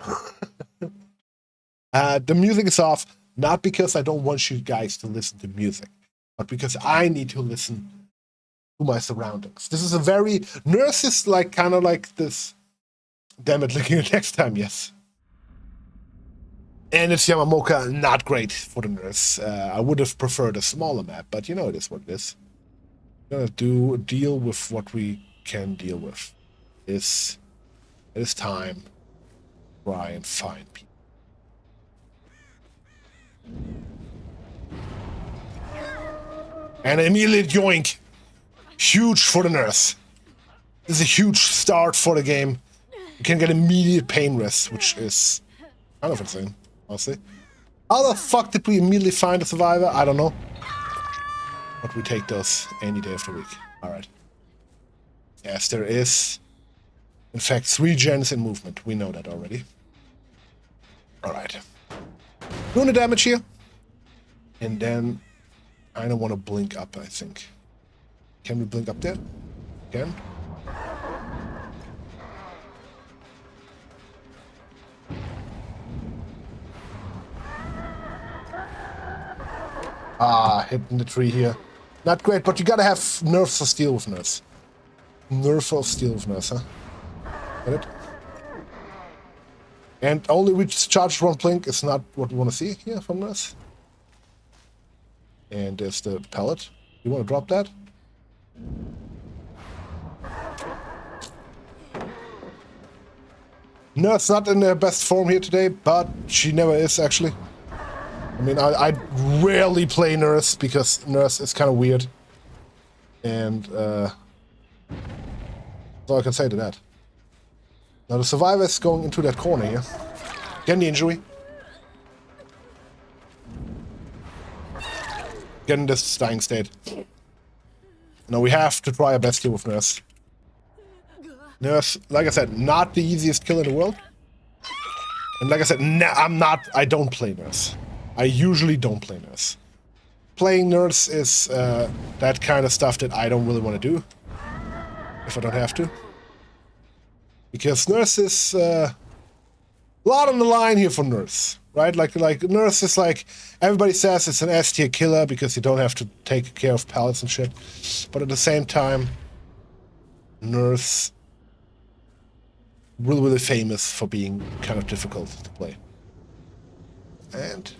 The music is off, not because I don't want you guys to listen to music, but because I need to listen to my surroundings. This is a very... Nurse is like kind of like this... Damn it, looking at next time, yes. And it's Yamamoka, not great for the nurse. I would have preferred a smaller map, but you know it is what it is. We're gonna deal with what we can deal with. It is time to try and find people. And immediate yoink! Huge for the nurse. This is a huge start for the game. You can get immediate pain rest, which is kind of insane, honestly. How the fuck did we immediately find a survivor? I don't know. But we take those any day of the week. Alright. Yes, there is, in fact, 3 gens in movement. We know that already. Alright. Doing the damage here. And then I don't want to blink up, I think. Can we blink up there? Again? Ah, hitting the tree here. Not great, but you gotta have nerfs of steel with nurse. Nerf of steel with nurse, huh? Get it? And only reach charged one blink is not what we want to see here from nurse. And there's the pellet. You want to drop that? Nurse not in her best form here today, but she never is, actually. I mean, I rarely play Nurse because Nurse is kind of weird. And, that's all I can say to that. Now the survivor is going into that corner here. Getting the injury. Getting this dying state. Now we have to try our best here with Nurse. Nurse, like I said, not the easiest kill in the world. And like I said, I don't play Nurse. I usually don't play Nurse. Playing Nurse is that kind of stuff that I don't really want to do. If I don't have to. Because Nurse is a lot on the line here for Nurse. Right? Like Nurse is like, everybody says it's an S-tier killer because you don't have to take care of pallets and shit. But at the same time, Nurse really famous for being kind of difficult to play. And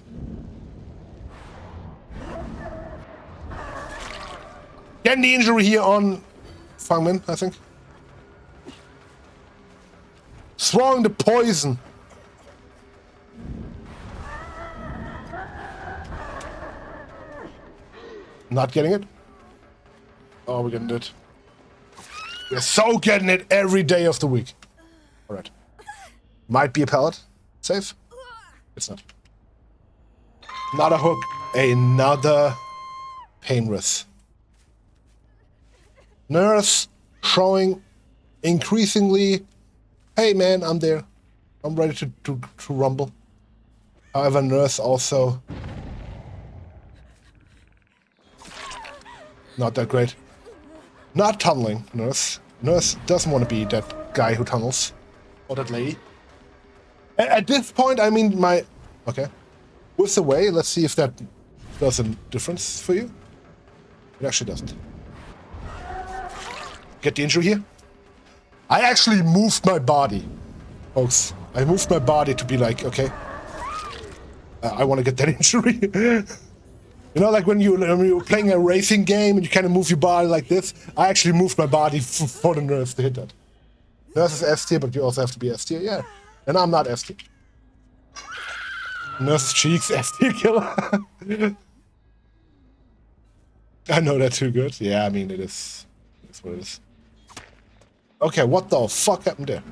getting the injury here on Fangmin, I think. Throwing the poison. Not getting it. Oh, we're getting it. We're so getting it every day of the week. Alright. Might be a pallet. Safe? It's not. Not a hook. Another painless. Nurse showing increasingly, hey man, I'm there. I'm ready to rumble. However, Nurse also not that great. Not tunneling, Nurse. Nurse doesn't want to be that guy who tunnels. Or that lady. At this point, I mean, okay. With the way, let's see if that does a difference for you. It actually doesn't. Get the injury here. I actually moved my body, folks. I moved my body to be like, okay, I want to get that injury. You know, like when you're playing a racing game and you kind of move your body like this. I actually moved my body for the Nurse to hit that. Nurse is S tier, but you also have to be S tier, yeah. And I'm not S tier. Nurse's cheeks, S tier killer. I know that too good. Yeah, I mean, it is. It's what it is. Okay, what the fuck happened there?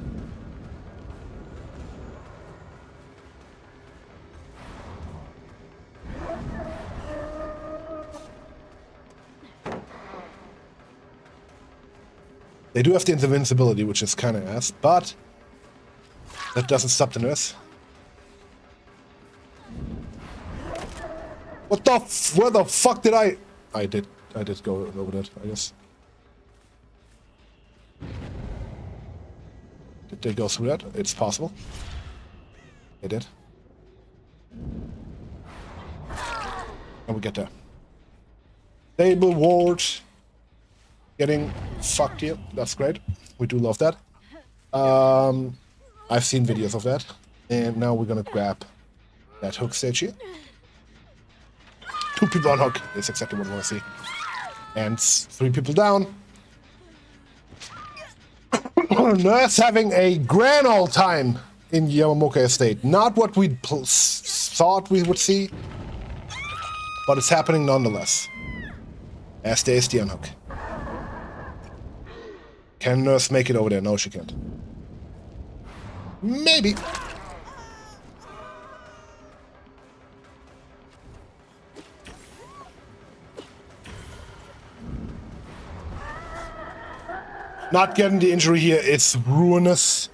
They do have the invincibility, which is kind of ass, but that doesn't stop the Nurse. What the where the fuck did I did go over that, I guess. Did they go through that? It's possible. They did. And we get there. Stable ward. Getting fucked here. That's great. We do love that. I've seen videos of that. And now we're gonna grab that hook stage here. 2 people on hook is exactly what I want to see. And 3 people down. Nurse having a grand old time in Yamamoka Estate. Not what we thought we would see, but it's happening nonetheless. As the SD on hook. Can Nurse make it over there? No, she can't. Maybe. Not getting the injury here, it's ruinous.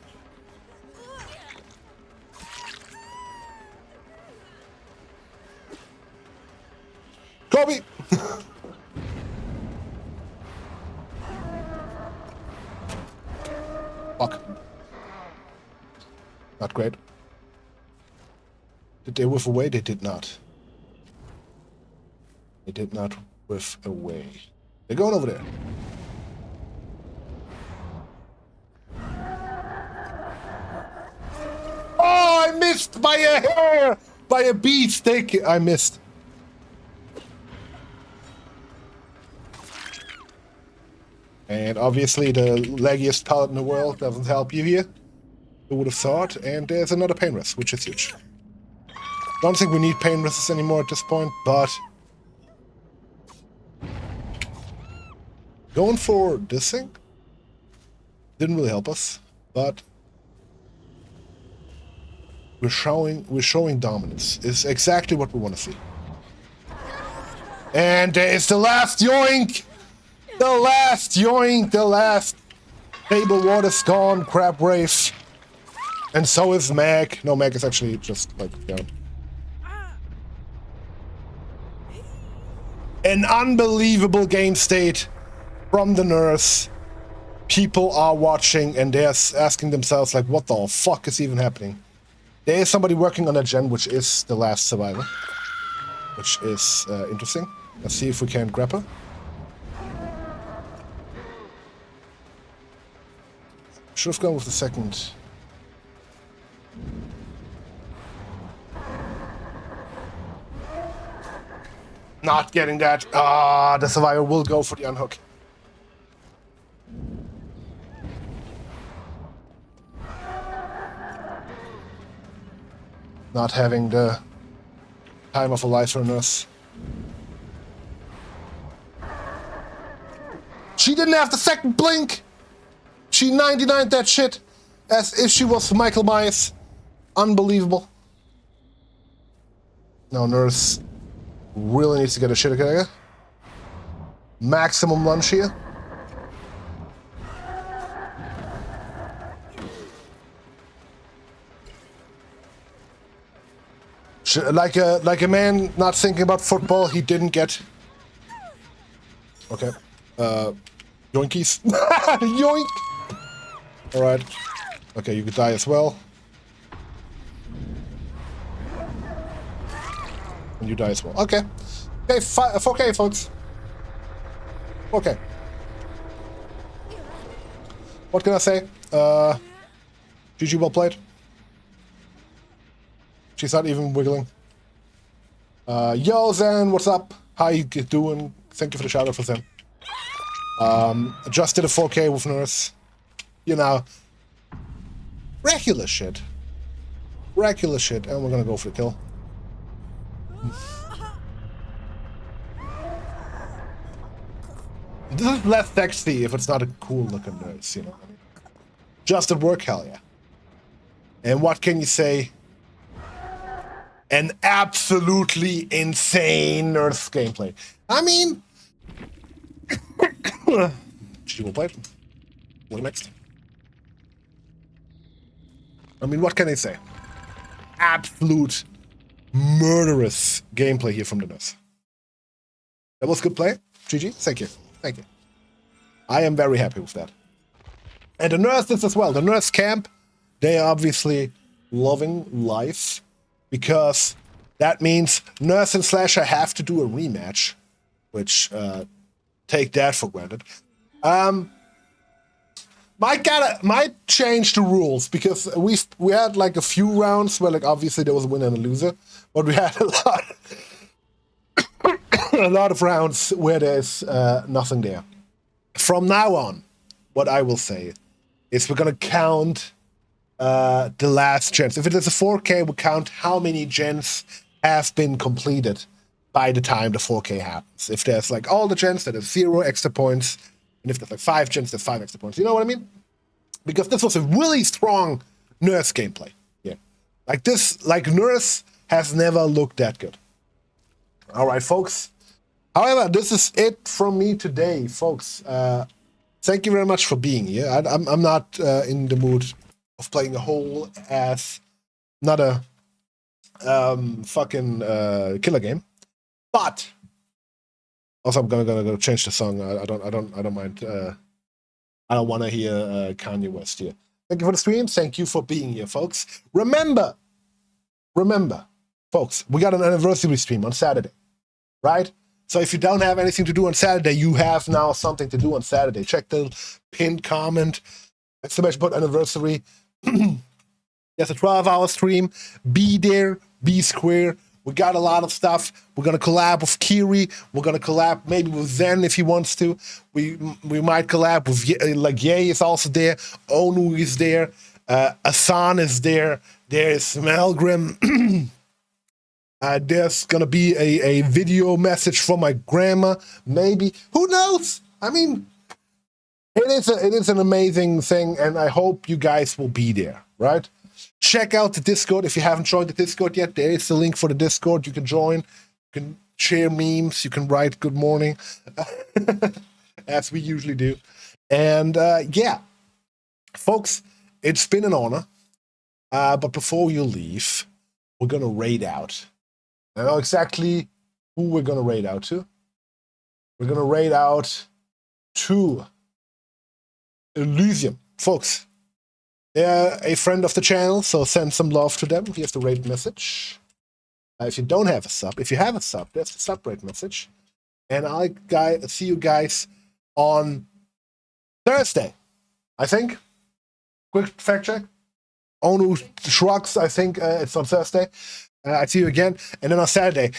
Kobe! Fuck. Not great. Did they whiff away? They did not. They did not whiff away. They're going over there. Oh, I missed by a hair! By a beefsteak, I missed. And obviously the laggiest pallet in the world doesn't help you here. Who would have thought? And there's another pain rest, which is huge. Don't think we need pain rests anymore at this point, but going for this thing didn't really help us, but we're showing dominance. Is exactly what we want to see. And there is the last yoink! The last yoink! The last table water's gone, crab wraith. And so is Meg. No, Meg is actually just like down. An unbelievable game state from the nurse. People are watching and they're asking themselves like, what the fuck is even happening? There is somebody working on a gen, which is the last survivor. Which is interesting. Let's see if we can grab her. Should have gone with the second. Not getting that. Ah, the survivor will go for the unhook. Not having the time of a life for a nurse. She didn't have the second blink. She 99'd that shit as if she was Michael Myers. Unbelievable. Now nurse really needs to get a shit together. Maximum lunge here. Like a man not thinking about football, he didn't get. Okay. Yoinkies. Yoink! Alright. Okay, you could die as well. And you die as well. Okay. Okay, 4K, folks. Okay. What can I say? GG, well played. She's not even wiggling. Yo, Zen, what's up? How you doing? Thank you for the shout out for Zen. Just did a 4K with Nurse. You know, regular shit. Regular shit. And we're gonna go for the kill. This is less sexy if it's not a cool looking nurse, you know what I mean? Just at work, hell yeah. And what can you say? An absolutely insane nurse gameplay. I mean, she will play it. What next? I mean, what can I say? Absolute murderous gameplay here from the nurse. That was good play. GG. Thank you. Thank you. I am very happy with that. And the nurses as well. The nurse camp, they are obviously loving life. Because that means Nurse and Slasher have to do a rematch, which take that for granted. Might change the rules because we had like a few rounds where like obviously there was a winner and a loser, but we had a lot of rounds where there's nothing there. From now on, what I will say is we're gonna count. The last gens. If it is a 4K, we count how many gens have been completed by the time the 4K happens. If there's like all the gens, that is 0 extra points. And if there's like 5 gens, there's 5 extra points. You know what I mean? Because this was a really strong Nurse gameplay. Yeah. Like this, like Nurse has never looked that good. All right, folks. However, this is it from me today, folks. Thank you very much for being here. I'm not in the mood of playing a whole ass, not a fucking killer game, but also I'm gonna change the song. I don't mind. I don't want to hear Kanye West here. Thank you for the stream. Thank you for being here, folks. Remember, folks, we got an anniversary stream on Saturday, right? So if you don't have anything to do on Saturday, you have now something to do on Saturday. Check the pinned comment. !! Anniversary. There's a 12-hour stream. Be there, be square. We got a lot of stuff. We're gonna collab with Kiri. We're gonna collab maybe with Zen if he wants to. We might collab with like Ye is also there. Onu is there. Asan is there. There's Melgrim. There's gonna be a video message from my grandma, maybe. Who knows? I mean, it is an amazing thing, and I hope you guys will be there, right? Check out the Discord if you haven't joined the Discord yet. There is the link for the Discord. You can join. You can share memes. You can write good morning, as we usually do. And yeah, folks, it's been an honor. But before you leave, we're gonna raid out. I know exactly who we're gonna raid out to. We're gonna raid out to Elysium, folks. They're a friend of the channel, so send some love to them. Here's the raid message. If you don't have a sub, if you have a sub, there's the sub raid message. And I'll see you guys on Thursday, I think. Quick fact check. Onu shrugs, I think it's on Thursday. I see you again. And then on Saturday.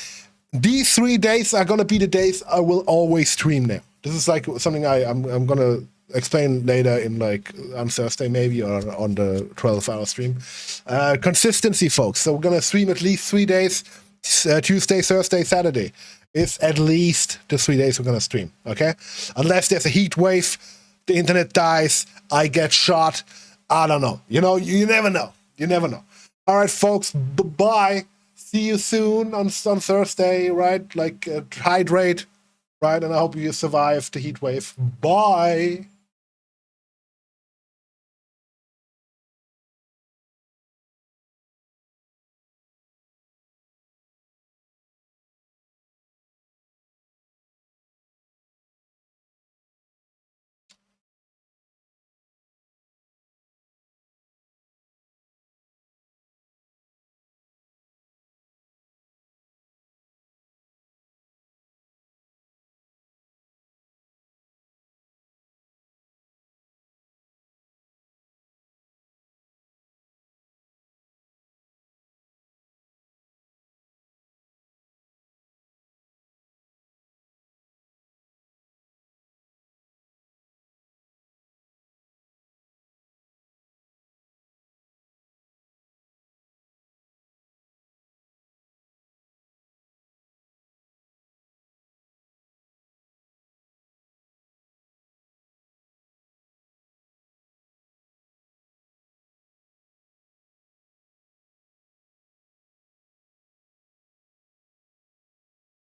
These 3 days are going to be the days I will always stream now. This is like something I'm going to explain later in like on Thursday maybe, or on the 12-hour stream. Consistency, folks. So we're going to stream at least 3 days. Tuesday, Thursday, Saturday. It's at least the 3 days we're going to stream. Okay? Unless there's a heat wave, the internet dies, I get shot. I don't know. You know, you never know. You never know. All right, folks. Bye. See you soon on Thursday, right? Like, hydrate, right? And I hope you survive the heat wave. Bye.